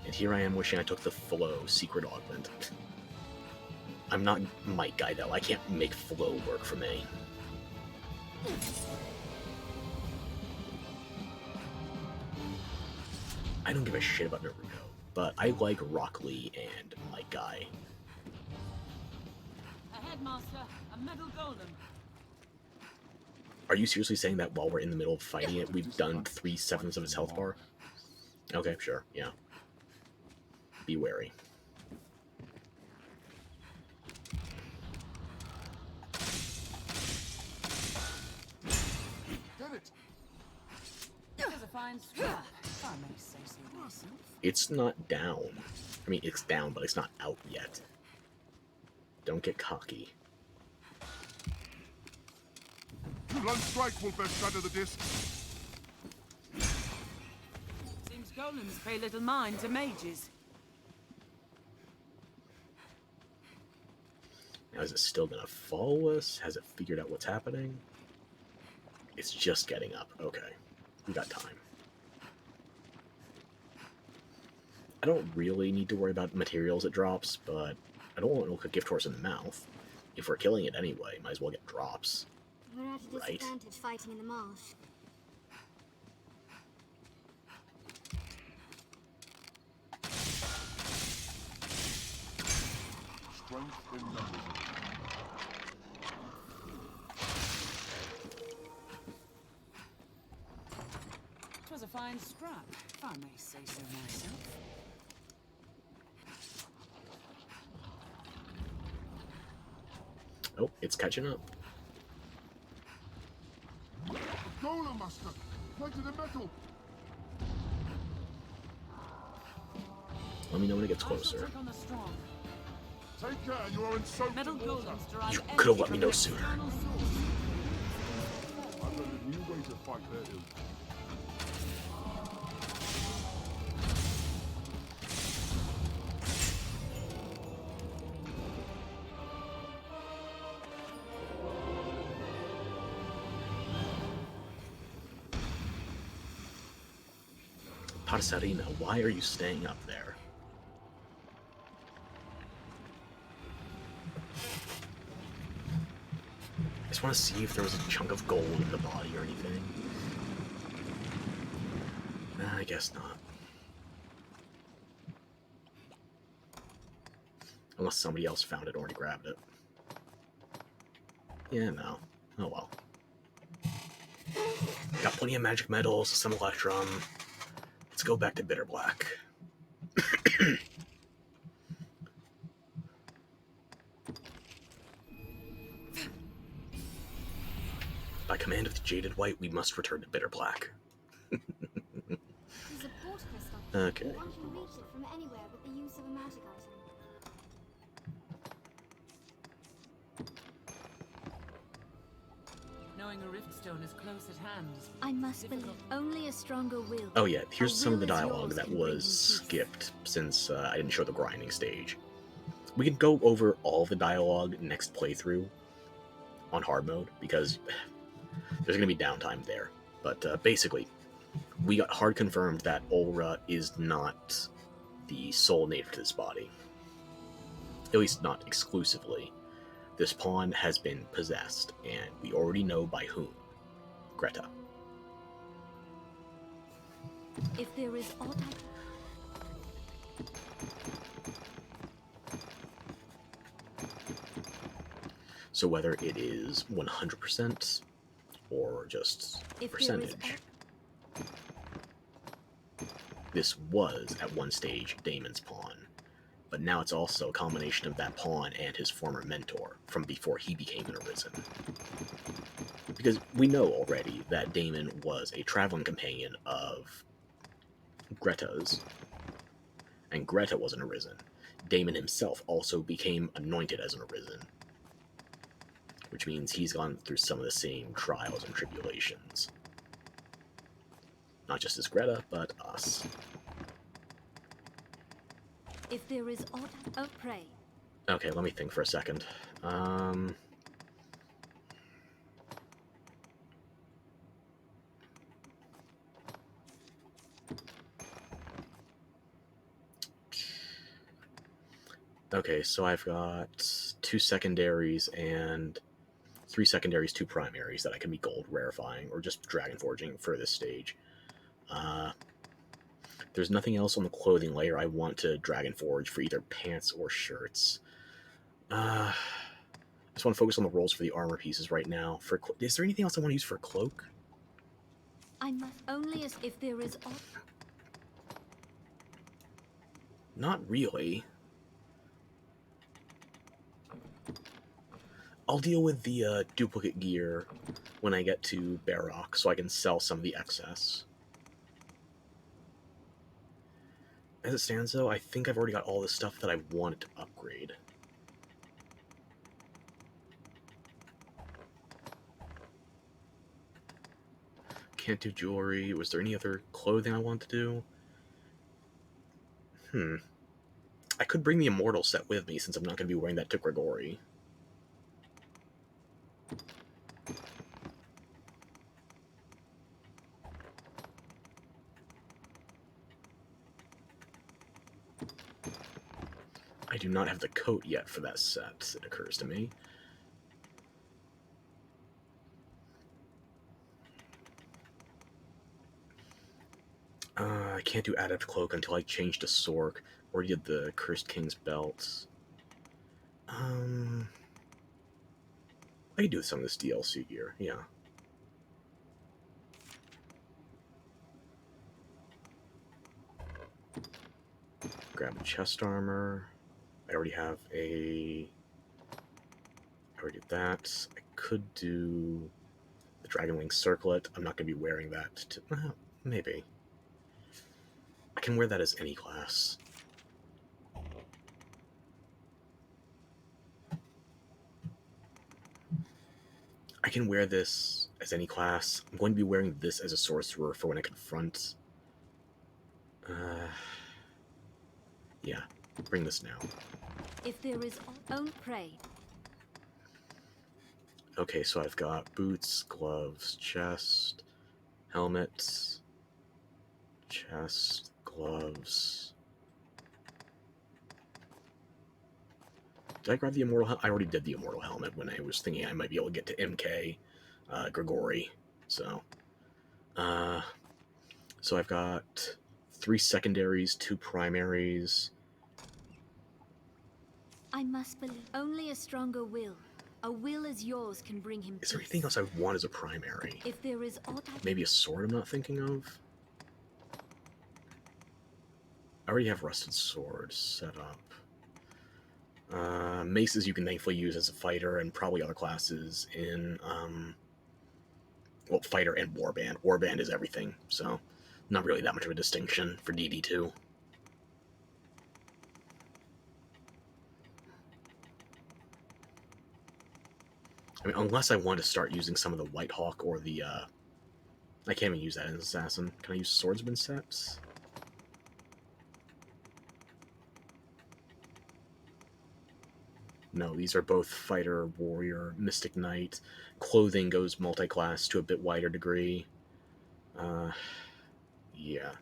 And here I am wishing I took the flow secret augment. I'm not Might Guy though, I can't make flow work for me. I don't give a shit about Naruto, but I like Rock Lee and Might Guy. A headmaster, a metal golem. Are you seriously saying that while we're in the middle of fighting it, we've done 3/7 of its health bar? Okay, sure, yeah. Be wary. Get it! There's a fine scrap, if I may say so myself. It's not down. I mean, it's down, but it's not out yet. Don't get cocky. Blunt strike will best shatter the disc. Seems golems pay little mind to mages. Now, is it still gonna follow us? Has it figured out what's happening? It's just getting up. Okay. We got time. I don't really need to worry about materials it drops, but I don't want to look a gift horse in the mouth. If we're killing it anyway, might as well get drops. We're at a Right. disadvantage fighting in the marsh. Strength in numbers. Twas a fine scrap, if I may say so myself. Oh, it's catching up. Golem master! Plated in metal! Let me know when it gets I shall closer. take on the strong. Take care, you are in soaked Metal in water. golems derive You energy could have let me from know an sooner. external source. I've learned a new way to fight their ill. Pasarina, why are you staying up there? I just want to see if there was a chunk of gold in the body or anything. I guess not. Unless somebody else found it or already grabbed it. Yeah, no. Oh well. Got plenty of magic metals, some electrum. Let's go back to Bitterblack. By command of the Jaded White, we must return to Bitterblack. There's a port crystal. Okay. One can reach it from anywhere with the use of a magic item. Knowing a riftstone is close at hand. I must believe only a stronger will. Oh yeah, here's some of the will is dialogue yours that can bring was him peace. skipped since I didn't show the grinding stage. We can go over all the dialogue next playthrough on hard mode, because there's going to be downtime there. But basically, we got hard confirmed that Ulra is not the soul native to this body. At least not exclusively. This pawn has been possessed, and we already know by whom. Greta. If there is aught So whether it is 100% or just a percentage, this was at one stage Damon's pawn, but now it's also a combination of that pawn and his former mentor from before he became an Arisen. Because we know already that Damon was a traveling companion of Greta's, and Greta was an Arisen. Damon himself also became anointed as an Arisen, which means he's gone through some of the same trials and tribulations. Not just as Greta, but us. if there is aught, oh pray. Okay, let me think for a second. Okay, so I've got 2 secondaries and 3 secondaries, 2 primaries that I can be gold rarefying or just dragon forging for this stage. There's nothing else on the clothing layer I want to dragon forge for either pants or shirts. I just want to focus on the rolls for the armor pieces right now. Is there anything else I want to use for a cloak? I must only as if there is aught. Not really. I'll deal with the duplicate gear when I get to Barrock, so I can sell some of the excess. As it stands, though, I think I've already got all the stuff that I wanted to upgrade. Can't do jewelry. Was there any other clothing I wanted to do? I could bring the Immortal set with me, since I'm not going to be wearing that to Grigori. I do not have the coat yet for that set, it occurs to me. I can't do Adept Cloak until I change to Sork, or did the Cursed King's Belt. I could do some of this DLC gear, yeah. Grab the chest armor. I already have I already did that. I could do the Dragonwing Circlet. I'm not going to be wearing that to... maybe. I can wear that as any class. I can wear this as any class. I'm going to be wearing this as a sorcerer for when I confront... yeah, bring this now. If there is own prey. Okay, so I've got boots, gloves, chest, helmet, chest, gloves. Did I grab the Immortal Helmet? I already did the Immortal Helmet when I was thinking I might be able to get to MK, Grigori. So, So I've got 3 secondaries, 2 primaries. I must believe only a stronger will. A will as yours can bring him Is there peace. anything else I would want as a primary? If there is aught Maybe a sword I'm not thinking of? I already have Rusted Sword set up. Maces you can thankfully use as a fighter, and probably other classes in, well, fighter and warband. Warband is everything, so not really that much of a distinction for DD2. I mean, unless I want to start using some of the White Hawk or the, I can't even use that as an assassin. Can I use swordsman sets? No, these are both fighter, warrior, mystic knight. Clothing goes multi-class to a bit wider degree. Yeah.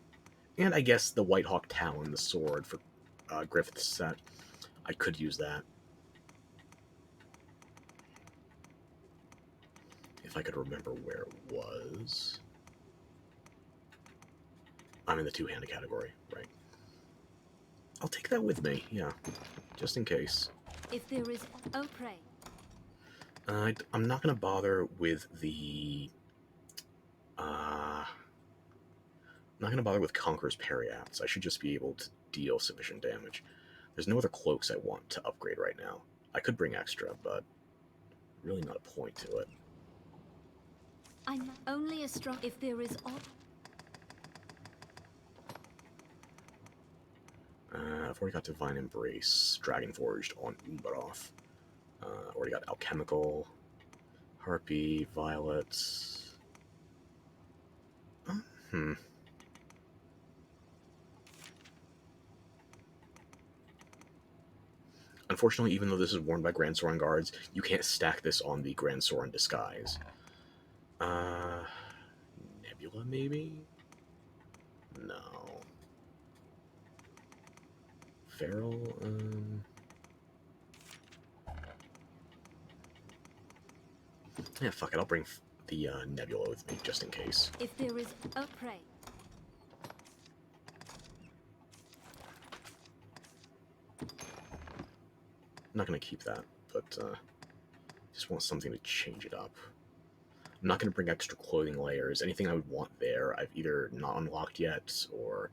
And I guess the White Hawk Talon, the sword for Griffith's set. I could use that. If I could remember where it was. I'm in the two-handed category, right. I'll take that with me, yeah. Just in case. if there is oh pray. I'm not going to bother with the... I'm not going to bother with Conqueror's Periapts. I should just be able to deal sufficient damage. There's no other cloaks I want to upgrade right now. I could bring extra, but really not a point to it. I'm only a strong if there is aught. I've already got Divine Embrace, Dragon Forged on Umbaroth. Already got Alchemical, Harpy, Violet. Unfortunately, even though this is worn by Grand Sorin guards, you can't stack this on the Grand Sorin disguise. Nebula, maybe? No. Feral, yeah, fuck it, I'll bring the Nebula with me, just in case. If there is oh pray. I'm not going to keep that, but just want something to change it up. I'm not going to bring extra clothing layers. Anything I would want there, I've either not unlocked yet, or...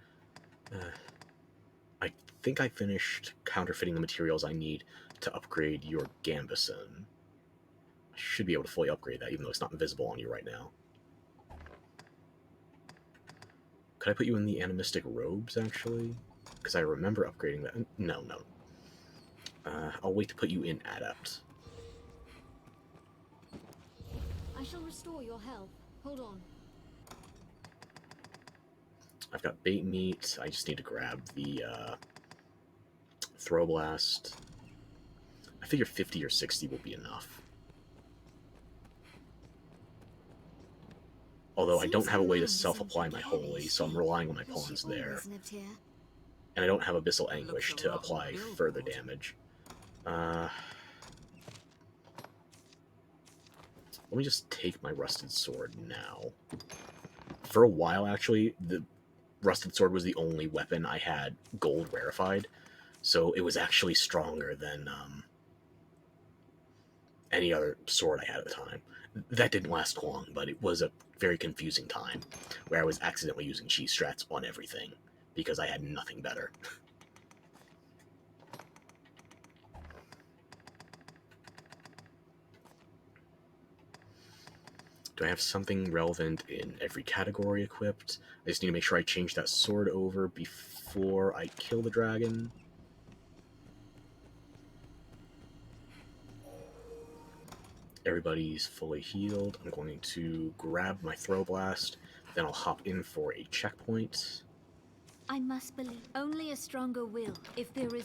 I think I finished counterfeiting the materials I need to upgrade your Gambison. I should be able to fully upgrade that, even though it's not visible on you right now. Could I put you in the animistic robes, actually? Because I remember upgrading that. No. I'll wait to put you in Adept. I shall restore your health. Hold on. I've got bait meat. I just need to grab the throw blast. I figure 50 or 60 will be enough. Although I don't have a way to self-apply my holy, so I'm relying on my pawns there. And I don't have Abyssal Anguish to apply further damage. Let me just take my Rusted Sword now. For a while, actually, the Rusted Sword was the only weapon I had gold rarefied, so it was actually stronger than any other sword I had at the time. That didn't last long, but it was a very confusing time, where I was accidentally using cheese strats on everything, because I had nothing better. Do I have something relevant in every category equipped? I just need to make sure I change that sword over before I kill the dragon. Everybody's fully healed. I'm going to grab my throw blast, then I'll hop in for a checkpoint. I must believe only a stronger will. If there is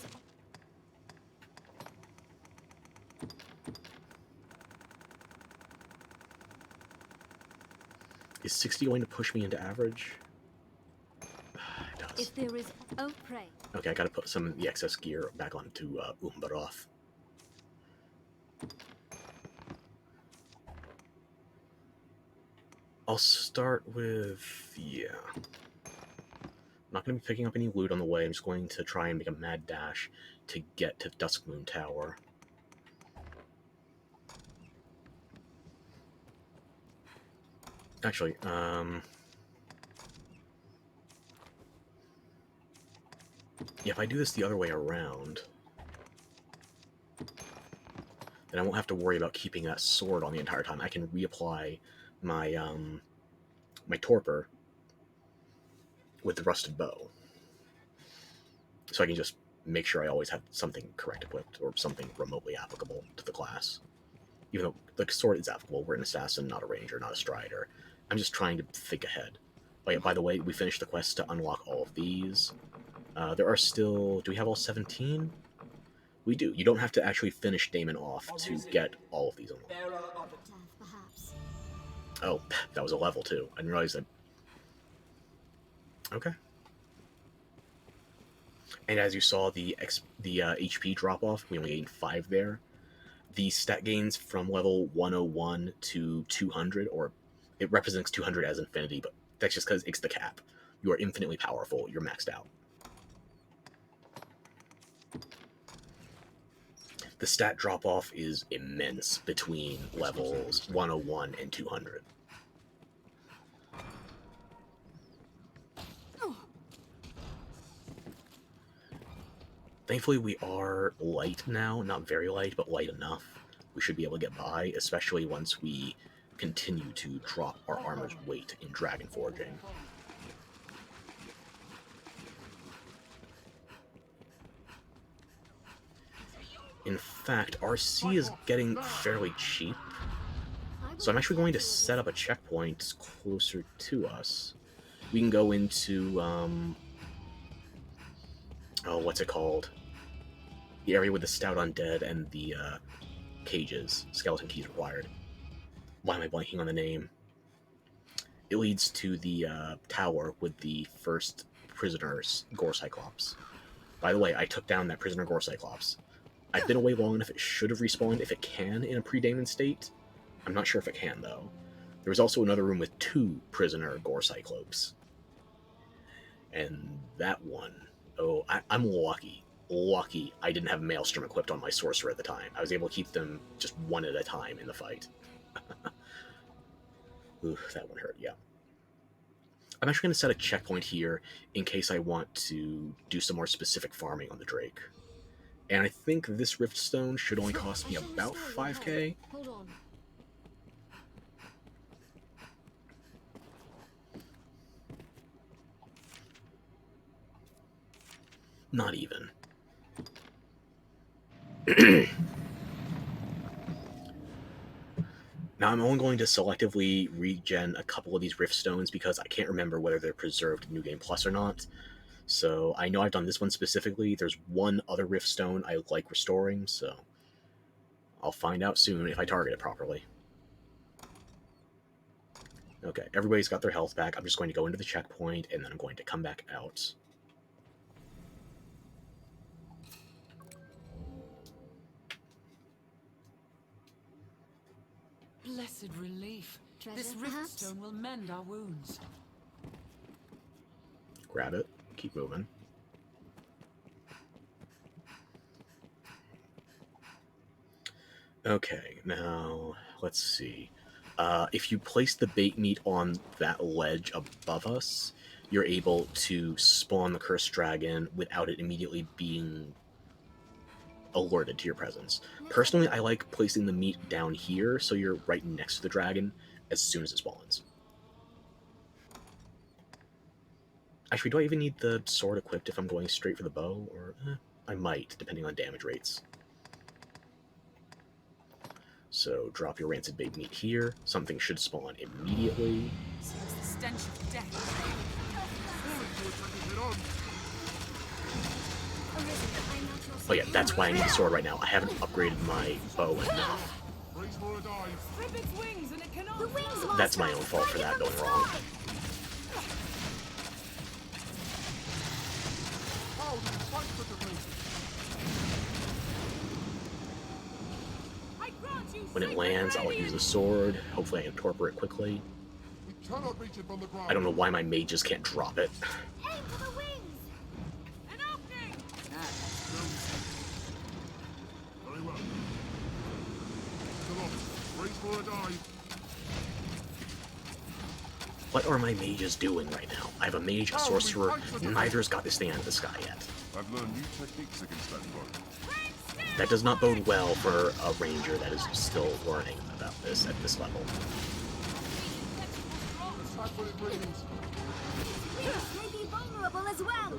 Is 60 going to push me into average? It does. if there is oh pray. Okay, I gotta put some of the excess gear back onto Umbaroth. I'll start with... yeah. not going to be picking up any loot on the way. I'm just going to try and make a mad dash to get to Duskmoon Tower. Actually, if I do this the other way around, then I won't have to worry about keeping that sword on the entire time. I can reapply my my torpor with the rusted bow, so I can just make sure I always have something correct equipped or something remotely applicable to the class. Even though the sword is applicable, we're an assassin, not a ranger, not a strider. I'm just trying to think ahead. Oh yeah, by the way, we finished the quest to unlock all of these. There are still... Do we have all 17? We do. You don't have to actually finish Damon off to get all of these unlocked. Perhaps. Oh, that was a level too. I didn't realize that. Okay. And as you saw, the HP drop off, we only gained 5 there. The stat gains from level 101 to 200, or it represents 200 as infinity, but that's just because it's the cap. You are infinitely powerful. You're maxed out. The stat drop off is immense between levels 101 and 200. Thankfully, we are light now. Not very light, but light enough. We should be able to get by, especially once we continue to drop our armor's weight in dragon forging. In fact, RC is getting fairly cheap, so I'm actually going to set up a checkpoint closer to us. We can go into, oh, what's it called? The area with the stout undead and the cages. Skeleton keys required. Why am I blanking on the name? It leads to the tower with the first prisoner's Gore Cyclops. By the way, I took down that prisoner Gore Cyclops. I've been away long enough, it should have respawned if it can in a pre-Damon state. I'm not sure if it can, though. There was also another room with 2 prisoner Gore Cyclopes. And that one... Oh, I'm lucky. Lucky I didn't have Maelstrom equipped on my sorcerer at the time. I was able to keep them just one at a time in the fight. Ooh, that one hurt, yeah. I'm actually going to set a checkpoint here in case I want to do some more specific farming on the Drake. And I think this Riftstone should only cost me about 5k. Hold on. Not even. Now I'm only going to selectively regen a couple of these Riftstones because I can't remember whether they're preserved in New Game Plus or not. So I know I've done this one specifically. There's one other Riftstone I like restoring, so I'll find out soon if I target it properly. Okay, everybody's got their health back. I'm just going to go into the checkpoint, and then I'm going to come back out. Blessed relief. Treasure, This perhaps? riftstone will mend our wounds. Grab it. Keep moving. Okay, now, let's see. If you place the bait meat on that ledge above us, you're able to spawn the cursed dragon without it immediately being alerted to your presence. Personally, I like placing the meat down here so you're right next to the dragon as soon as it spawns. Actually, do I even need the sword equipped if I'm going straight for the bow? Or I might, depending on damage rates. So, drop your rancid bait meat here. Something should spawn immediately. Seems the stench of death. Oh yeah, that's why I need the sword right now. I haven't upgraded my bow enough. Strip its wings and it cannot. That's my own fault for that going wrong. When it lands, I'll use the sword. Hopefully I can torpor it quickly. I don't know why my mages can't drop it. Aim for the wings! for a dive. What are my mages doing right now? I have a mage, a sorcerer, neither's got this thing out of the sky yet. I've learned new techniques against that foe. That does not bode well for a ranger that is still learning about this at this level. Attack when it breathes. May be vulnerable as well.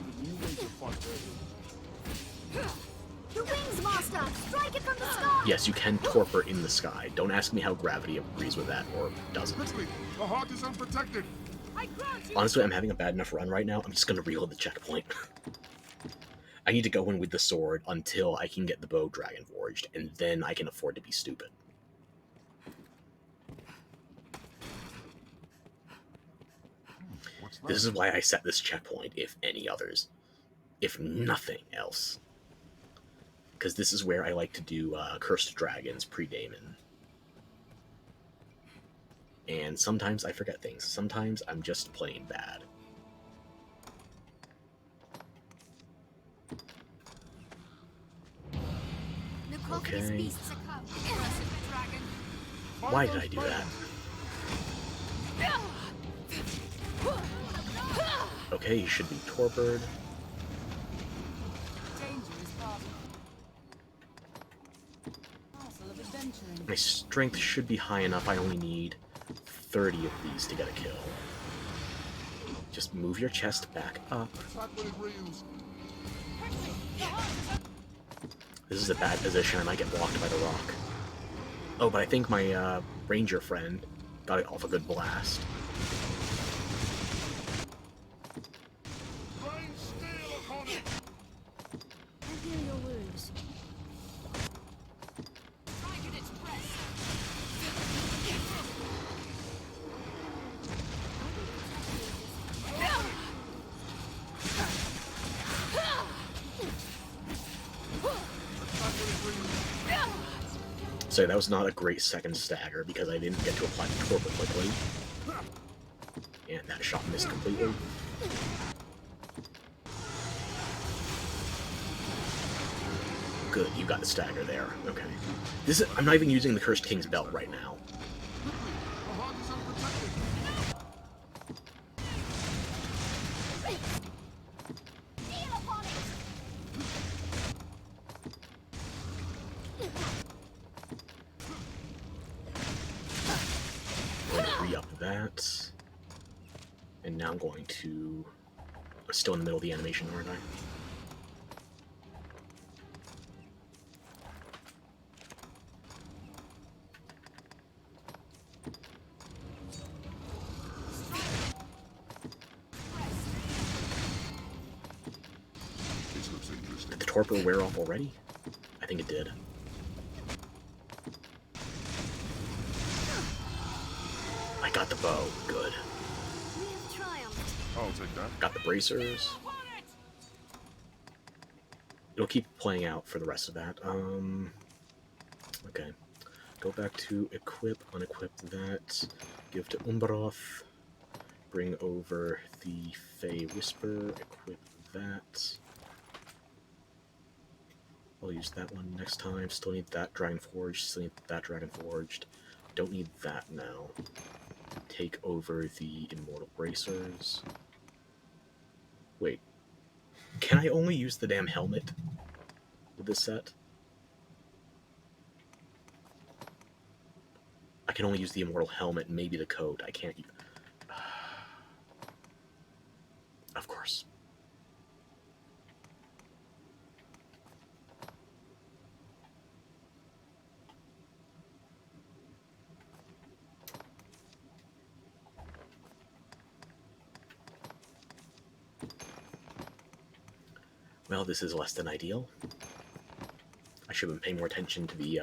The wings, Master! Strike it from the sky! Yes, you can torpor in the sky. Don't ask me how gravity agrees with that or doesn't. Quickly, the heart is unprotected. Honestly, I'm having a bad enough run right now. I'm just gonna reload the checkpoint. I need to go in with the sword until I can get the bow dragon forged, and then I can afford to be stupid. This is why I set this checkpoint, if any others. If nothing else. Because this is where I like to do Cursed Dragons pre-Daemon. And sometimes I forget things. Sometimes I'm just plain bad. Okay. Why did I do that? Okay, he should be torpored. My strength should be high enough. I only need 30 of these to get a kill. Just move your chest back up. This is a bad position. I might get blocked by the rock. Oh, but I think my ranger friend got it off a good blast. I hear your wounds. So that was not a great second stagger because I didn't get to apply the torpor quickly. And that shot missed completely. Good, you got the stagger there. Okay. I'm not even using the Cursed King's Belt right now. That, and now I'm going to... I'm still in the middle of the animation, aren't I? Did the torpor wear off already? I think it did. I got the bow. Good. I'll take that. Got the bracers. It'll keep playing out for the rest of that. Okay. Go back to equip, unequip that. Give to Umbroth. Bring over the Fey Whisper. Equip that. I'll use that one next time. Still need that Dragon Forged. Still need that Dragon Forged. Don't need that now. Take over the Immortal Bracers. Wait. Can I only use the damn helmet with this set? I can only use the Immortal Helmet and maybe the coat. I can't use... Of course. Well, this is less than ideal. I should have been paying more attention to the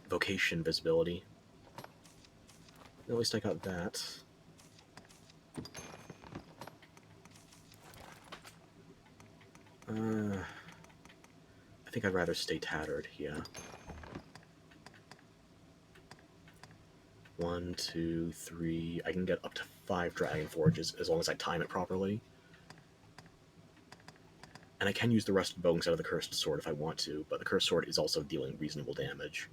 vocation visibility. At least I got that. I think I'd rather stay tattered, yeah. 1, 2, 3... I can get up to 5 Dragon Forges as long as I time it properly. And I can use the rest of the bow instead of the Cursed Sword if I want to, but the Cursed Sword is also dealing reasonable damage.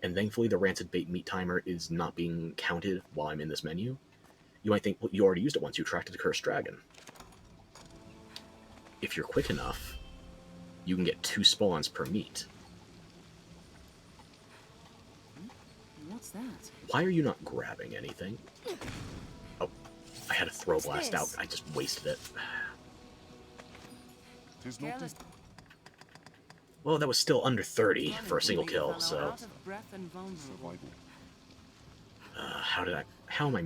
And thankfully the rancid bait meat timer is not being counted while I'm in this menu. You might think, well, you already used it once, you attracted a cursed dragon. If you're quick enough, you can get 2 spawns per meat. What's that? Why are you not grabbing anything? Oh, I had a throw blast out. I just wasted it. Tis not this. Well, that was still under 30 for a single kill, so... Out of breath and vulnerable. Survival. How am I...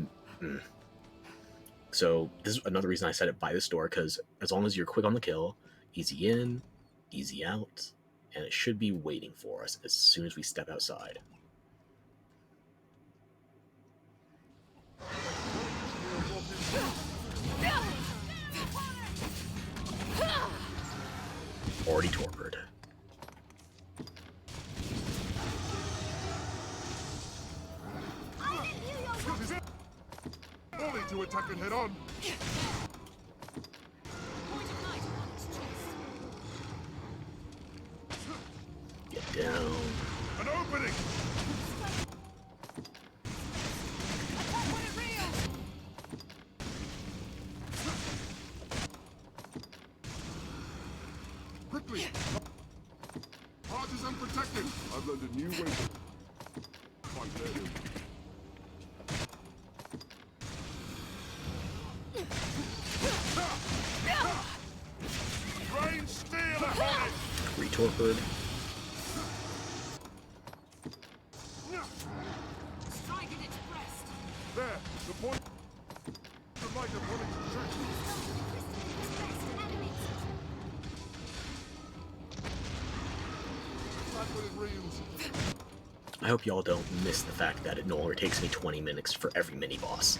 So, this is another reason I said it by this door, because as long as you're quick on the kill, easy in, easy out, and it should be waiting for us as soon as we step outside. Already torpid. Only to attack it head on. Get down. An opening. Quickly. Heart is unprotected. I've learned a new way to fight there. Rain steel upon it! Retorpid. Strike at its breast. There, the point of light upon its church. That's what it reels. I hope y'all don't miss the fact that it no longer takes me 20 minutes for every mini-boss.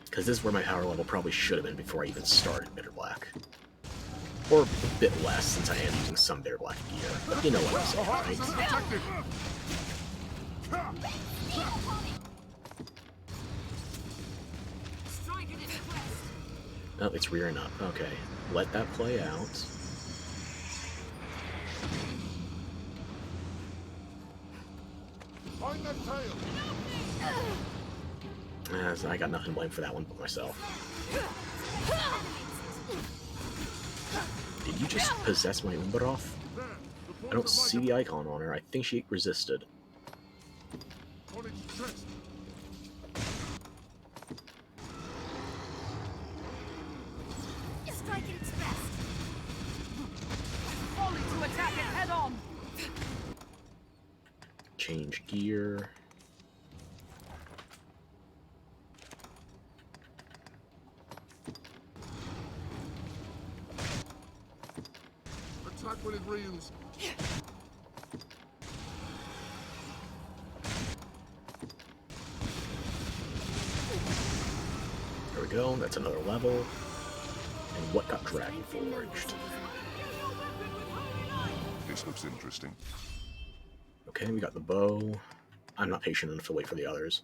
Because this is where my power level probably should have been before I even started Bitterblack. Or a bit less, since I am using some Bitterblack gear. But you know what I'm saying, right? Strike at its breast. Oh, it's rearing up. Okay. Let that play out. Find that tail! I got nothing to blame for that one but myself. Did you just possess my Umbaroth? I don't see the icon on her. I think she resisted. On its chest. Strike at its breast. Only to attack it head on. Change gear. Attack when it reels. There we go. That's another level. And what got Dragon Forged? This looks interesting. Okay, we got the bow. I'm not patient enough to wait for the others.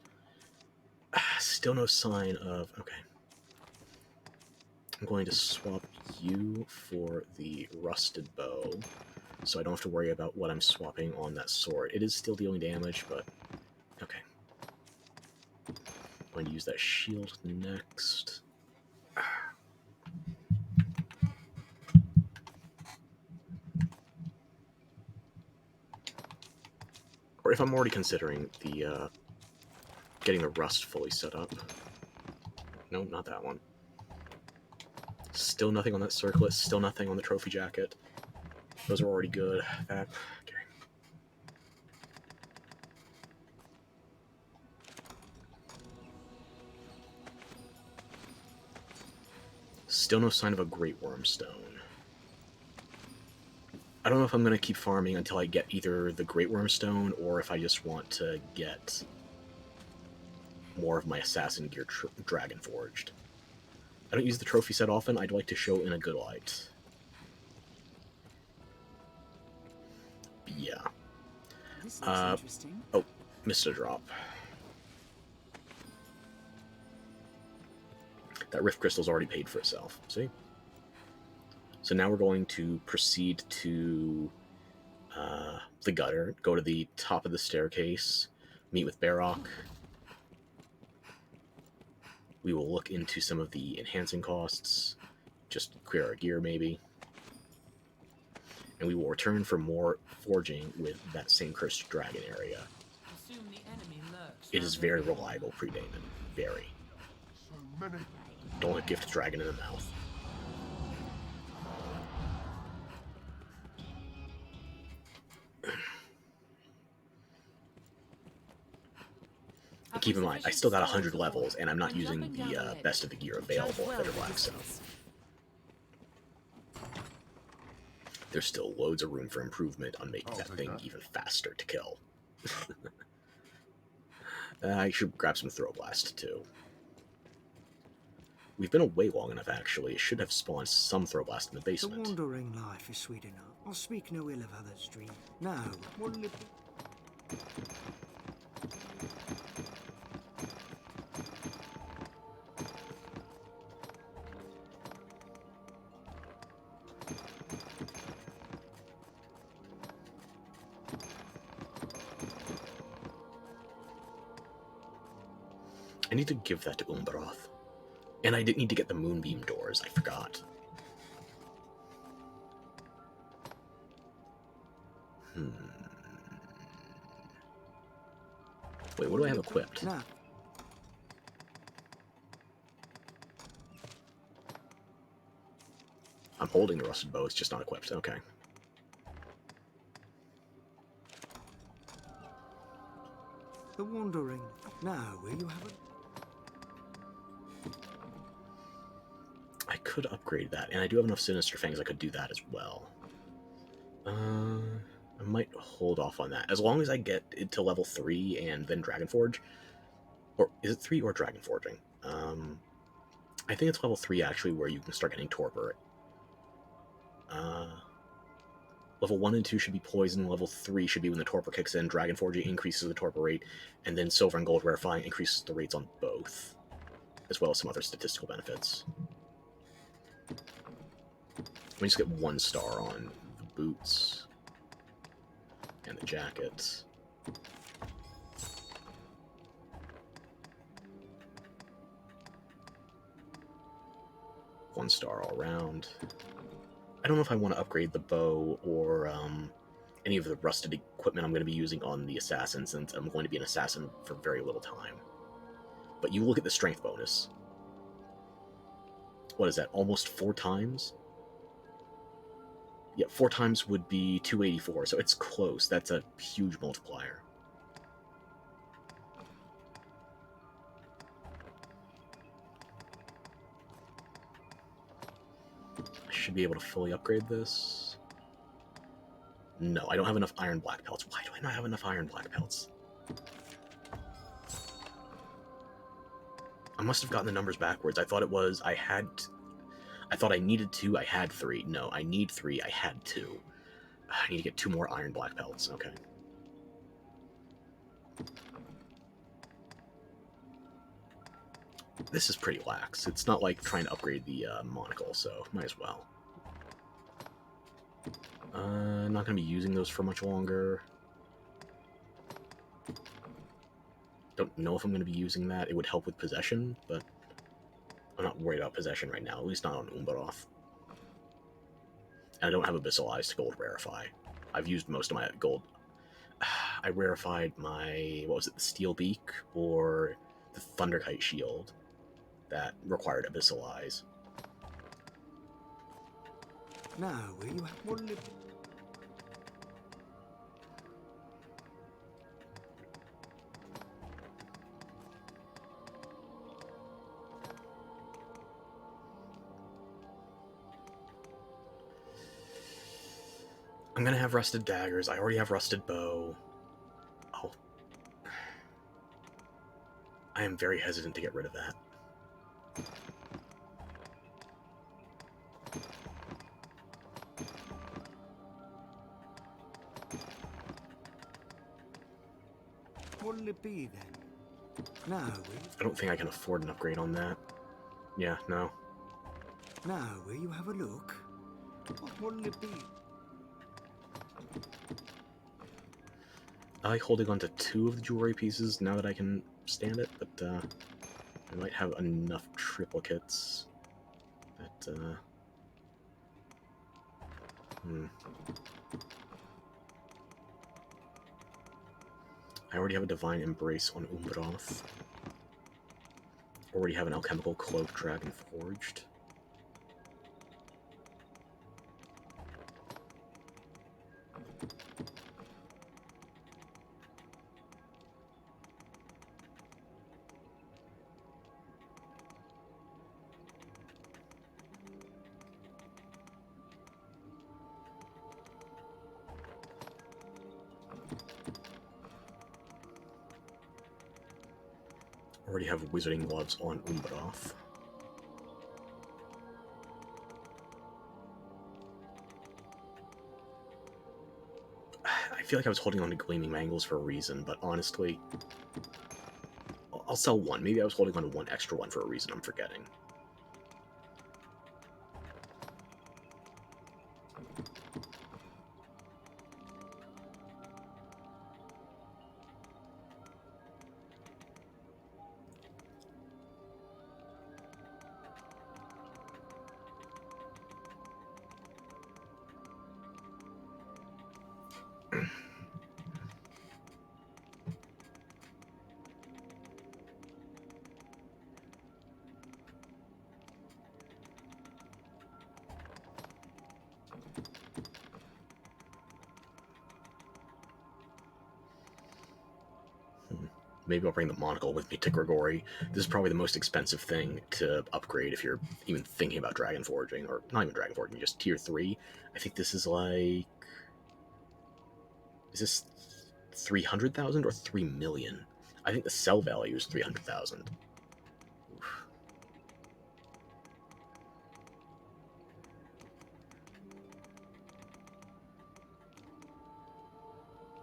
Still no sign of... Okay. I'm going to swap you for the rusted bow, so I don't have to worry about what I'm swapping on that sword. It is still dealing damage, but... Okay. I'm going to use that shield next. Or if I'm already considering the, getting the rust fully set up. No, not that one. Still nothing on that circlet, still nothing on the trophy jacket. Those are already good. That, okay. Still no sign of a Great Worm Stone. I don't know if I'm going to keep farming until I get either the Great Worm Stone, or if I just want to get more of my Assassin Gear Dragon Forged. I don't use the trophy set often, I'd like to show in a good light. But yeah. This looks interesting. Oh, missed a drop. That Rift Crystal's already paid for itself, see? So now we're going to proceed to the gutter, go to the top of the staircase, meet with Barrock. We will look into some of the enhancing costs, just clear our gear maybe. And we will return for more forging with that same cursed dragon area. Assume the enemy lurks. It is very reliable, Pre-Damon. Very. So many. Don't let gift dragon in the mouth. Keep in mind, I still got 100 levels, and I'm not using the best of the gear available at Bitterblack, so there's still loads of room for improvement on making that thing even faster to kill. I should grab some Throw Blast, too. We've been away long enough, actually. It should have spawned some Throw Blast in the basement. The wandering life is sweet enough. I'll speak no ill of others' dream. Now, one little... I need to give that to Umbaroth. And I didn't need to get the Moonbeam doors, I forgot. Wait, what do I have equipped? Now. I'm holding the rusted bow, it's just not equipped. Okay. The wandering. Now, will you have it? I could upgrade that, and I do have enough Sinister Fangs I could do that as well. I might hold off on that. As long as I get it to level 3 and then Dragonforge. Or is it 3 or Dragonforging? I think it's level 3 actually where you can start getting Torpor. Level 1 and 2 should be Poison, level 3 should be when the Torpor kicks in, Dragonforging increases the Torpor rate, and then Silver and Gold Rarefying increases the rates on both, as well as some other statistical benefits. Let me just get 1 star on the boots and the jacket. One star all around. I don't know if I want to upgrade the bow or any of the rusted equipment I'm going to be using on the assassin, since I'm going to be an assassin for very little time. But you look at the strength bonus. What is that? Almost 4 times? Yeah, 4 times would be 284, so it's close. That's a huge multiplier. I should be able to fully upgrade this. No, I don't have enough iron black pelts. Why do I not have enough iron black pelts? I must have gotten the numbers backwards. I thought it was I thought I needed 2, I had 3. No, I need 3, I had 2. I need to get 2 more iron black pelts. Okay. This is pretty lax. It's not like trying to upgrade the monocle, so might as well. Not going to be using those for much longer. Don't know if I'm going to be using that. It would help with possession, but I'm not worried about possession right now, at least not on Umbaroth. And I don't have Abyssal Eyes to gold rarefy. I've used most of my gold. I rarefied my, what was it, the Steel Beak or the Thunderkite Shield that required Abyssal Eyes. Now, will you have one little... I'm gonna have rusted daggers. I already have rusted bow. Oh. I am very hesitant to get rid of that. What'll it be then? Now, will you... I don't think I can afford an upgrade on that. Yeah, no. Now, will you have a look? What'll it be? I like holding on to 2 of the jewelry pieces now that I can stand it, but I might have enough triplicates that, I already have a Divine Embrace on Umbroth. Already have an Alchemical Cloak Dragon Forged. Already have Wizarding Gloves on Umbroth. I feel like I was holding on to Gleaming Mangles for a reason, but honestly, I'll sell one. Maybe I was holding on to one extra one for a reason I'm forgetting. Maybe I'll bring the monocle with me to Grigori. This is probably the most expensive thing to upgrade if you're even thinking about Dragon Forging, or not even Dragon Forging, just Tier 3. I think this is like... Is this 300,000 or 3 million? I think the sell value is 300,000.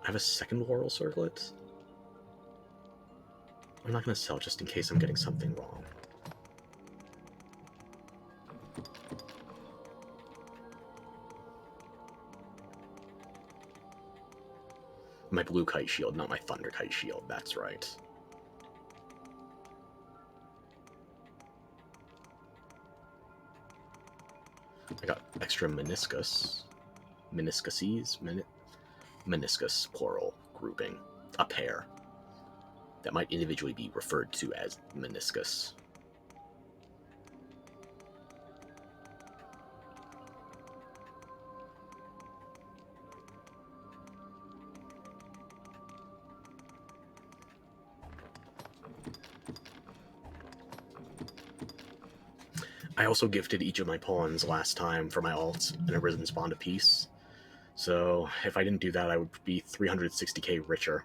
I have a second Laurel Circlet? I'm not going to sell just in case I'm getting something wrong. My blue kite shield, not my thunder kite shield, that's right. I got extra meniscus. Meniscuses? Meniscus, plural, grouping. A pair. That might individually be referred to as meniscus. I also gifted each of my pawns last time for my alts an Arisen's Bond of Peace. So if I didn't do that, I would be 360k richer.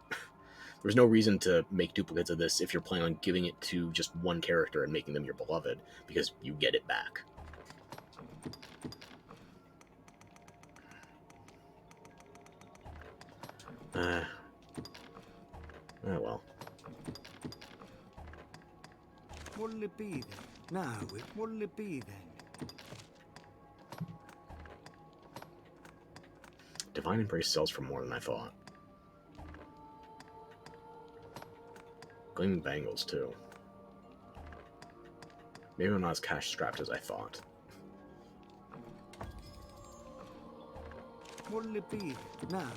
There's no reason to make duplicates of this if you're planning on giving it to just one character and making them your beloved, because you get it back. Oh well. What'll it be then? Now, what'll it be then? Divine Embrace sells for more than I thought. Gleaming Bangles, too. Maybe I'm not as cash-strapped as I thought. What'll it be then? Now.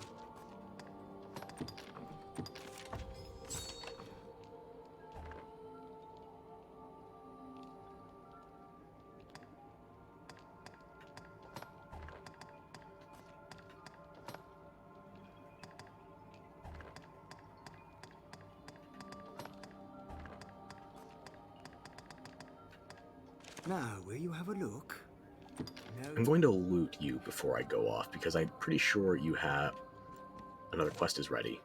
Now, will you have a look? No. I'm going to loot you before I go off, because I'm pretty sure you have... Another quest is ready.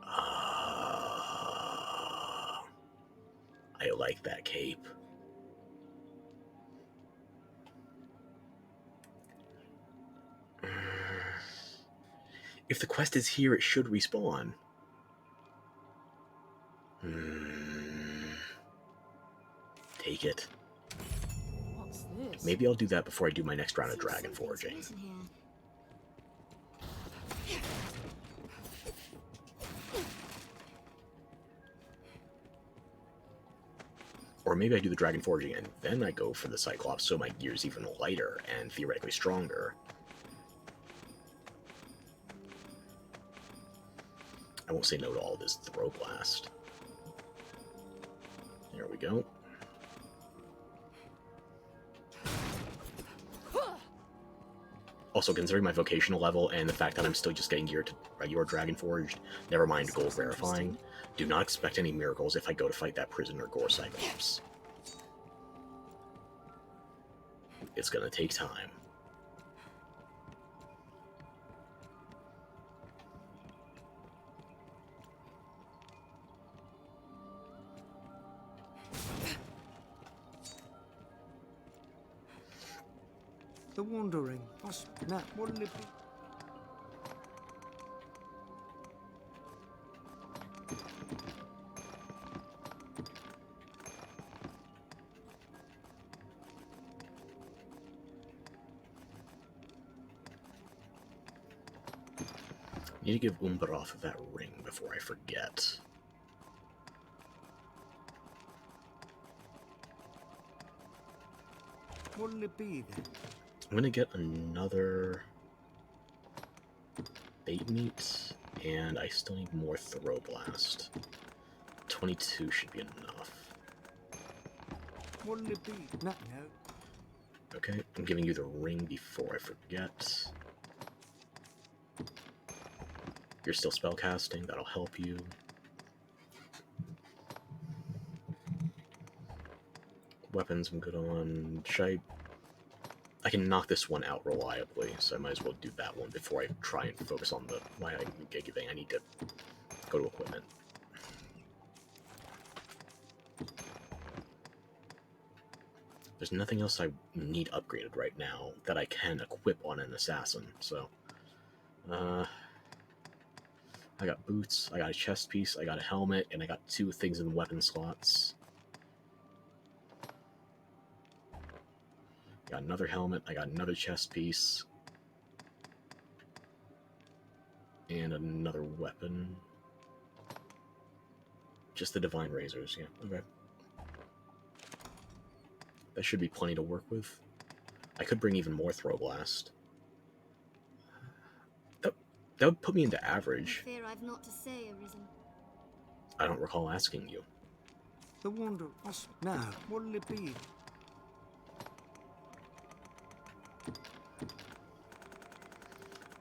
I like that cape. If the quest is here, it should respawn. Take it. What's this? Maybe I'll do that before I do my next round of Dragon Forging. Or maybe I do the Dragon Forging and then I go for the Cyclops, so my gear's even lighter and theoretically stronger. I won't say no to all this Throw Blast. There we go. Also, considering my vocational level and the fact that I'm still just getting geared to regular Dragon Forged, never mind gold verifying, do not expect any miracles if I go to fight that prisoner Gore Cyclops. It's gonna take time. The Wandering. Now, what'll it be? Need to give Umbaroth that ring before I forget. What'll it be then? I'm gonna get another bait meat, and I still need more Throw Blast. 22 should be enough. What'll it be? No. Okay, I'm giving you the ring before I forget. You're still spellcasting, that'll help you. Weapons I'm good on. I can knock this one out reliably, so I might as well do that one before I try and focus on the why I'm giving. I need to go to equipment. There's nothing else I need upgraded right now that I can equip on an assassin, so I got boots, I got a chest piece, I got a helmet, and I got 2 things in the weapon slots. Got another helmet, I got another chest piece, and another weapon. Just the Divine Razors, yeah, okay. That should be plenty to work with. I could bring even more Throw Blast. That would put me into average. I fear I've not to say, Arisen. I don't recall asking you. The Wanderer. Now, what'll it be?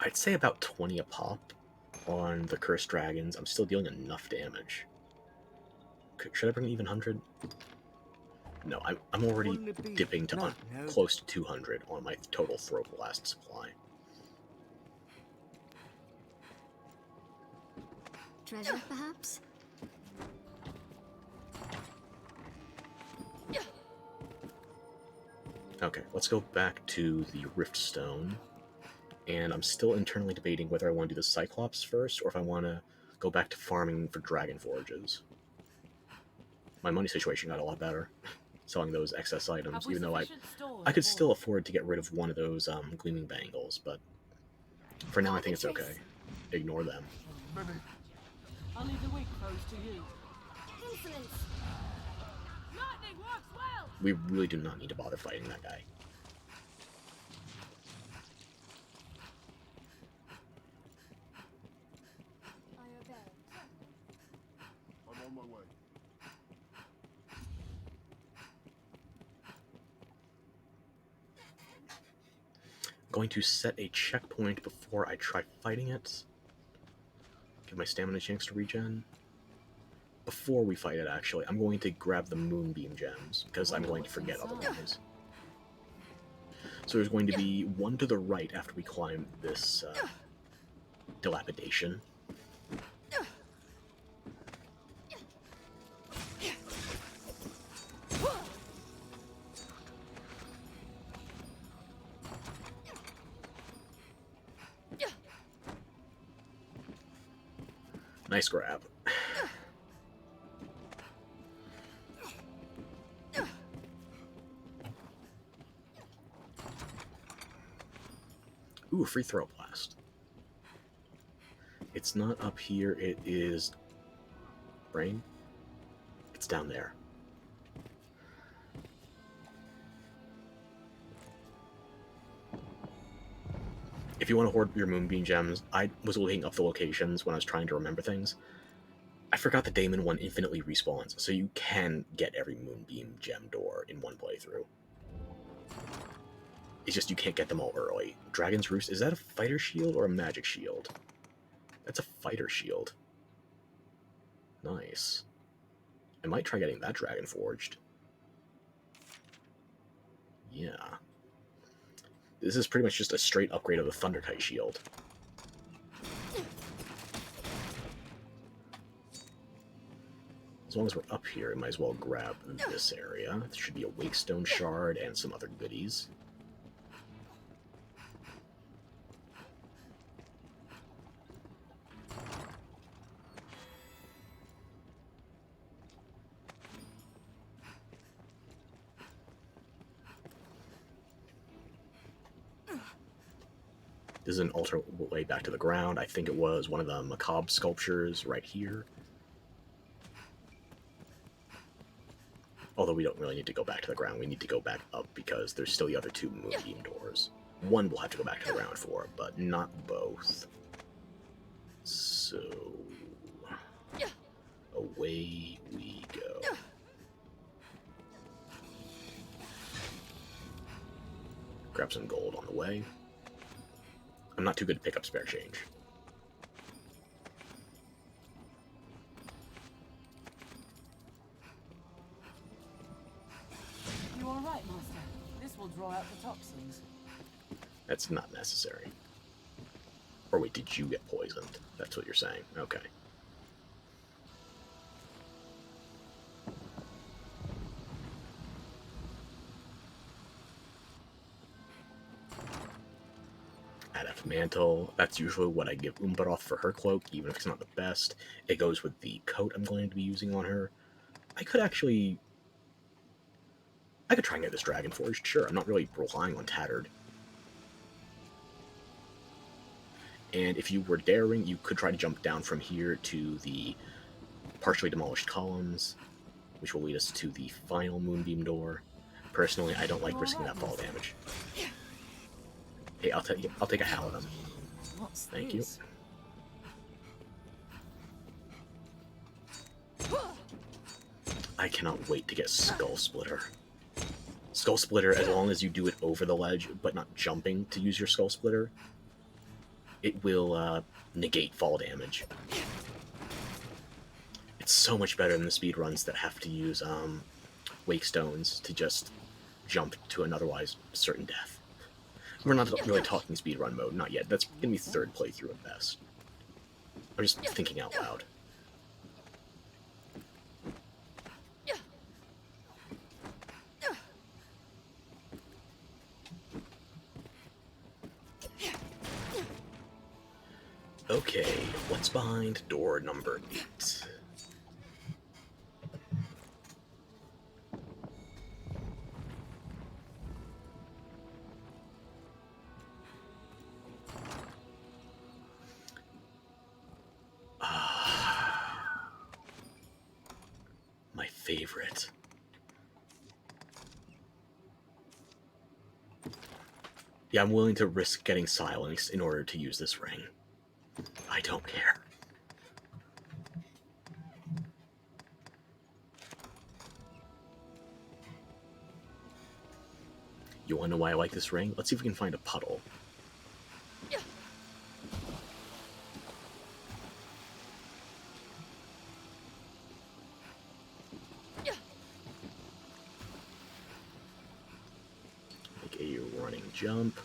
I'd say about 20 a pop on the Cursed Dragons. I'm still dealing enough damage. Should I bring even 100? No, I'm already dipping to close to 200 on my total Throw Blast supply. Treasure, perhaps? Okay, let's go back to the Rift Stone. And I'm still internally debating whether I want to do the Cyclops first, or if I want to go back to farming for Dragon Forges. My money situation got a lot better, selling those excess items, even though I could still afford to get rid of one of those Gleaming Bangles, but for now I think it's okay. Ignore them. I'll leave the weak foes to you. Insolence! Lightning works well! We really do not need to bother fighting that guy. I obey. I'm on my way. Going to set a checkpoint before I try fighting it. Give my stamina a chance to regen. Before we fight it, actually, I'm going to grab the Moonbeam Gems, because I'm going to forget otherwise. So there's going to be one to the right after we climb this dilapidation. Nice grab. Ooh, a free Throw Blast. It's not up here, it is... Brain? It's down there. if you want to hoard your Moonbeam gems, I was looking up the locations when I was trying to remember things. I forgot the Daemon one infinitely respawns, so you can get every Moonbeam gem door in one playthrough. It's just you can't get them all early. Dragon's Roost, is that a fighter shield or a magic shield? That's a fighter shield. Nice. I might try getting that Dragon Forged. Yeah. This is pretty much just a straight upgrade of the Thunderkite shield. As long as we're up here, we might as well grab this area. There should be a Wakestone shard and some other goodies. This is an alternate way back to the ground. I think it was one of the macabre sculptures right here. Although we don't really need to go back to the ground. We need to go back up because there's still the other two Moonbeam doors. One we'll have to go back to the ground for, but not both. So... away we go. Grab some gold on the way. I'm not too good to pick up spare change. You all right, Master? This will draw out the toxins. That's not necessary. Or wait, did you get poisoned? That's what you're saying. Okay. Adept Mantle. That's usually what I give Umbaroth for her cloak, even if it's not the best. It goes with the coat I'm going to be using on her. I could try and get this Dragon Forged, sure. I'm not really relying on Tattered. And if you were daring, you could try to jump down from here to the partially demolished columns, which will lead us to the final Moonbeam door. Personally, I don't like risking that fall damage. Hey, I'll take a Halidom. Thank you. I cannot wait to get Skull Splitter. Skull Splitter, as long as you do it over the ledge, but not jumping to use your Skull Splitter, it will negate fall damage. It's so much better than the speedruns that have to use Wakestones to just jump to an otherwise certain death. We're not really talking speedrun mode, not yet. That's going to be third playthrough at best. I'm just thinking out loud. Okay, what's behind door number 8? My favorite. Yeah, I'm willing to risk getting silenced in order to use this ring. I don't care. You wanna know why I like this ring? Let's see if we can find a puddle. Make a running jump.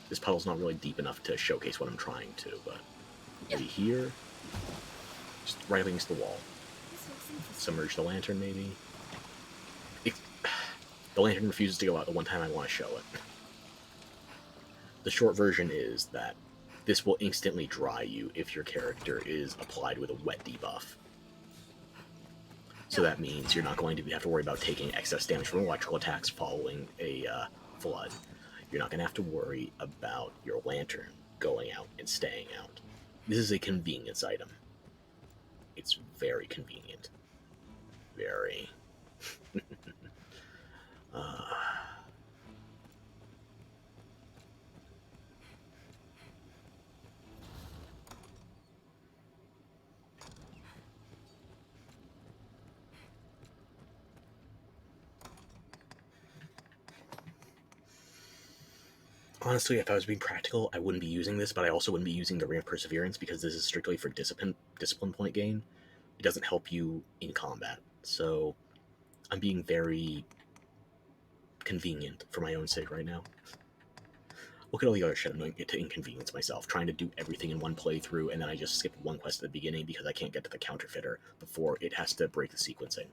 This puddle's not really deep enough to showcase what I'm trying to, but maybe here? Just right against the wall. Submerge the lantern, maybe? The lantern refuses to go out the one time I want to show it. The short version is that this will instantly dry you if your character is applied with a wet debuff. So that means you're not going to have to worry about taking excess damage from electrical attacks following a flood. You're not going to have to worry about your lantern going out and staying out. This is a convenience item. It's very convenient. Very. Honestly, if I was being practical, I wouldn't be using this, but I also wouldn't be using the Ring of Perseverance because this is strictly for discipline point gain. It doesn't help you in combat. So I'm being very convenient for my own sake right now. Look at all the other shit I'm doing to inconvenience myself, trying to do everything in one playthrough, and then I just skip one quest at the beginning because I can't get to the counterfeiter before it has to break the sequencing.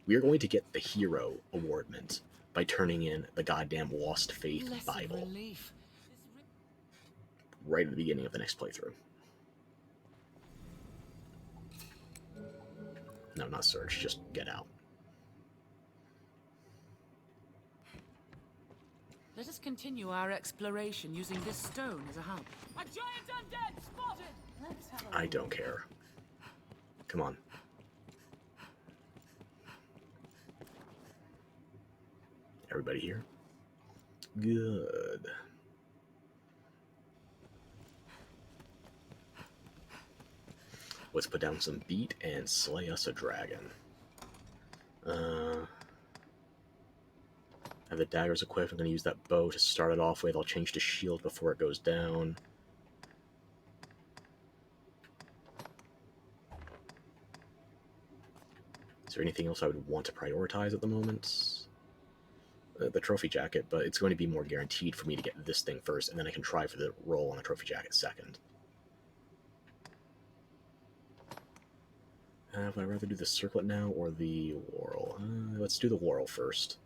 We are going to get the hero awardment by turning in the goddamn Lost Faith Bible right at the beginning of the next playthrough. No, not search, just get out. Let us continue our exploration using this stone as a hub. A giant undead spotted! Let's have a I don't care. Come on. Everybody here? Good. Let's put down some beat and slay us a dragon. I have the daggers equipped. I'm going to use that bow to start it off with. I'll change to shield before it goes down. Is there anything else I would want to prioritize at the moment? The trophy jacket, but it's going to be more guaranteed for me to get this thing first, and then I can try for the roll on the trophy jacket second. Would I rather do the circlet now or the laurel? Let's do the laurel first.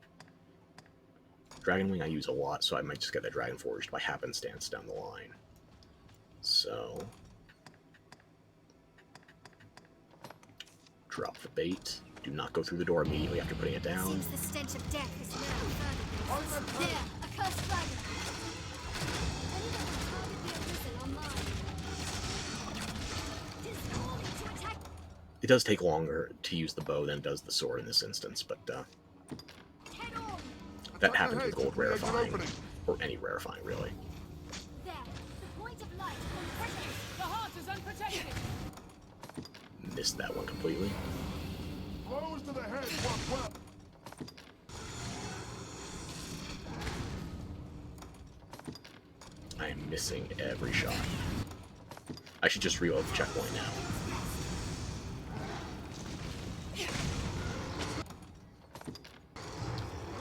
Dragon Wing I use a lot, so I might just get the Dragon Forged by happenstance down the line. So... drop the bait. Do not go through the door immediately after putting it down. Seems the stench of death is now further. There, a cursed dragon. Anyone can target the Arisen online. To attack. It does take longer to use the bow than it does the sword in this instance, but that happens with gold rarefying, or any rarefying really. There, the point of light. The heart is unprotected! Missed that one completely. Blows to the head, well. I am missing every shot. I should just reload the checkpoint now.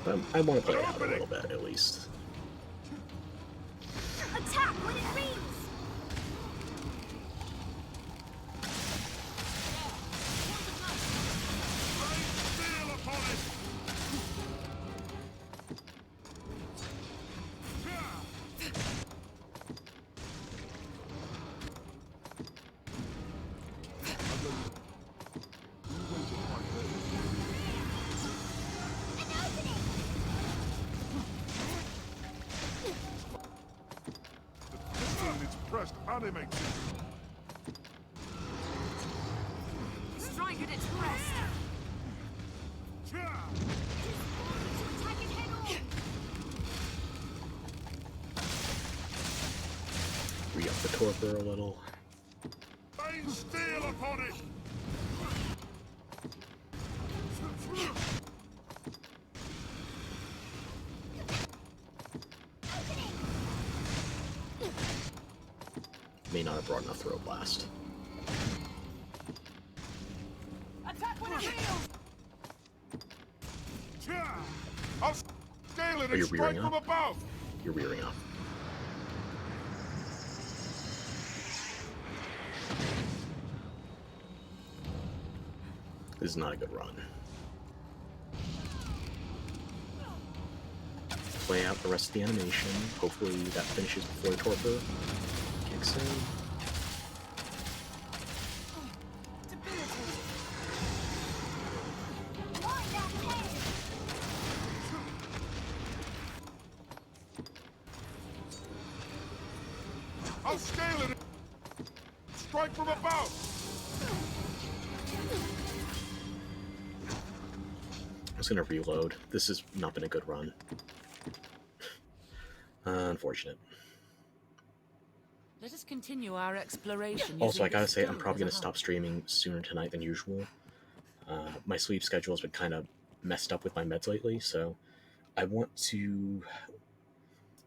But I want to play it out a little bit, at least. Attack when it rings. Animated. Strike at its breast! Attack it head on. Re-up the torpor a little. Rain steel upon it. May not have brought enough throw blast. Attack when it heals! I'll scale it Are you and strike rearing from up? above. You're rearing up. This is not a good run. Play out the rest of the animation. Hopefully that finishes before the torpor kicks in. I'll scale it. Strike from above. I'm just gonna reload. This has not been a good run. Unfortunate. Let us continue our exploration. Also, I using gotta this say, I'm stone probably as a gonna hub. stop streaming sooner tonight than usual. My sleep schedule has been kind of messed up with my meds lately, so I want to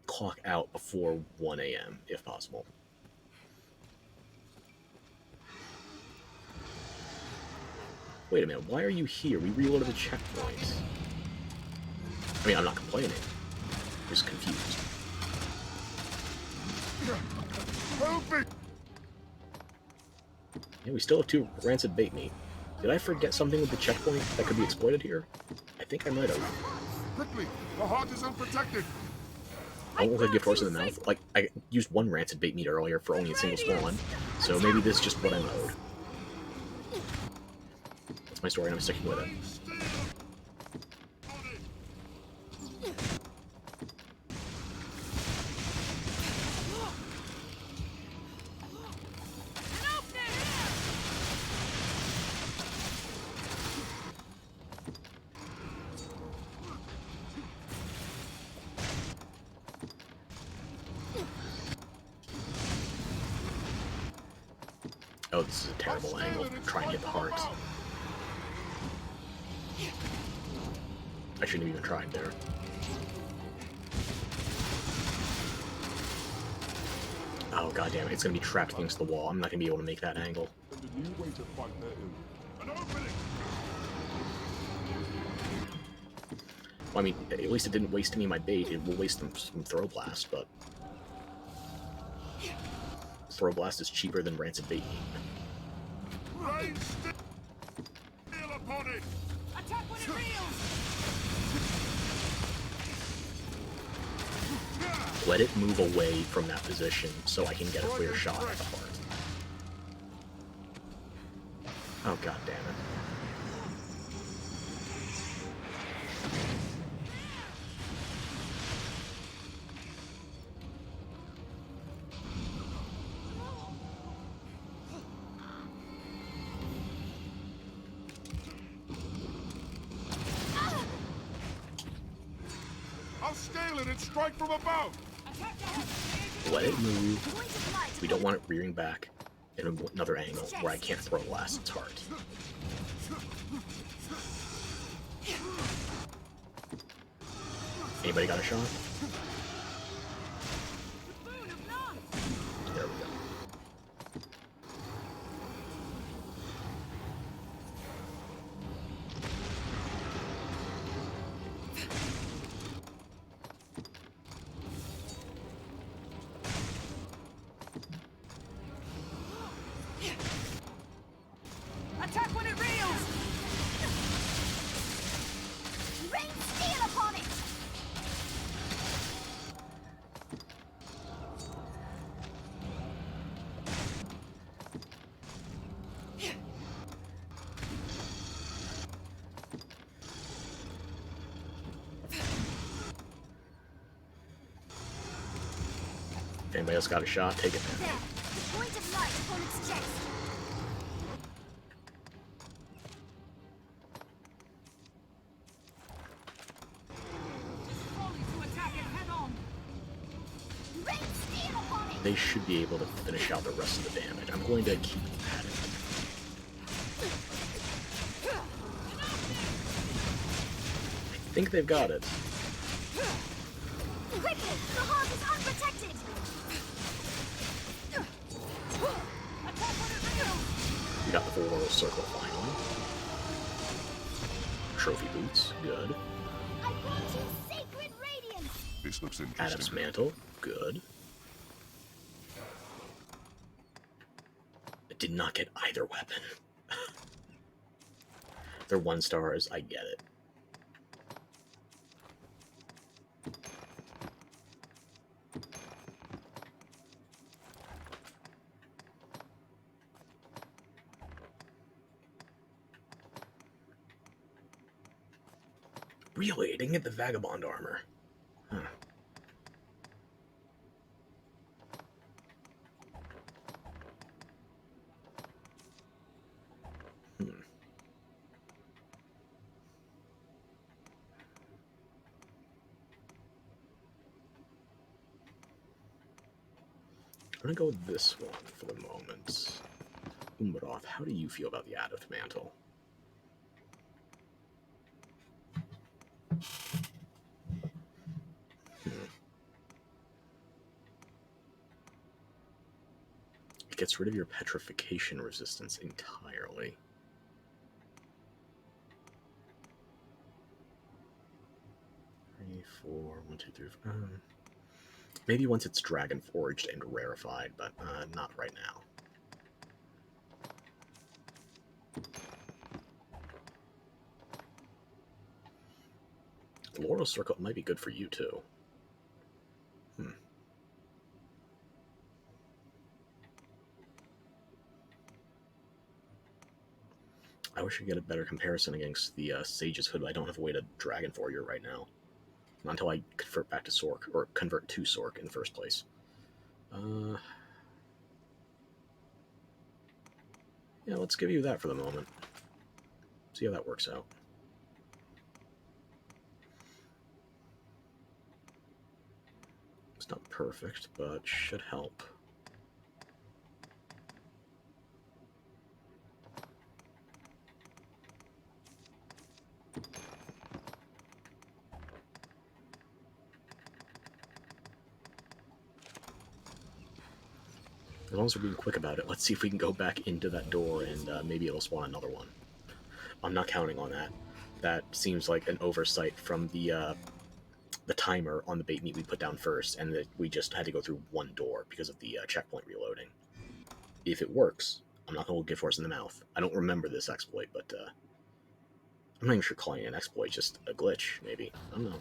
clock out before 1 a.m. if possible. Wait a minute, why are you here? We reloaded the checkpoint. I mean, I'm not complaining. I'm just confused. Help me! Yeah, we still have 2 rancid bait meat. Did I forget something with the checkpoint that could be exploited here? I think I might have. Quickly! The heart is unprotected! I won't get gift horse in the mouth. Like, I used 1 rancid bait meat earlier for only a single spawn, so maybe this is just what I'm owed. That's my story and I'm sticking with it. Oh, this is a terrible angle. Try and get the heart. I shouldn't have even tried there. Oh, goddamn it. It's going to be trapped against the wall. I'm not going to be able to make that angle. And a new way to fight their ill. An opening! Well, I mean, at least it didn't waste any of my bait. It will waste them some Throw Blast, but... Throw Blast is cheaper than rancid bait meat. Rain steel upon it! Attack when it reels! Let it move away from that position so I can get a clear shot at the heart. Oh, god damn it. I'll scale it and strike from above! Let it move. We don't want it rearing back in another angle where I can't throw blast its heart. Anybody got a shot? There we go. Attack when it reels! Rain steel upon it! If anybody else got a shot, take it now. There, the point of light upon its chest. Folly to attack it head on! Rain steel upon it! They should be able to finish out the rest of the damage. I'm going to keep at it. I think they've got it. Quickly! The heart is unprotected! Attack when it reels! We got the full royal circle finally. Trophy boots, good. I brought you sacred radiance! This looks Adam's interesting. mantle, good. I did not get either weapon. They're 1 stars, I get it. Really? I didn't get the vagabond armor. Huh. I'm gonna go with this one for the moment. Umbaroth, how do you feel about the Adam's mantle? gets rid of your petrification resistance entirely. Three, four, 1, 2, 3, 4. Maybe once it's dragon forged and rarefied, but not right now. Laurel Circle might be good for you too. I wish I could get a better comparison against the Sage's Hood, but I don't have a way to Dragon Warrior right now. Not until I convert back to Sork, or convert to Sork in the first place. Yeah, let's give you that for the moment. See how that works out. It's not perfect, but should help. As long as we're being quick about it, let's see if we can go back into that door and maybe it'll spawn another one. I'm not counting on that. That seems like an oversight from the timer on the bait meat we put down first, and that we just had to go through one door because of the checkpoint reloading. If it works, I'm not going to give horse in the mouth. I don't remember this exploit, but I'm not even sure calling it an exploit, just a glitch, maybe. I don't know.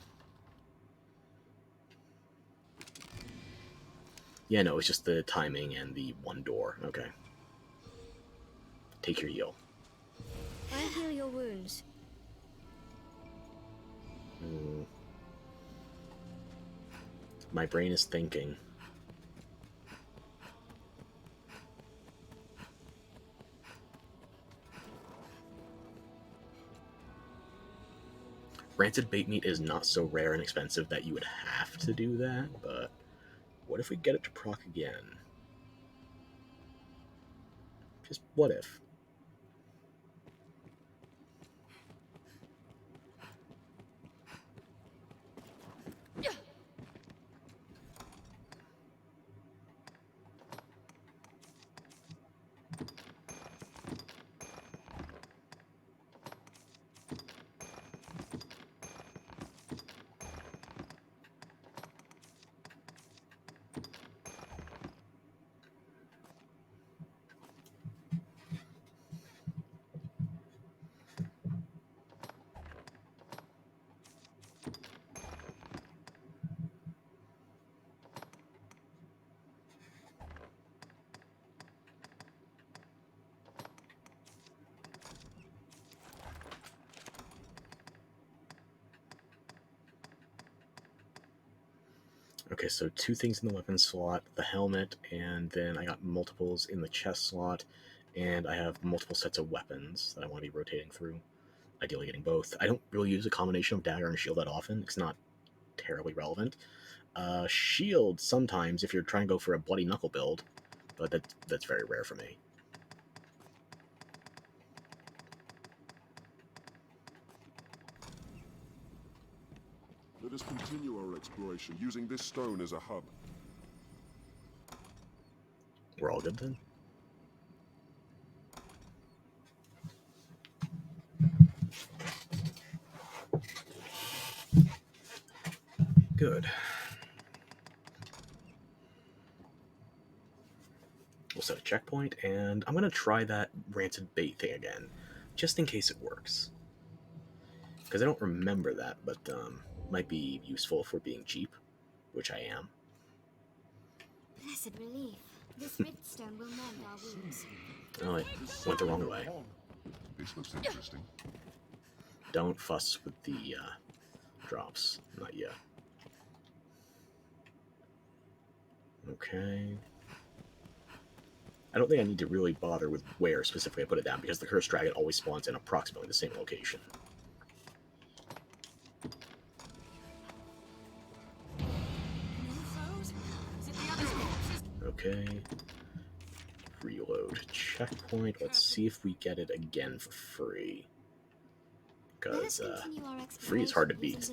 Yeah, no, it's just the timing and the one door. Okay. Take your heal. I'll heal your wounds. My brain is thinking. Rancid bait meat is not so rare and expensive that you would have to do that, but what if we get it to proc again? Just what if? Okay, so 2 things in the weapon slot, the helmet, and then I got multiples in the chest slot, and I have multiple sets of weapons that I want to be rotating through, ideally getting both. I don't really use a combination of dagger and shield that often. It's not terribly relevant. Shield sometimes if you're trying to go for a bloody knuckle build, but that's very rare for me. Let us continue our exploration using this stone as a hub. We're all good then? Good. We'll set a checkpoint, and I'm going to try that rancid bait thing again, just in case it works. Because I don't remember that, but might be useful for being cheap, which I am. Blessed relief. This redstone will mend our wounds. Oh, it went the wrong way. This looks interesting. Don't fuss with the drops. Not yet. Okay. I don't think I need to really bother with where specifically I put it down, because the cursed dragon always spawns in approximately the same location. Okay. Reload. Checkpoint. Let's see if we get it again for free. Because free is hard to beat.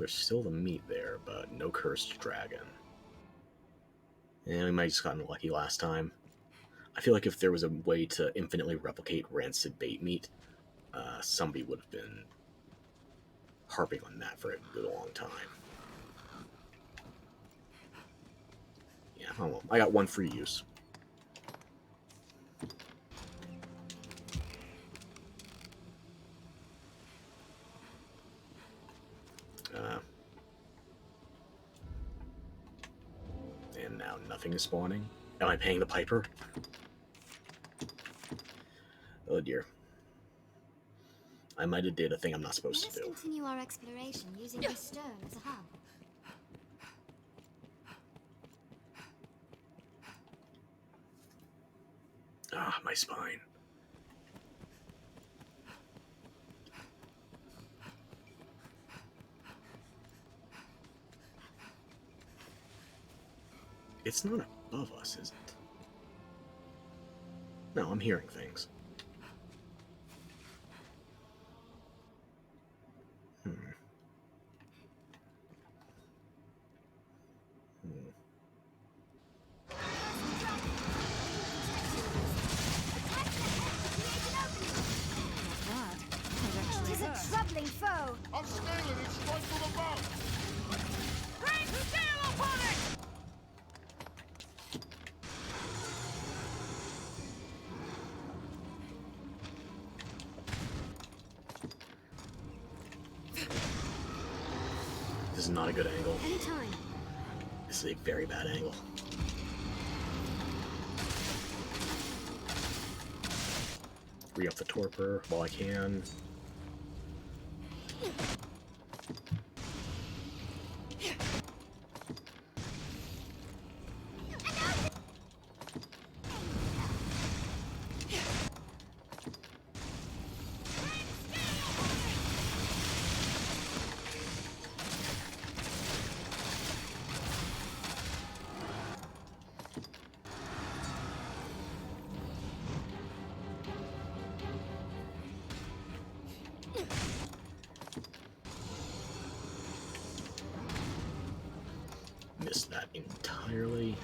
there's still the meat there, but no cursed dragon. And we might have just gotten lucky last time. I feel like if there was a way to infinitely replicate rancid bait meat, somebody would have been harping on that for a good long time. Yeah, oh well, I got one free use. And now nothing is spawning. Am I paying the piper? Oh dear. I might have did a thing I'm not supposed Let to us do. continue our exploration using this stone as a hub. Ah, my spine. It's not above us, is it? No, I'm hearing things. It is a troubling foe! I'm scaling it straight from above! Rain scale upon it! This is not a good angle. Anytime. This is a very bad angle. Re-up the torpor while I can. Missed that entirely.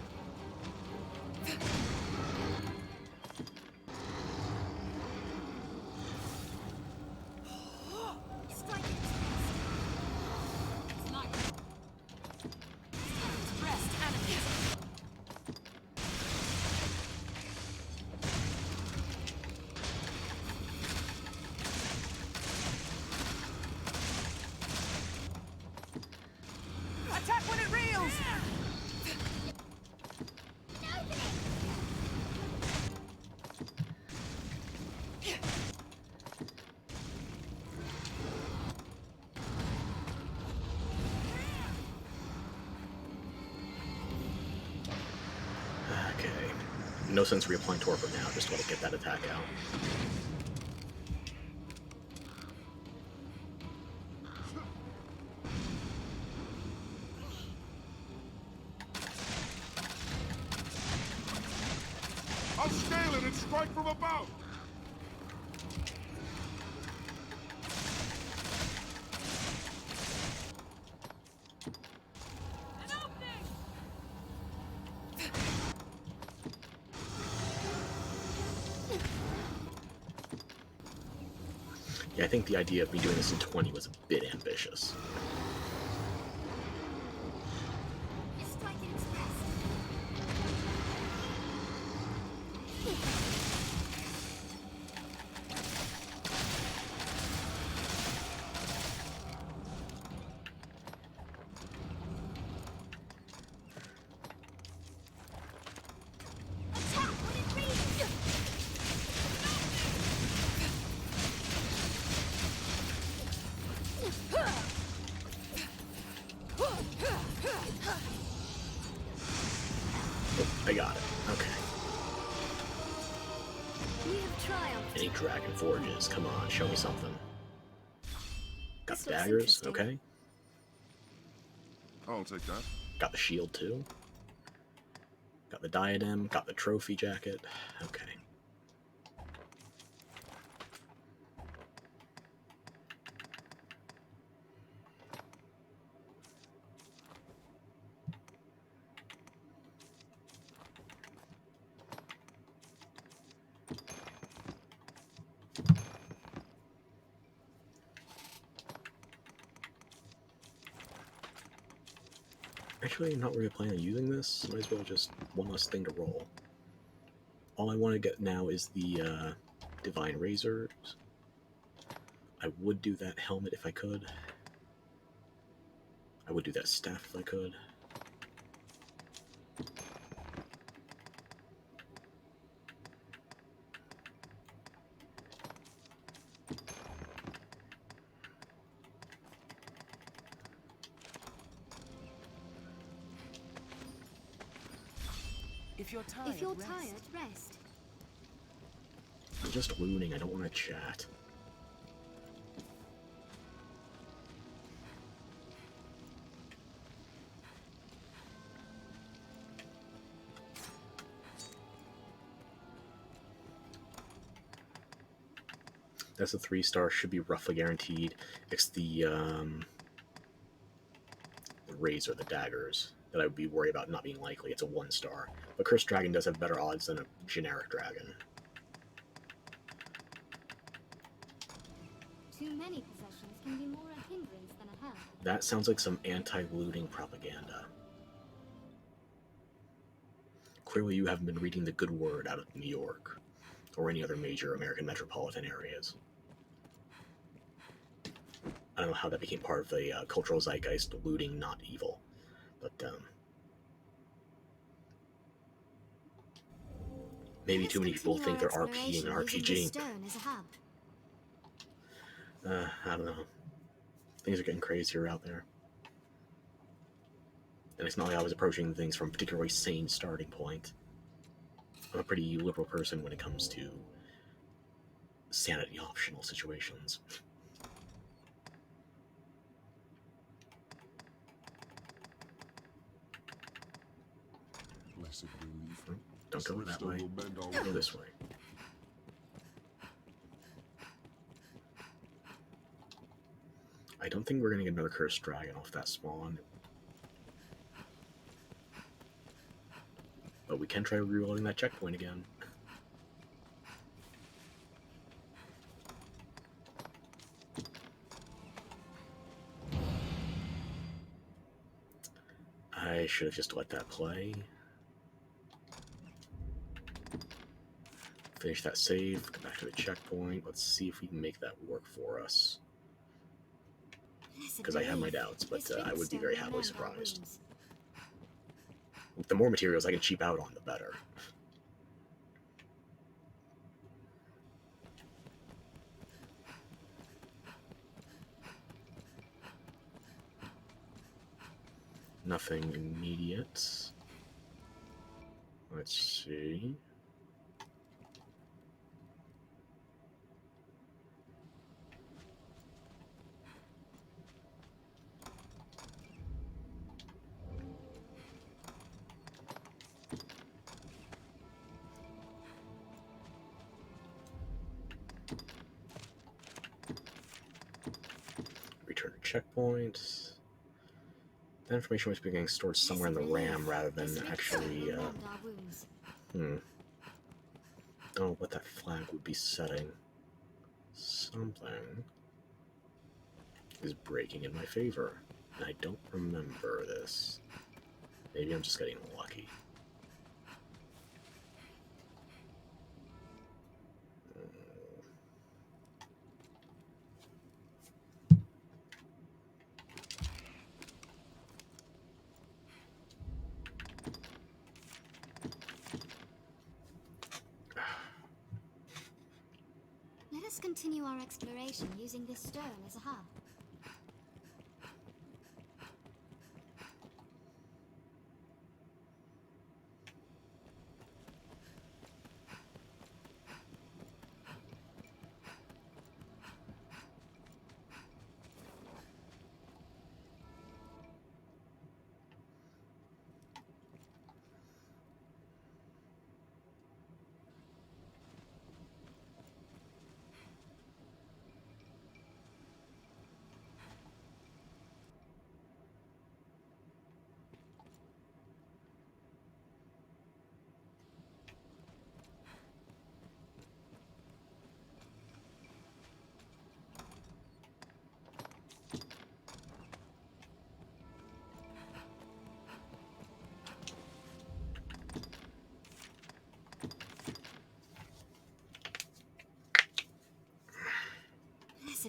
Attack when it reels! Okay. No sense reapplying torpor now, just want to get that attack out. I'm scaling it straight from above! An opening! Yeah, I think the idea of me doing this in 20 was a bit ambitious. Strike it express. Attack when it reads! I got it. Okay. We have triumphed. Any dragon forges? Come on, show me something. Got This the looks daggers? interesting. Okay. I'll take that. Got the shield too. Got the diadem. Got the trophy jacket. Okay. Actually, not really planning on using this. Might as well just one less thing to roll. All I want to get now is the Divine Razors. I would do that helmet if I could. I would do that staff if I could. If you're tired, rest. I'm just looting, I don't want to chat. That's a 3-star, should be roughly guaranteed. It's the razor, the daggers, that I would be worried about not being likely. It's a 1-star. But Cursed Dragon does have better odds than a generic dragon. Too many possessions can be more a hindrance than a help. That sounds like some anti-looting propaganda. Clearly you haven't been reading the good word out of New York, or any other major American metropolitan areas. I don't know how that became part of the cultural zeitgeist, looting not evil, but maybe too many people think they're RPing an RPG. I don't know. Things are getting crazier out there. And it's not like I was approaching things from a particularly sane starting point. I'm a pretty liberal person when it comes to sanity optional situations. Blessed relief. Don't go that way. Go this way. I don't think we're gonna get another Cursed Dragon off that spawn. But we can try reloading that checkpoint again. I should have just let that play. Finish that save, go back to the checkpoint. Let's see if we can make that work for us. Because I have my doubts, but I would be very happily surprised. The more materials I can cheap out on, the better. Nothing immediate. Let's see. Return to checkpoint. That information was being stored somewhere in the RAM rather than actually, Oh, what that flag would be setting. Something is breaking in my favor. And I don't remember this. Maybe I'm just getting lucky. Let us continue our exploration using this stone as a hub.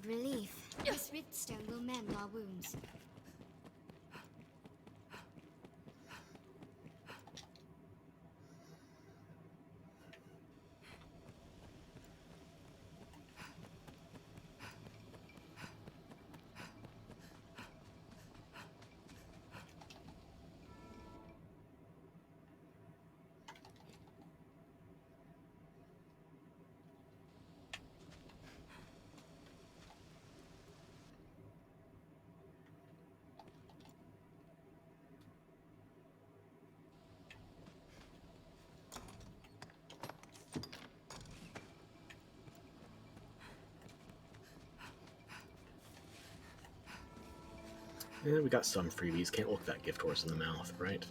relief. This riftstone will mend our wounds. Yeah, we got some freebies. Can't look that gift horse in the mouth, right?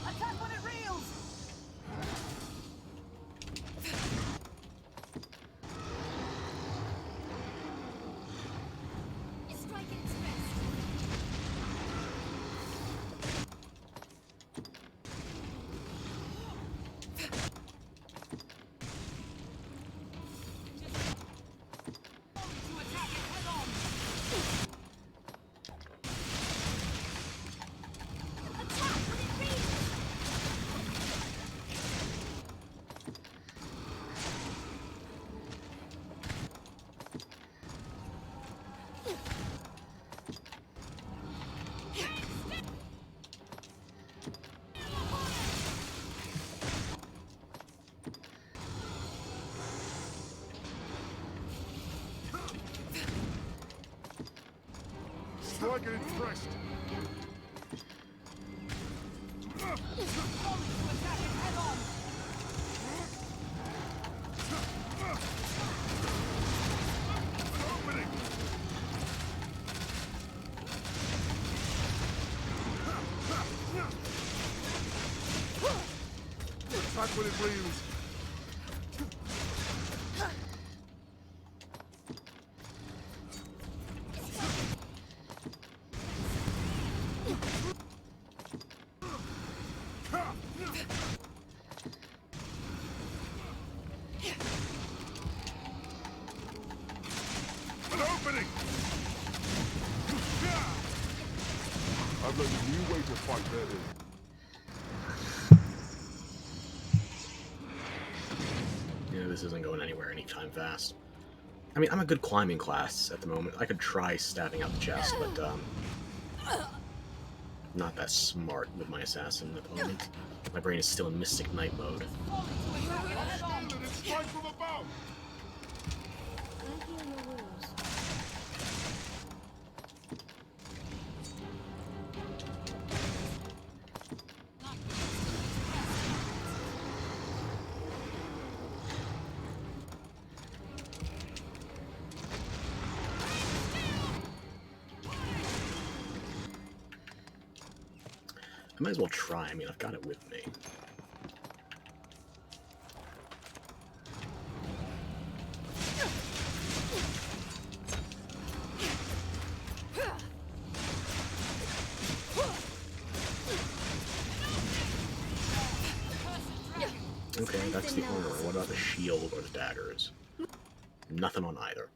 Attack when it reels! Strike its rest. To attack it head on! Attack when it reads! Strike at its crest. To attack it head on! Opening. Attack when it reels. An opening. I've learned a new way to fight better. Yeah, this isn't going anywhere anytime fast. I mean, I'm a good climbing class at the moment. I could try stabbing out the chest, but, not that smart with my assassin opponent. My brain is still in Mystic Knight mode. Stand and strike from above. I heal your wounds. I might as well try. I mean, I've got it with me. Okay, that's the armor. What about the shield or the daggers? Nothing on either.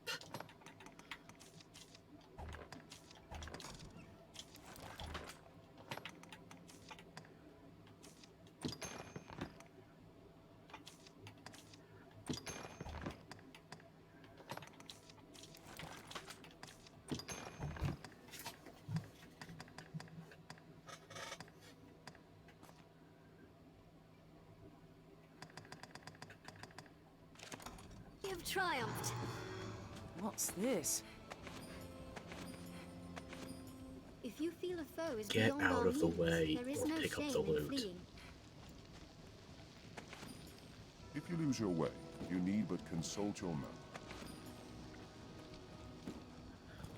You have triumphed. What's this? If you feel a foe is Get beyond out our of the means, way there is or no pick up shame the in loot. fleeing. If you lose your way, you need but consult your mouth.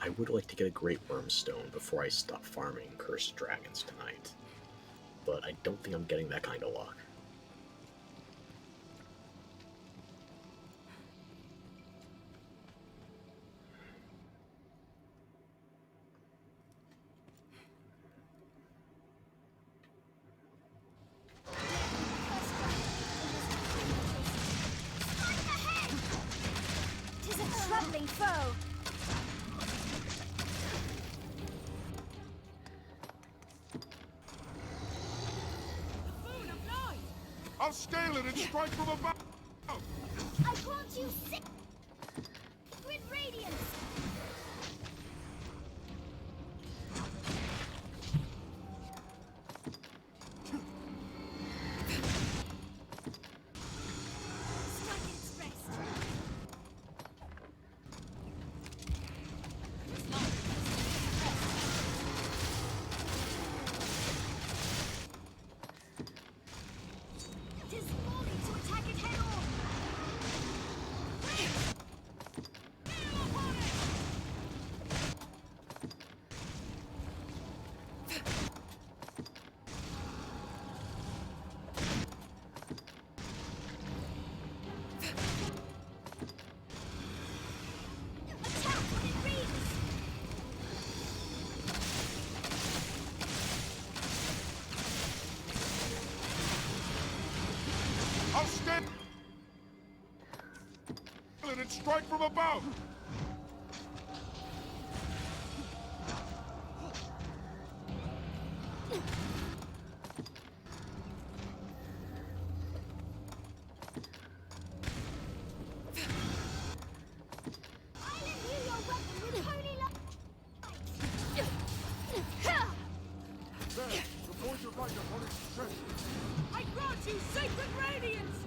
I would like to get a Great Worm Stone before I stop farming Cursed Dragons tonight. But I don't think I'm getting that kind of luck. Troubling foe. I'll scale it and strike from above. I grant you sacred radiance. I'll scale it and strike from above. I grant you sacred radiance!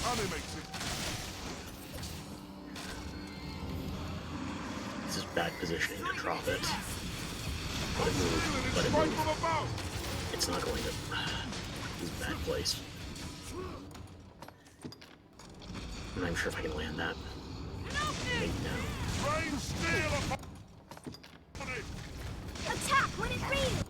Animates it. This is bad positioning to drop it. Let it move. Let it Strike move. from above. It's not going to... This is a bad place. I'm not even sure if I can land that. Maybe now. Rain steel upon it. Attack when it breathes.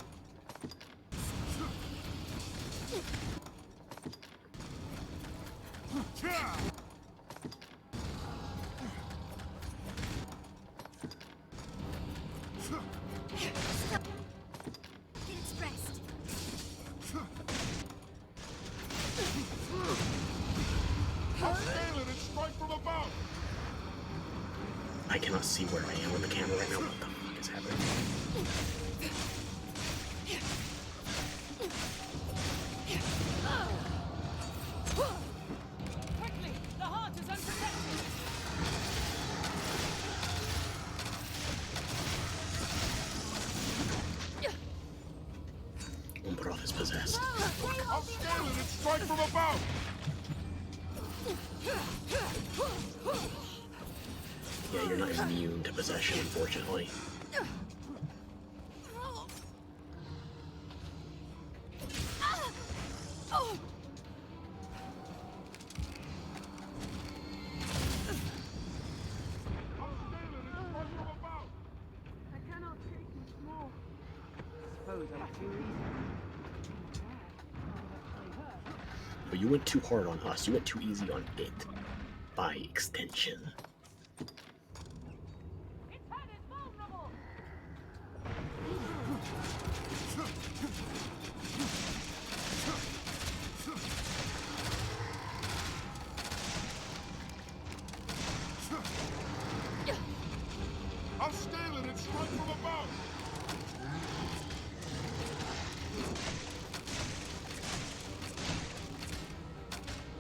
I'll scale it and strike from above. I cannot see where I am with the camera right now. What the fuck is happening? Quickly! The heart is unprotected! Umbroth is possessed. I'll scale it and strike from above. Yeah, you're not immune to possession, unfortunately. I cannot take much more. Suppose I'm too easy. But you went too hard on us. You went too easy on it. By extension. Its head is vulnerable! I'll scale it and strike from above.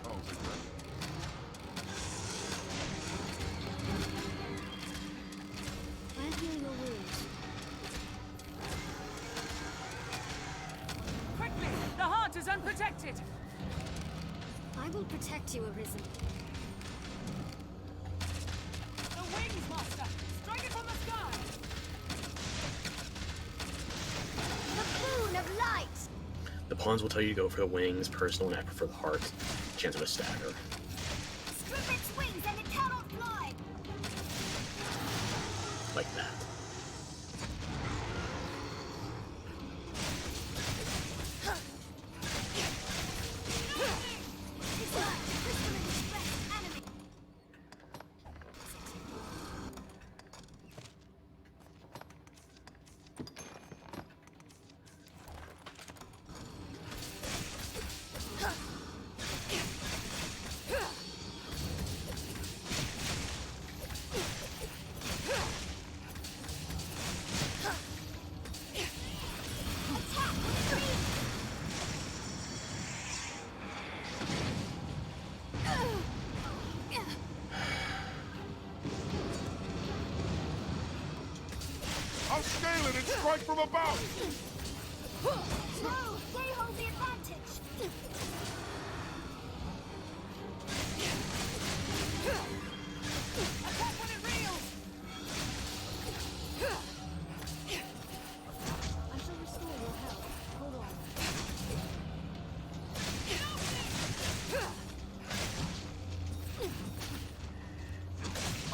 I'll take that. I'll heal your wounds. Quickly! The heart is unprotected! I will protect you, Arisen. The wings, Master! Strike it from the sky! The boon of light! The pawns will tell you to go for the wings, personal, and I prefer the heart. chance of a stagger. Strip its wings and it cannot fly! Like that. I'll scale it and strike from above! No, they hold the advantage! Attack when it reels! I shall restore your health. Hold on.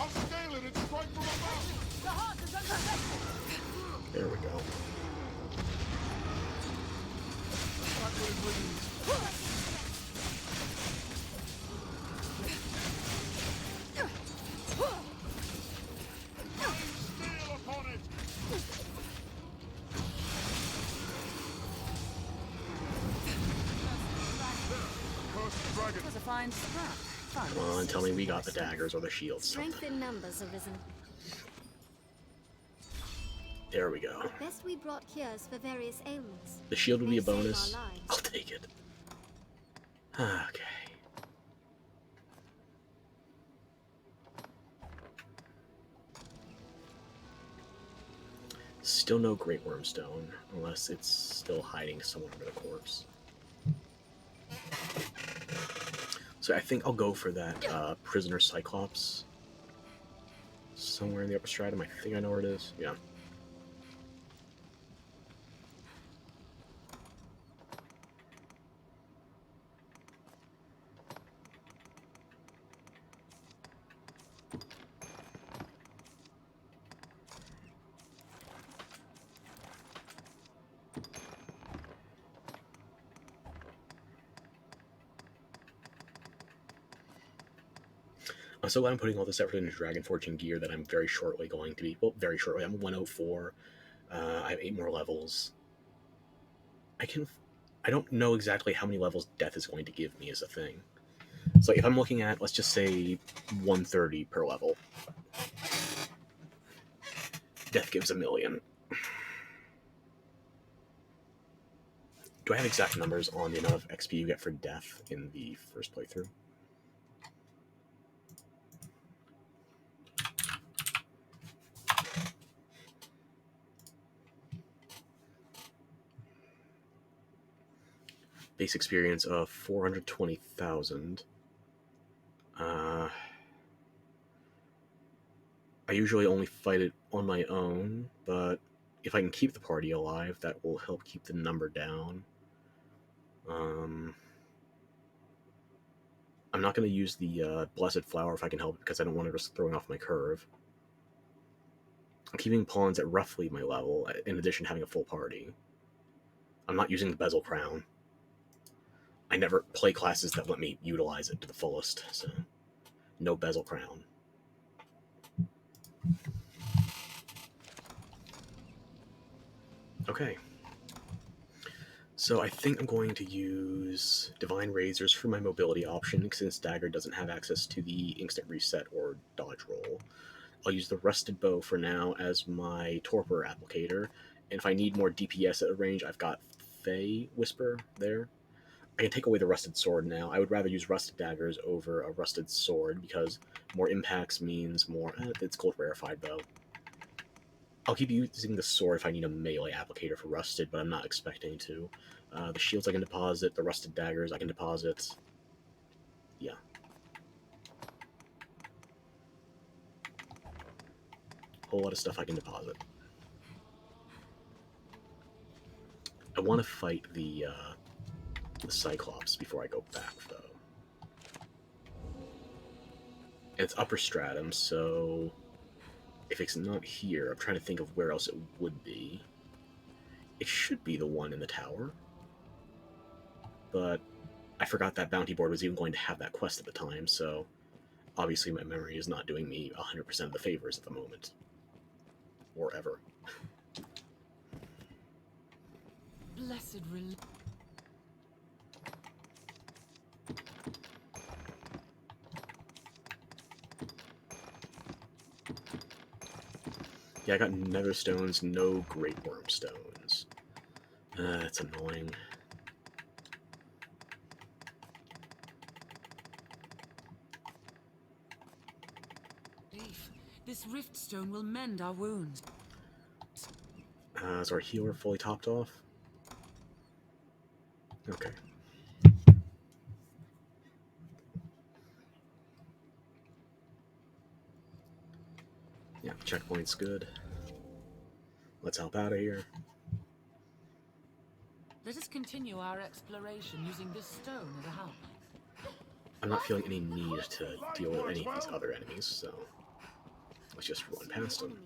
I'll scale it and strike from above! The heart is unprotected! There we go. Steel upon it! Cursed dragon! It was a fine scrap. Fun. Come on, tell me we got the daggers or the shields. Strength Something. in numbers, Arisen. There we go. Best we brought cures for various ailments. The shield would be a May save bonus. our lives. I'll take it. Okay. Still no Great Wormstone, unless it's still hiding somewhere under the corpse. So I think I'll go for that Prisoner Cyclops. Somewhere in the upper stratum. I think I know where it is. Yeah. I'm so glad I'm putting all this effort into Dragon Fortune gear that I'm very shortly going to be, well, very shortly, I'm 104, I have 8 more levels. I don't know exactly how many levels Death is going to give me as a thing. So if I'm looking at, let's just say, 130 per level. Death gives 1,000,000. Do I have exact numbers on the amount of XP you get for Death in the first playthrough? Base experience of 420,000. I usually only fight it on my own, but if I can keep the party alive, that will help keep the number down. I'm not going to use the Blessed Flower if I can help it, because I don't want to risk throwing off my curve. I'm keeping pawns at roughly my level, in addition to having a full party. I'm not using the Bezel Crown. I never play classes that let me utilize it to the fullest, so no Bezel Crown. Okay. So I think I'm going to use Divine Razors for my mobility option, since Dagger doesn't have access to the Instant Reset or Dodge Roll. I'll use the Rusted Bow for now as my Torpor applicator, and if I need more DPS at a range, I've got Fey Whisper there. I can take away the Rusted Sword now. I would rather use Rusted Daggers over a Rusted Sword, because more impacts means more... it's gold rarefied, though. I'll keep using the Sword if I need a melee applicator for Rusted, but I'm not expecting to. The shields I can deposit, the Rusted Daggers I can deposit. Yeah. Whole lot of stuff I can deposit. I want to fight the Cyclops before I go back, though. It's upper stratum, so if it's not here, I'm trying to think of where else it would be. It should be the one in the tower. But I forgot that bounty board was even going to have that quest at the time, so obviously my memory is not doing me 100% of the favors at the moment. Or ever. Blessed relief. Yeah, I got nether stones, no great worm stones. That's annoying. This rift stone will mend our wounds. Is our healer fully topped off? Okay. Yeah, checkpoint's good. Let's help out of here. Let us continue our exploration using this stone as a help. I'm not feeling any need to deal with any of these other enemies, so let's just run past them.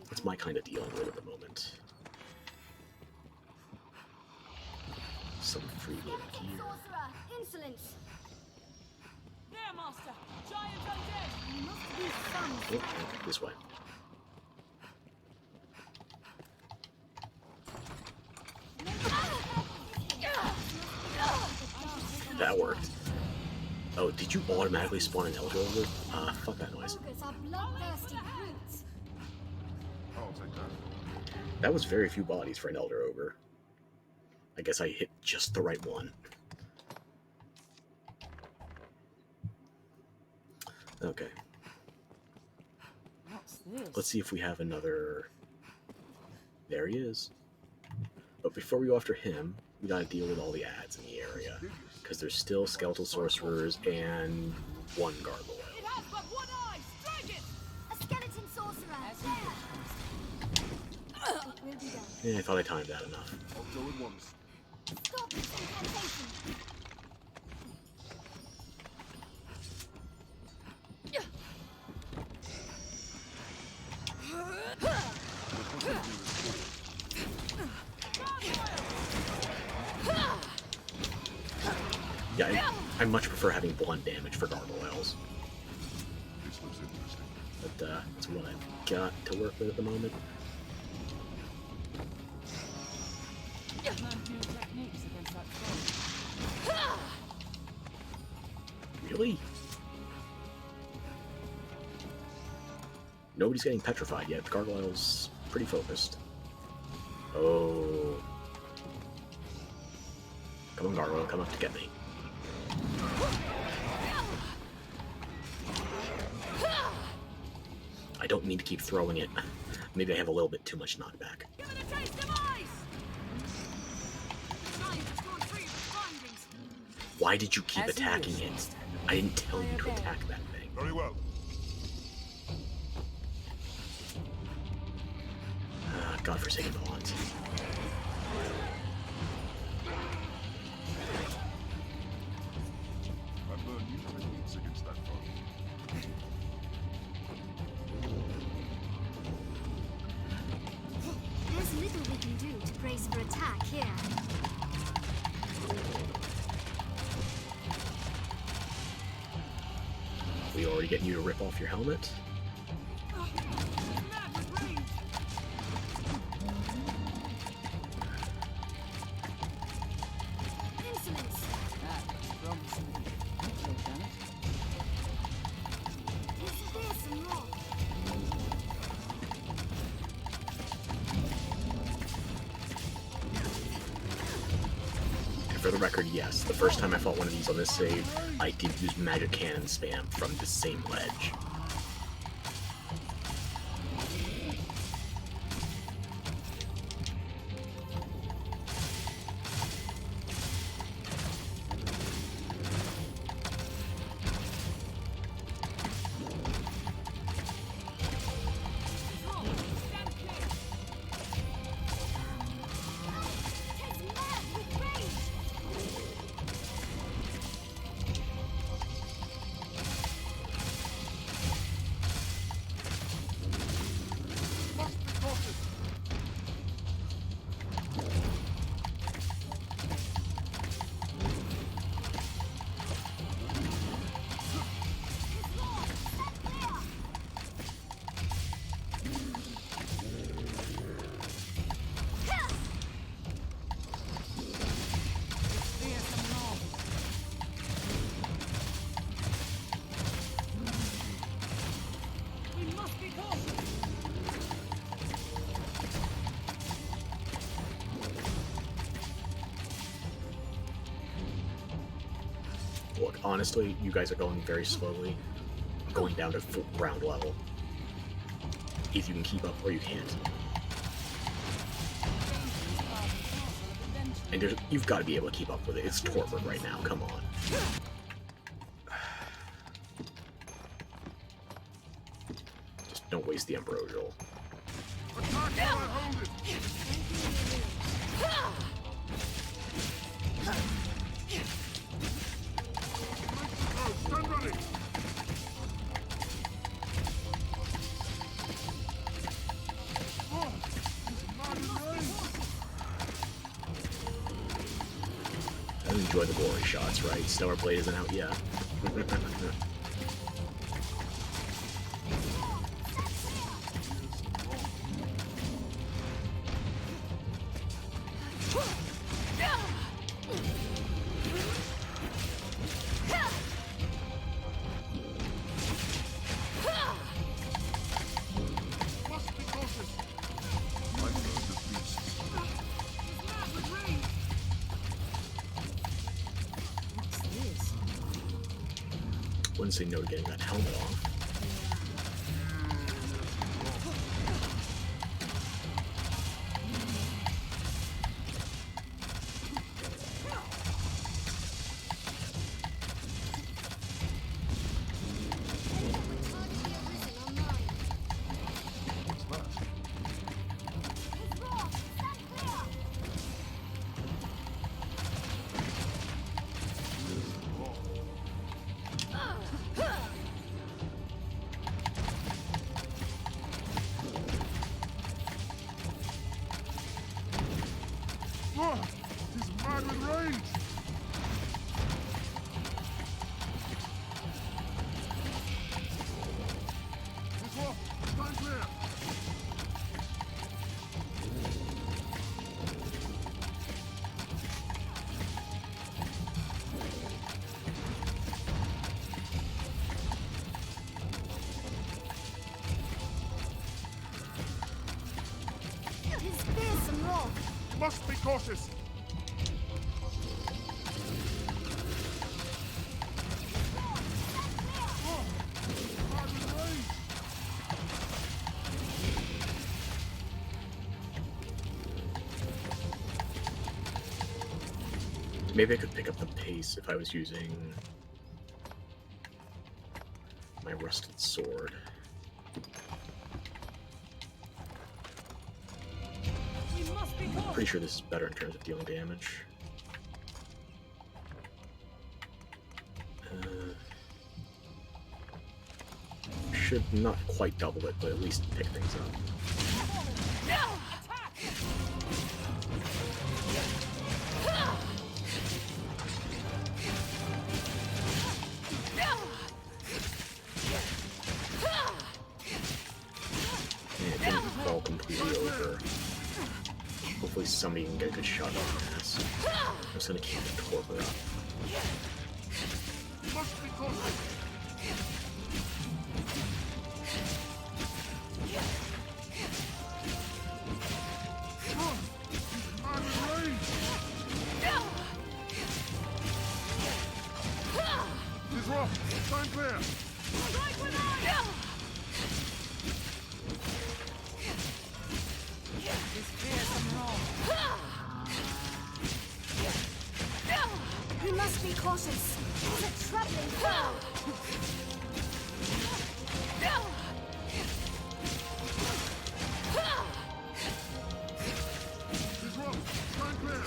That's my kind of dealing with at the moment. Some free gear. Insolence! There, Master! Giant undead! You must be some. Oh, this way. That worked. Oh, did you automatically spawn an Elder over? Fuck that noise. I'll take that. That was very few bodies for an Elder Ogre. I guess I hit just the right one. Okay. What's this? Let's see if we have another... There he is. But before we go after him, we gotta deal with all the ads in the area. Because there's still skeletal sorcerers and one gargoyle. It has but one eye! Strike it! A skeleton sorcerer! There! It will be done. Yeah, I thought I timed that enough. I'll go at once. Stop this incantation! Yeah, I much prefer having blunt damage for gargoyles. This looks interesting. But that's what I've got to work with at the moment. Learn new techniques against that foe. Really? Nobody's getting petrified yet. The gargoyle's pretty focused. Oh. Come on, gargoyle, come up to get me. I don't mean to keep throwing it. Maybe I have a little bit too much knockback. Give it a taste of ice! Science has gone free of its findings. Why did you keep attacking it? I didn't tell you to attack that thing. Very well. Godforsaken bonds. I've learned new techniques against that foe. There's little we can do to brace for attack here. We already getting you to rip off your helmet? Insolence! Is there some more? And for the record, yes, the first time I fought one of these on this save, I did use magic cannon spam from the same ledge. Look, honestly, you guys are going very slowly. I'm going down to ground level. If you can keep up, or you can't. And you've got to be able to keep up with it. It's torpid right now. Come on. Just don't waste the ambrosial. Enjoy the glory shots, right? Stellar Blade isn't out yet. Wouldn't say no to getting that helmet off. He's mad with rage! This off! Stand clear! His fearsome wrath. Must be cautious! Maybe I could pick up the pace if I was using my rusted sword. Pretty sure this is better in terms of dealing damage. Should not quite double it, but at least pick things up. It didn't fall completely over. Hopefully somebody can get a good shot on the ass. I'm just gonna keep the torpor up. He's rough! Stand clear! We must be cautious. He's a troubling foe. He's rough! Stand clear!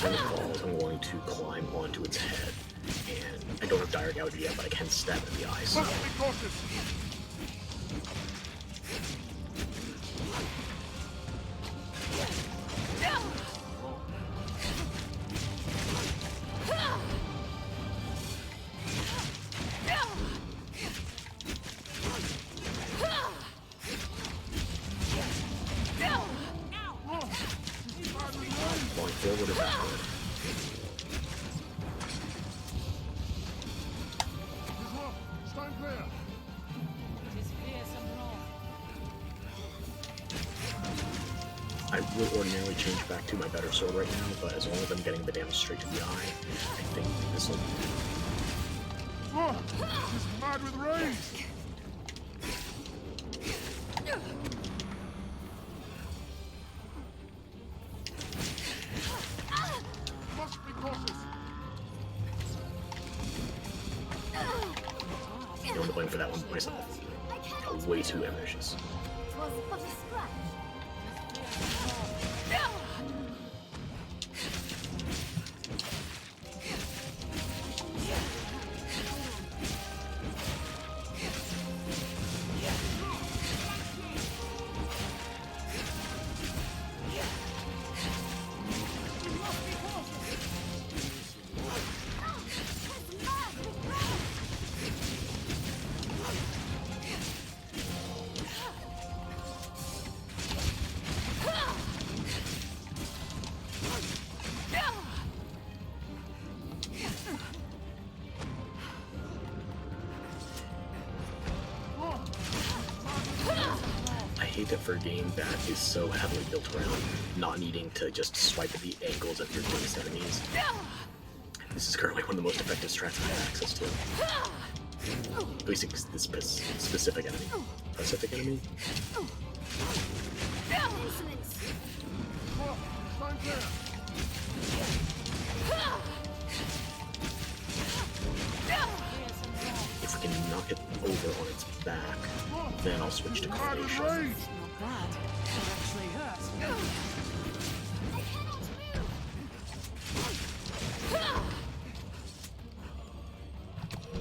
I'm going to climb onto its head, and I don't have dire gouge yet, but I can stab it in the eyes. Must be cautious! Stand clear. Tis fearsome wrath. I will ordinarily change back to my better sword right now, but as long as I'm getting the damage straight to the eye, I think this will... Oh, he's mad with rage. Must be cautious. You know, I'm playing for that one myself. Got way too ambitious. Was but a scratch. I hate it for a game that is so heavily built around not needing to just swipe at the angles of your closest enemies. This is currently one of the most effective strats I have access to. At least it's this specific enemy. Specific enemy? Stand clear. If we can knock it over on its back, then I'll switch to Mad with coordination. rage. Not bad. It actually hurts.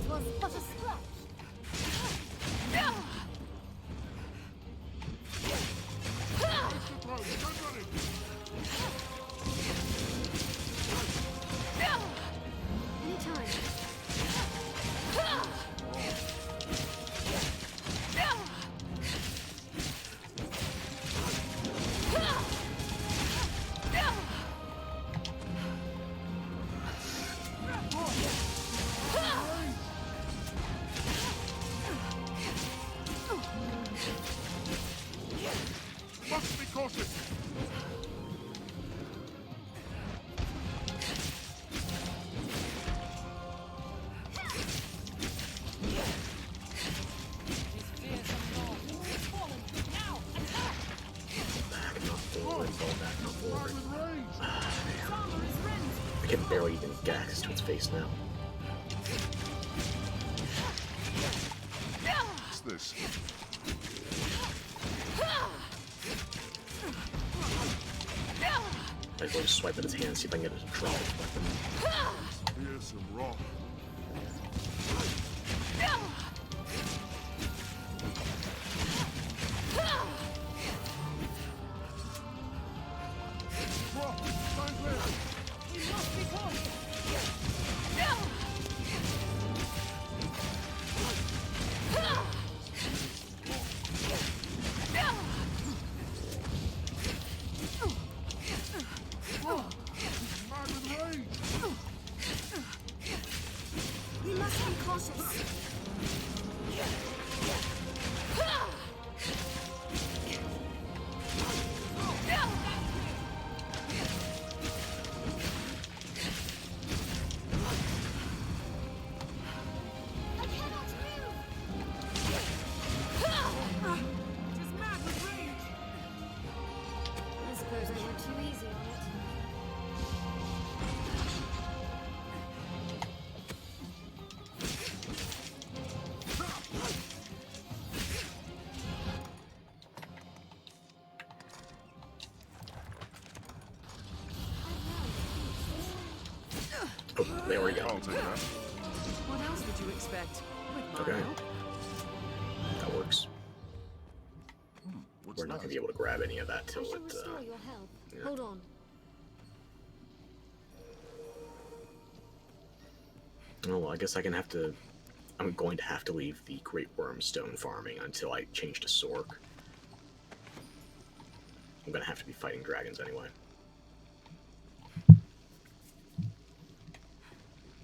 Was but a scratch. Anytime. Must be cautious. Back, not forward, fall back, not forward. Mad with rage. I can barely even get access to its face now. What's this? Might as well just swipe at its hand, see if I can get it to draw its weapon. Fearsome rock. Rock, stand clear. Mad with rage. We must be cautious. I cannot move. Tis mad with rage. I suppose I went too easy on it. Oh, there we go. I'll take that. What else would you expect? With my Okay. help. That works. What's We're not that? going to be able to grab any of that I till shall it... restore your health. yeah. Hold on. Oh, well, I guess I'm going to have to leave the Great Worm Stone farming until I change to Sork. I'm going to have to be fighting dragons anyway.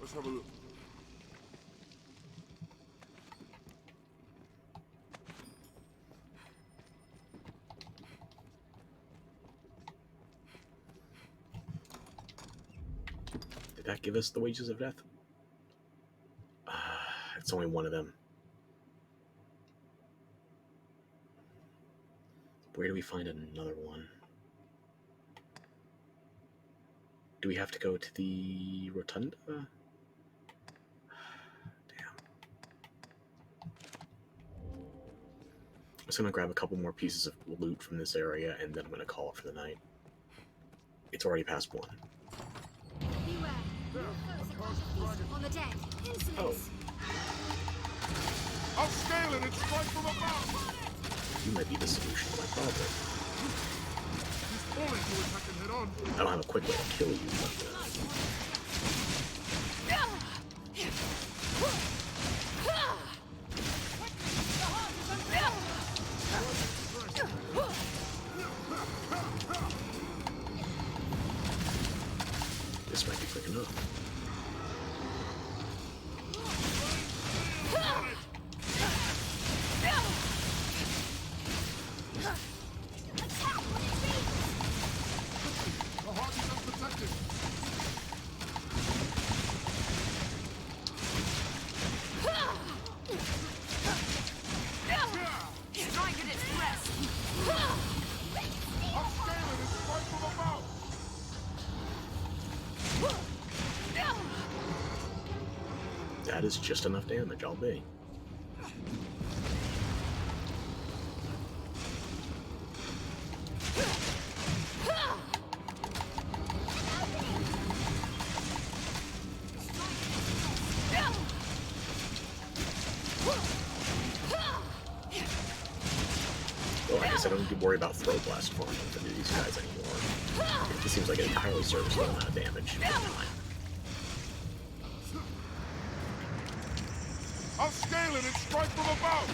Let's have a look. Did that give us the wages of death? It's only one of them. Where do we find another one? Do we have to go to the rotunda? Damn. I'm just gonna grab a couple more pieces of loot from this area, and then I'm gonna call it for the night. It's already past 1. Beware. On the deck. Insolence. I'll scale it and strike from above! You might be the solution to my problem. He's falling to attack and head on. I don't have a quick way to kill you, but this might be quick enough. The heart is unprotected. Strike at its breast. I'll scale it and strike from above! That is just enough damage, I'll be. Well, I guess I don't need to worry about throw blast farming for these guys anymore. It seems like an entirely serviceable amount of damage. I'll scale it and strike from above!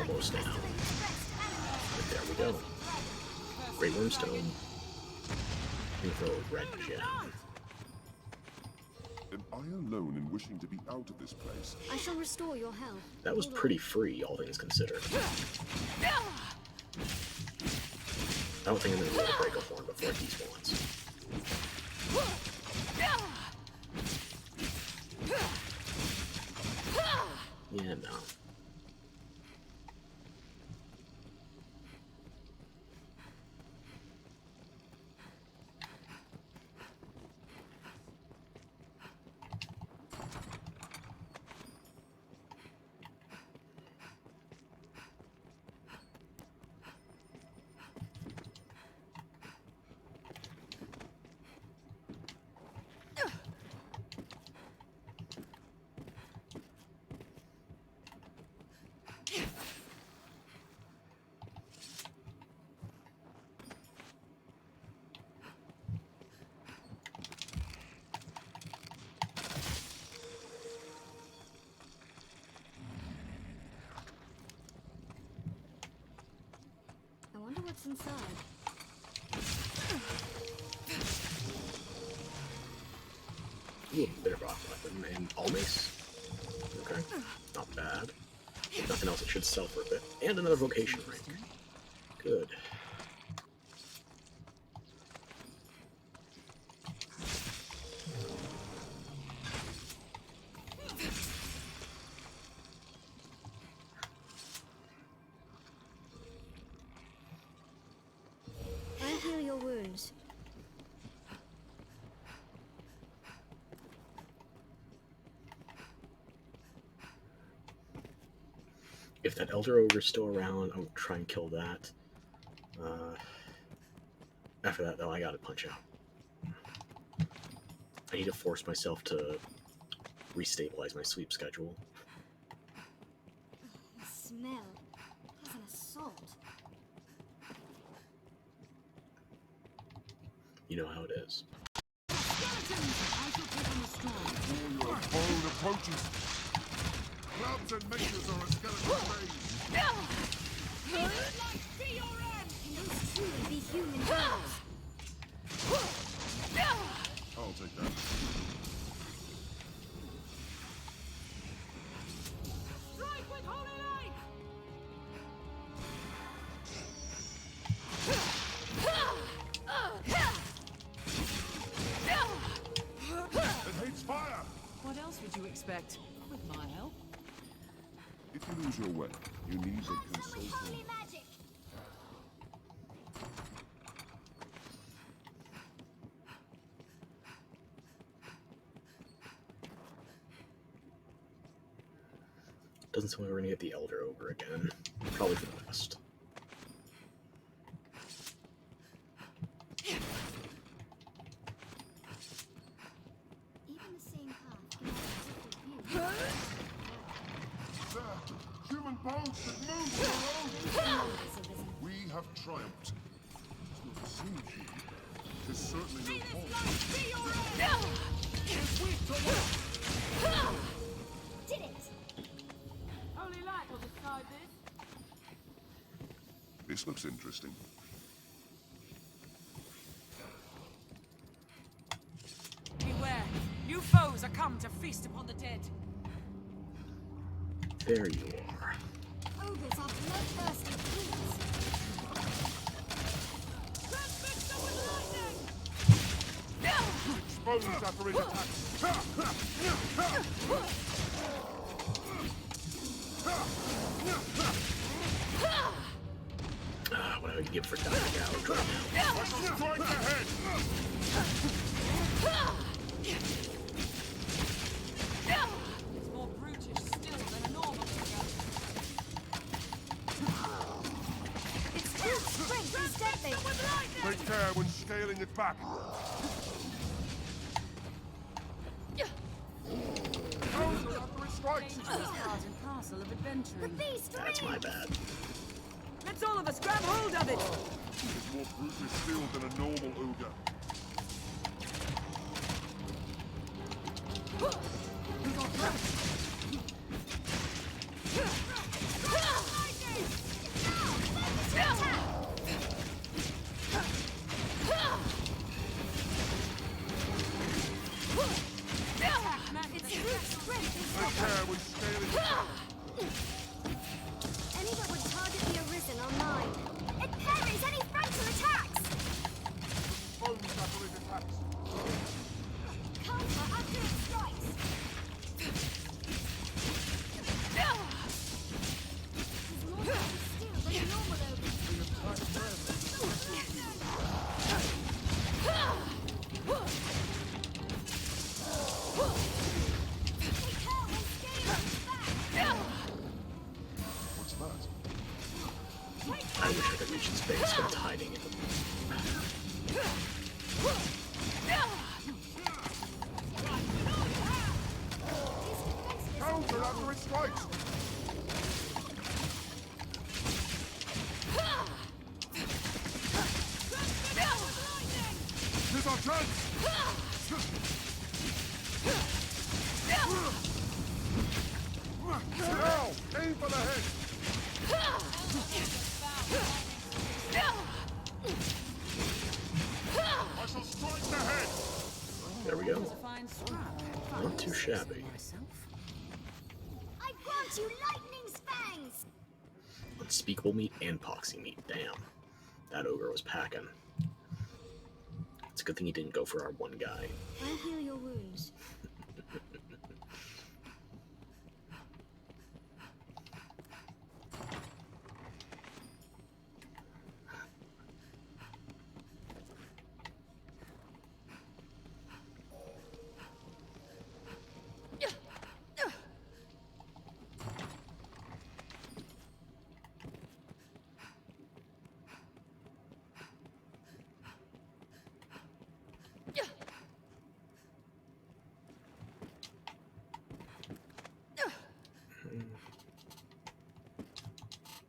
Almost now. But there we go. Great Wormstone. And throw a red gem. Am I alone in wishing to be out of this place? I shall restore your health. That was pretty free, all things considered. I don't think I'm going to be able to break a horn before he spawns. Yeah, no. I wonder what's inside. Ooh, Bitterblack weapon and all mace. Okay, not bad. If nothing else, it should sell for a bit. And another vocation rank. Good. I'll heal your wounds. If that Elder Ogre's still around, I'll try and kill that. After that, though, I gotta punch out. I need to force myself to restabilize my sleep schedule. You know how it is. Skeletons! I shall take on the storm. Your phone approaches. Clubs and measures are a skeleton raised. May this life be your end! Can those truly be human beings? I'll take that. Strike with holy light! It hates fire! What else would you expect? With my help? If you lose your way, you need a Holy consultant. magic! Doesn't seem like we're gonna get the Elder Ogre again. Probably for the best. Even the same path can have a different view. There! Human bones that move their own! We have triumphed. It's not a siege here. There's certainly May no this point. life be your end! If we triumph, Did it! Holy light will decide this. this looks interesting. Beware! New foes are come to feast upon the dead. There you are. Ogres are bloodthirsty beasts. Transfix them with lightning! Exposed after his What do I give for dying out right now? I shall strike ahead! It's more brutish still than a normal ogre. Its brute strength is deadly. With lightning! Take care when scaling it back. Those are after it strikes. It's part and parcel of The adventuring. beast That's my bad. Let's all of us grab hold of it! It's more brutish still than a normal ogre. Its brute strength is Take care when scaling it back. any that would target the Arisen are mine. It parries any frontal attacks. Bones after it attacks. Counter after it strikes. It's more still than a normal ogre. Take care when scaling back. What's that? I wish I could reach his base, but it's hiding in the... Counter after it strikes. Here's our chance. Now, aim for the head. I shall strike the head. There we go. A fine scrap. Not too shabby. Myself. I grant you lightning's fangs. Unspeakable meat and poxy meat. Damn. That ogre was packing. It's a good thing he didn't go for our one guy. I'll heal your wounds.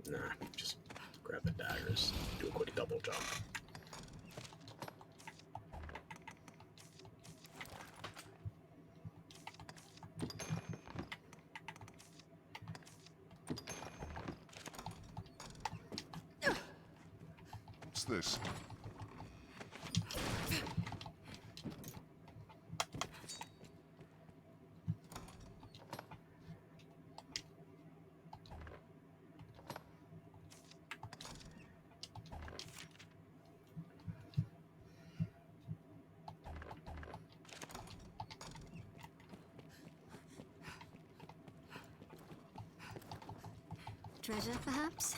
Nah, just grab the daggers. Do a quick double jump. What's this? Treasure, perhaps?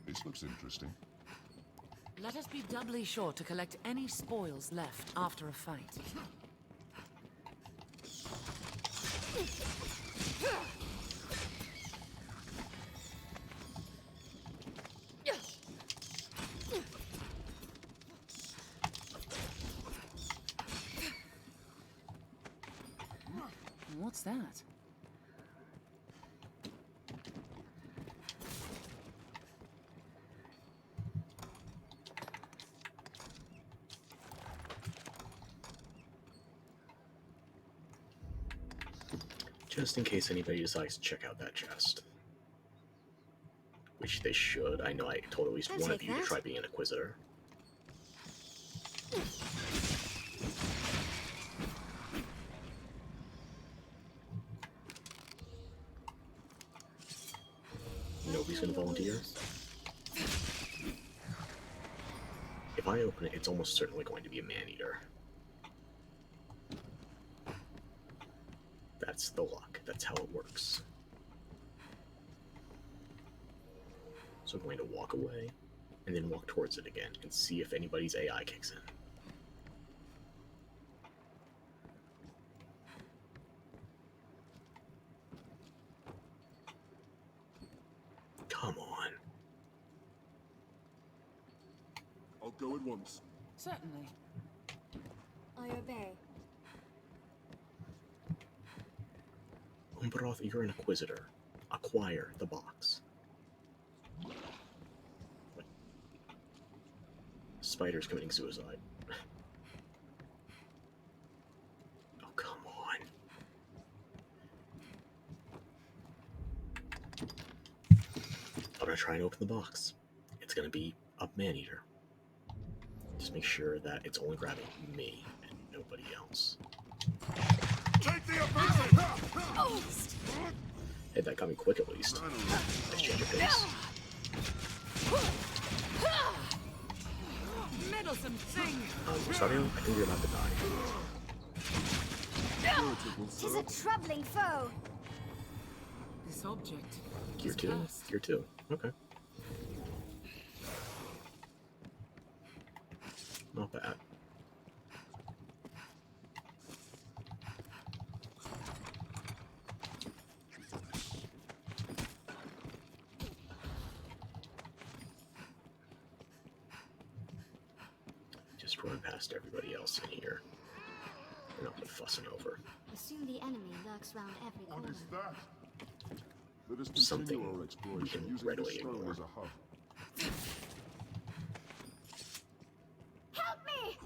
This looks interesting. Let us be doubly sure to collect any spoils left after a fight. What's that? Just in case anybody decides to check out that chest. Which they should. I know I told at least I'll one of take you to that. try being an Inquisitor. Nobody's gonna volunteer. If I open it, it's almost certainly going to be a man-eater. That's the luck. That's how it works. So I'm going to walk away, and then walk towards it again, and see if anybody's AI kicks in. Come on. I'll go at once. Certainly. I obey. Umbroth, you're an Inquisitor. Acquire the box. What? Spider's committing suicide. Oh, come on. I'm gonna try and open the box. It's gonna be a man-eater. Just make sure that it's only grabbing me and nobody else. Take the offensive! Hey, that got me quick at least. Nice change of pace. Meddlesome thing! Rosario, I think you're about to die. Tis a troubling foe. This object. Gear is 2? cursed. Gear 2. Okay. Not bad. Just run past everybody else in here. We're not gonna fussing over. Assume the enemy lurks round every What corner. is that? Let us Something continue our we exploration can using readily this stone ignore. as a hub. Help me!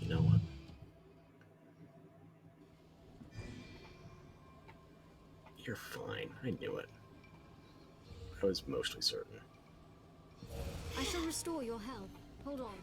You know what? You're fine. I knew it. I was mostly certain. I shall restore your health. Hold on.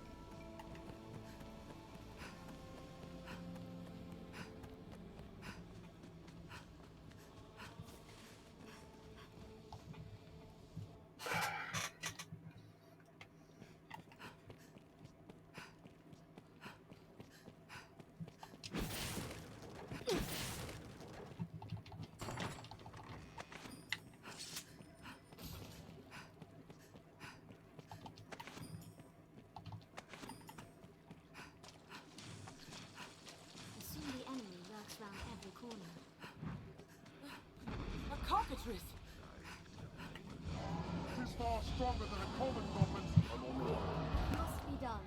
Assume the enemy lurks round every corner. A cockatrice! It is far stronger than a common goblin. I'm on the way. Must be done.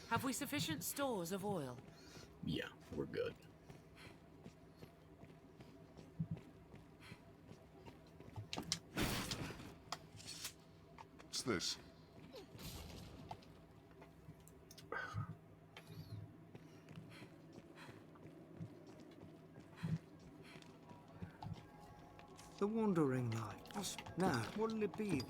Have we sufficient stores of oil? Yeah, we're good. What's this? The wandering light. Now, what'll it be then?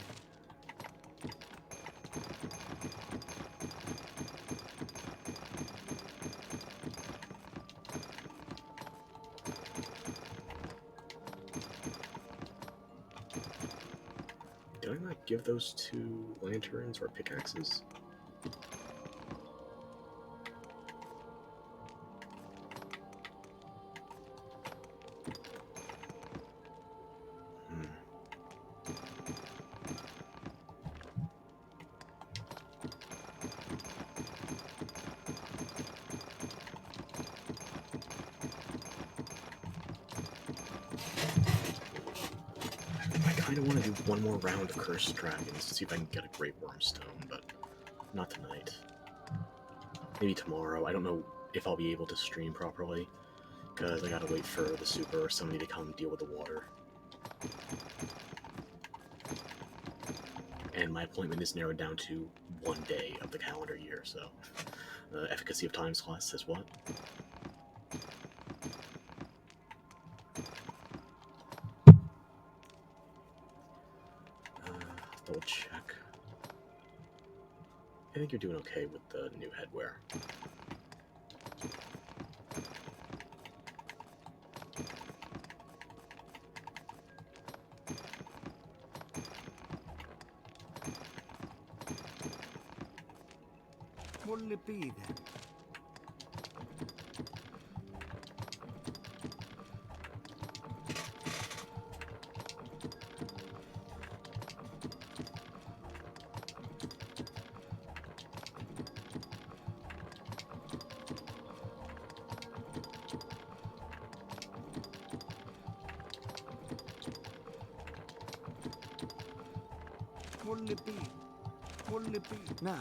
Did I not give those two lanterns or pickaxes? I kind of want to do one more round of Cursed Dragons to see if I can get a Great Wormstone, but not tonight. Maybe tomorrow. I don't know if I'll be able to stream properly, because I gotta wait for the super or somebody to come deal with the water. And my appointment is narrowed down to 1 day of the calendar year, so efficacy of time slots says what? Double check. I think you're doing okay with the new headwear. What'll it be then? What'll it be? What'll it be? Now.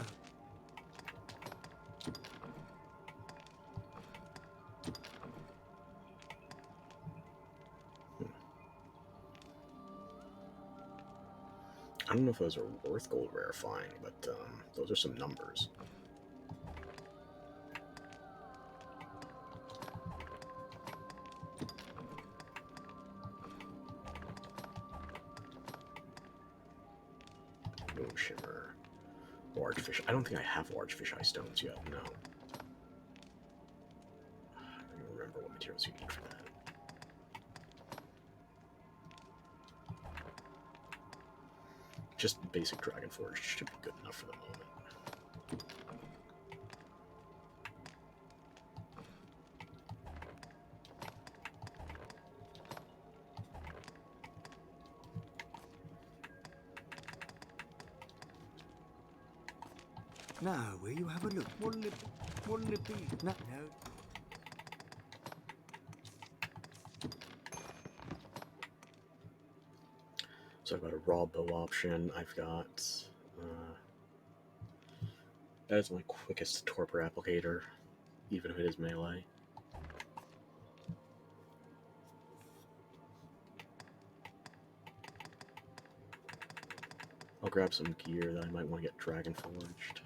I don't know if those are worth gold verifying, but those are some numbers. Moon Shimmer. Large fish. I don't think I have large fish eye stones yet, no. I don't even remember what materials you need for that. Just basic Dragon Forge should be good enough for the moment. Now, will you have a look? What'll it be? No. So I've got a raw bow option. I've got that is my quickest torpor applicator, even if it is melee. I'll grab some gear that I might want to get Dragon Forged.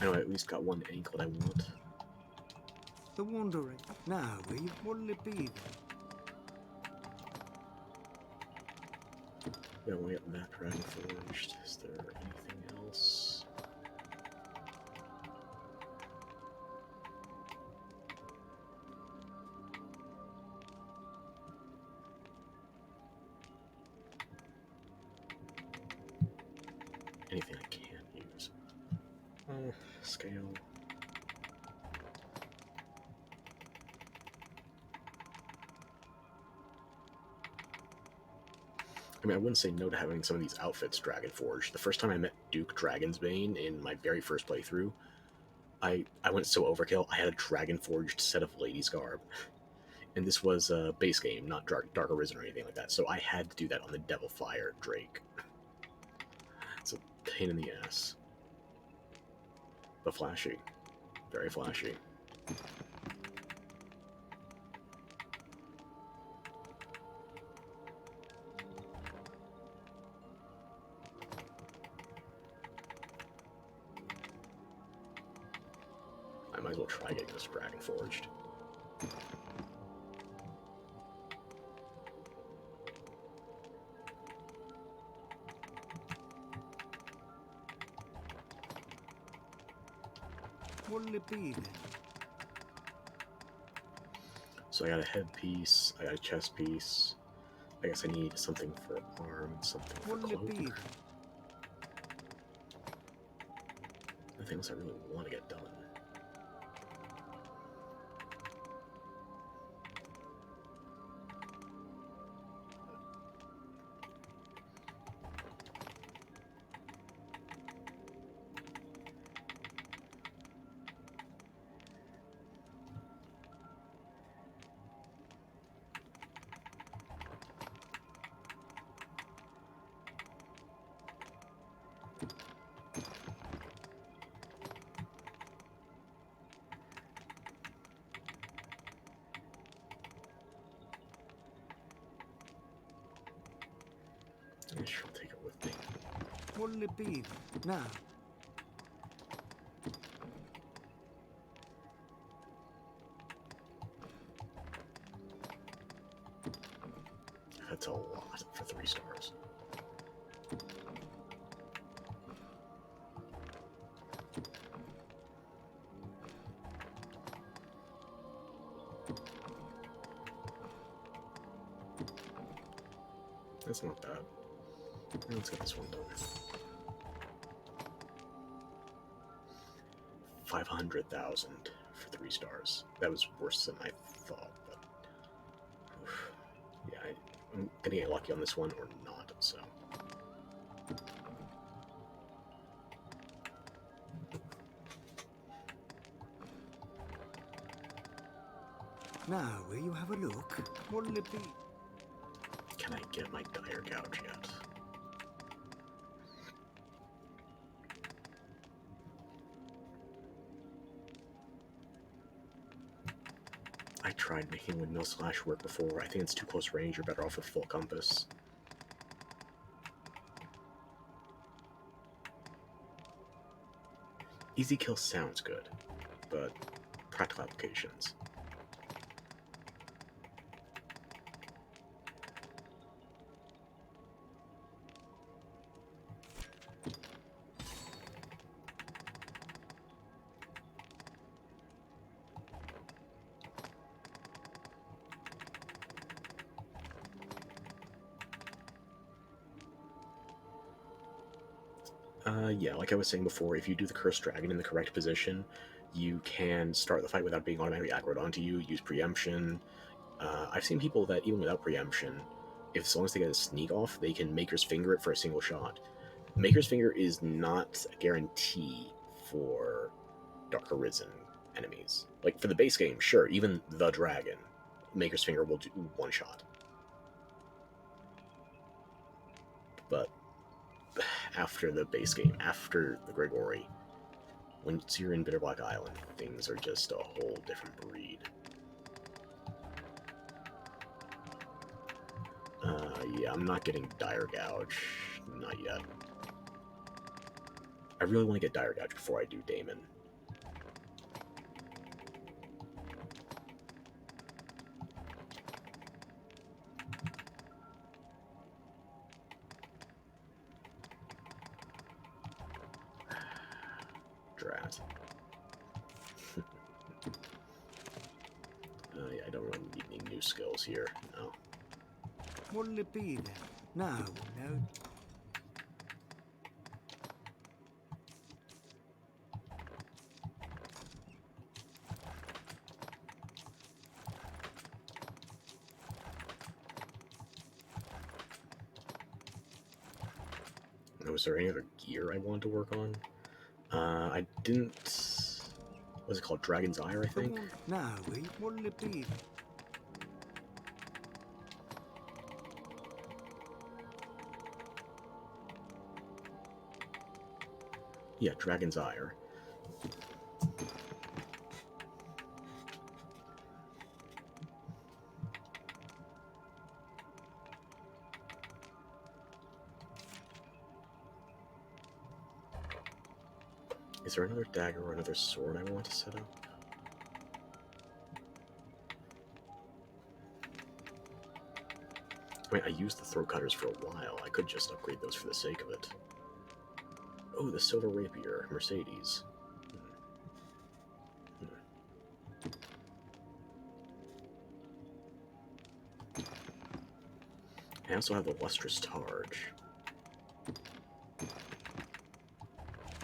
I know I at least got one anklet I want. The wandering. Now, will you? What'll it be then? Yeah, I want to get that Dragon Forged. Is there anything else? Anything I can use? Scale. I mean, I wouldn't say no to having some of these outfits Dragon Forged. The first time I met Duke Dragonsbane in my very first playthrough, I went so overkill, I had a Dragon Forged set of Ladies' Garb. And this was a base game, not Dark Arisen or anything like that, so I had to do that on the Devil Fire Drake. It's a pain in the ass. But flashy. Very flashy. as well try getting this dragon forged. What'll it be then? So I got a headpiece, I got a chest piece. I guess I need something for arm, something for What'll it be cloak. then? Nothing else I really want to get done. I shall take it with me. What'll it be then? Now, That's a lot for 3 stars. That's not bad. Let's get this one done. 500,000 for 3 stars. That was worse than I thought, but oof. Yeah, I'm gonna get lucky on this one or not, so. now, will you have a look? What'll it be? Can I get my dire gouge yet? I tried making windmill slash work before. I think it's too close range. You're better off with full compass. Easy kill sounds good, but practical applications. Yeah, like I was saying before, if you do the Cursed Dragon in the correct position, you can start the fight without being automatically aggroed onto you, use preemption. I've seen people that, even without preemption, if as long as they get a sneak off, they can Maker's Finger it for a single shot. Maker's Finger is not a guarantee for Dark Arisen enemies. Like, for the base game, sure, even the Dragon, Maker's Finger will do one shot. But after the base game, after the Gregory, once you're in Bitterblack Isle, things are just a whole different breed. Yeah, I'm not getting Dire Gouge. Not yet. I really want to get Dire Gouge before I do Damon. Drat. Yeah, I don't really need any new skills here. No. What'll it be then? Now, no. Was there any other gear I wanted to work on? I didn't... What's it called? Dragon's Ire, I think? Now, what'll it be? Yeah, Dragon's Ire. Is there another dagger or another sword I want to set up? I mean, I used the throat cutters for a while. I could just upgrade those for the sake of it. Oh, the silver rapier, Mercedes. I also have the lustrous targe.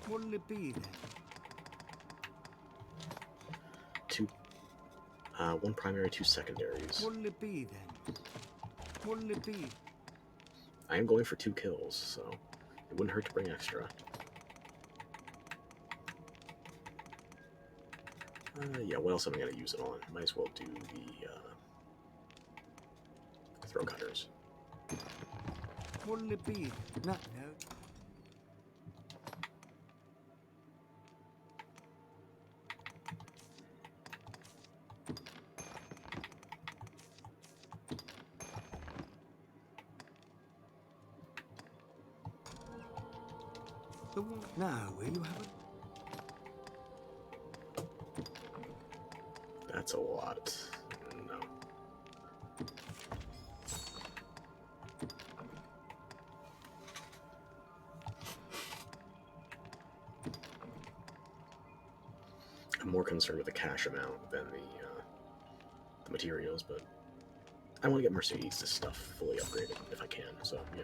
What'll it be then? One primary, 2 secondaries. What'll it be then? What'll it be? I am going for 2 kills, so it wouldn't hurt to bring extra. Yeah, what else am I going to use it on? Might as well do the throw cutters. What'll it be? No. The what now? Will you have it? That's a lot. No. I'm more concerned with the cash amount than the materials, but I want to get Mercedes' stuff fully upgraded if I can, so yeah.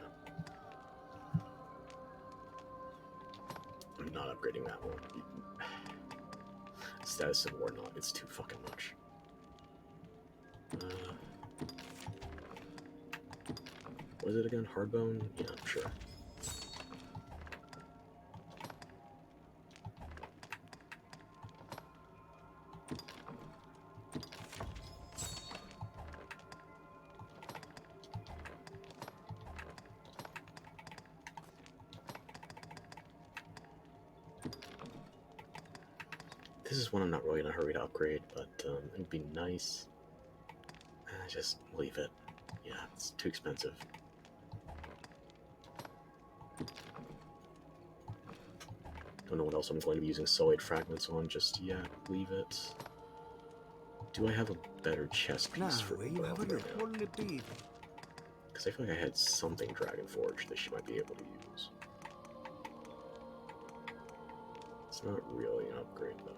I'm not upgrading that one. Status of war not, it's too fucking much. What is it again? Hardbone? Yeah, sure. This is one I'm not really in a hurry to upgrade, but it'd be nice. Just leave it. Yeah, it's too expensive. Don't know what else I'm going to be using solid fragments on just yet. Leave it. Do I have a better chest piece for you have it? What'll it be? Because I feel like I had something Dragon Forge that she might be able to use. It's not really an upgrade, though.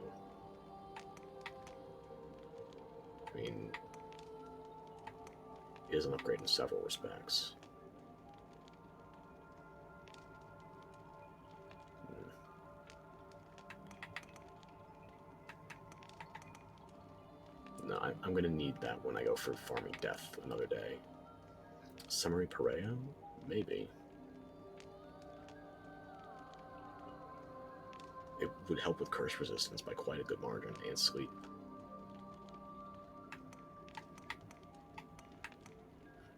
I mean, it is an upgrade in several respects. No, I'm going to need that when I go for farming death another day. Summary Pareo? Maybe. It would help with curse resistance by quite a good margin, and sleep.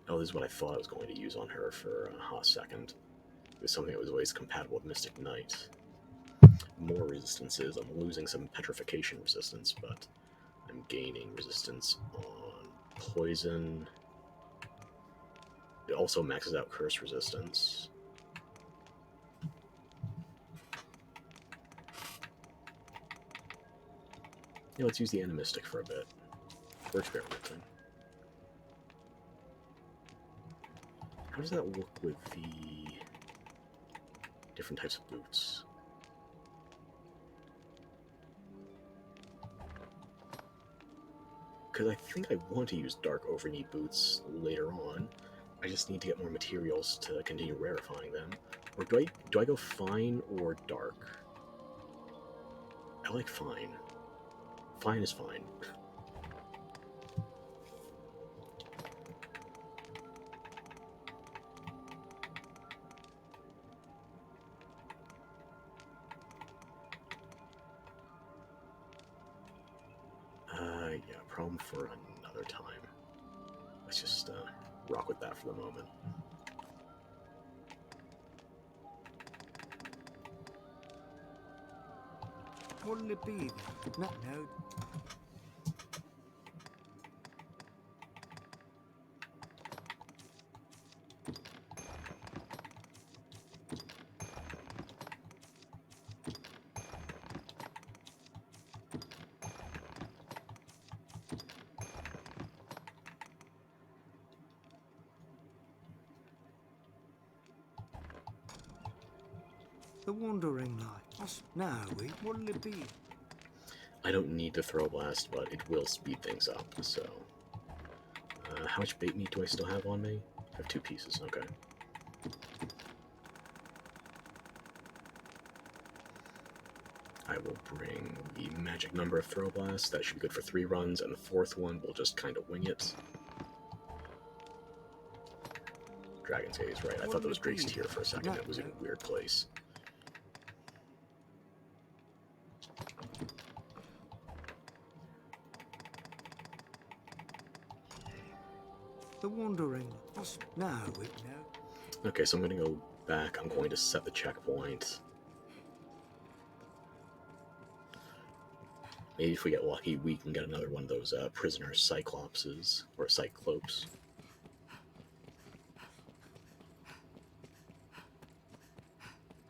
Oh, this is what I thought I was going to use on her for a hot second. It was something that was always compatible with Mystic Knight. More resistances. I'm losing some petrification resistance, but I'm gaining resistance on poison. It also maxes out curse resistance. Yeah, let's use the Animistic for a bit. We're experimenting. How does that work with the different types of boots? Because I think I want to use dark overknee boots later on. I just need to get more materials to continue rarefying them. Or do I go fine or dark? I like fine. Fine is fine. Yeah, problem for another time. Let's just rock with that for the moment. What'll it be? No. The wandering light. Now, what'll it be? I don't need to throw blast, but it will speed things up, so... how much bait meat do I still have on me? I have 2 pieces, okay. I will bring the magic number of throw blasts. That should be good for 3 runs, and the 4th one will just kind of wing it. Dragon's Gaze, right. I thought that was Drake's Tear for a second. It was in a weird place. The wandering. Now, Okay, so I'm going to go back. I'm going to set the checkpoint. Maybe if we get lucky, we can get another one of those prisoner cyclopses, or cyclopes.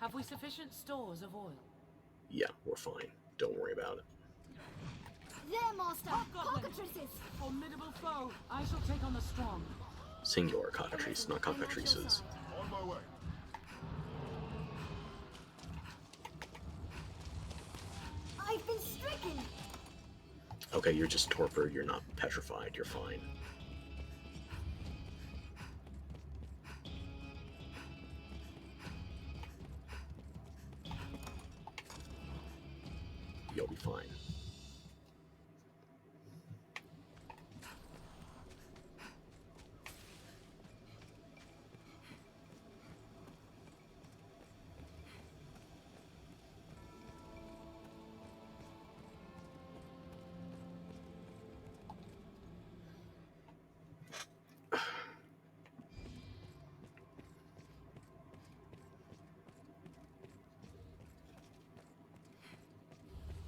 Have we sufficient stores of oil? Yeah, we're fine. Don't worry about it. There, master! Cockatrices! Formidable foe! I shall take on the strong. Singular cockatrice, not cockatrices. On my way. I've been stricken! Okay, you're just torpor, you're not petrified, you're fine. You'll be fine.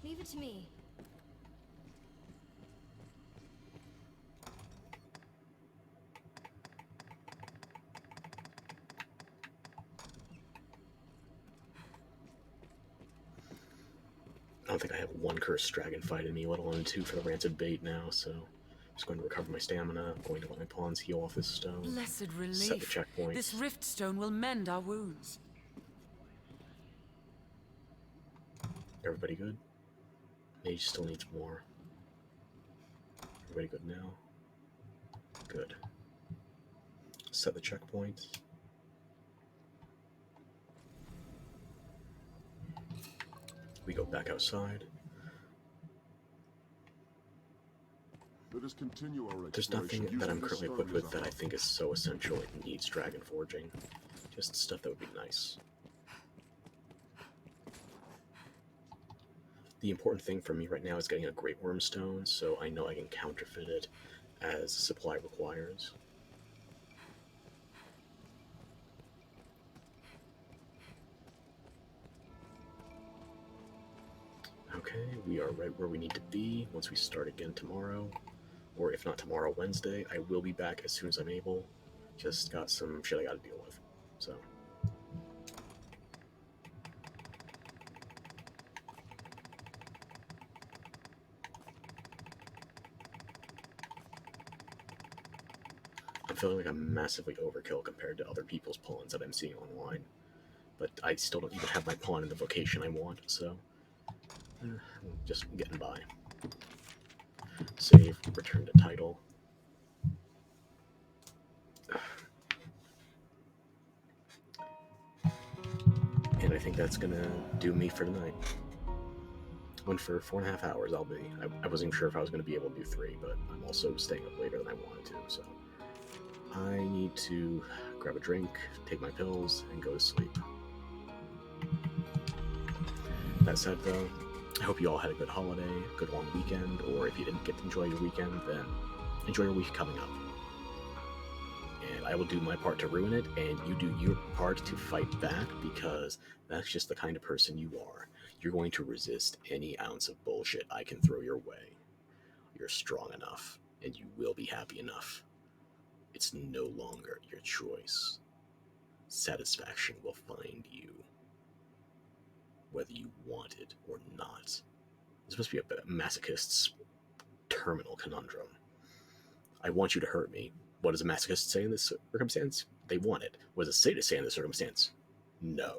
Leave it to me. I don't think I have 1 cursed dragon fight in me, let alone 2 for the rancid bait now, so I'm just going to recover my stamina. I'm going to let my pawns heal off this stone. Blessed relief. Set the checkpoint. This rift stone will mend our wounds. Everybody good? Mage still needs more. Everybody good now? Good. Set the checkpoint. We go back outside. Let us continue our There's nothing exploration that I'm using this currently stone equipped as with a that I hub. think is so essential it needs dragon forging. Just stuff that would be nice. The important thing for me right now is getting a Great Worm Stone, so I know I can counterfeit it as supply requires. Okay, we are right where we need to be. Once we start again tomorrow, or if not tomorrow, Wednesday, I will be back as soon as I'm able. Just got some shit I gotta deal with, so... I'm feeling like I'm massively overkill compared to other people's pawns that I'm seeing online. But I still don't even have my pawn in the vocation I want, so... I'm just getting by. Save, return to title. And I think that's gonna do me for tonight. Went for 4.5 hours, I'll be. I wasn't even sure if I was gonna be able to do 3, but I'm also staying up later than I wanted to, so... I need to grab a drink, take my pills, and go to sleep. That said, though, I hope you all had a good holiday, good long weekend, or if you didn't get to enjoy your weekend, then enjoy your week coming up. And I will do my part to ruin it, and you do your part to fight back, because that's just the kind of person you are. You're going to resist any ounce of bullshit I can throw your way. You're strong enough, and you will be happy enough. It's no longer your choice. Satisfaction will find you, whether you want it or not. This must be a masochist's terminal conundrum. I want you to hurt me. What does a masochist say in this circumstance? They want it. What does a sadist say in this circumstance? No.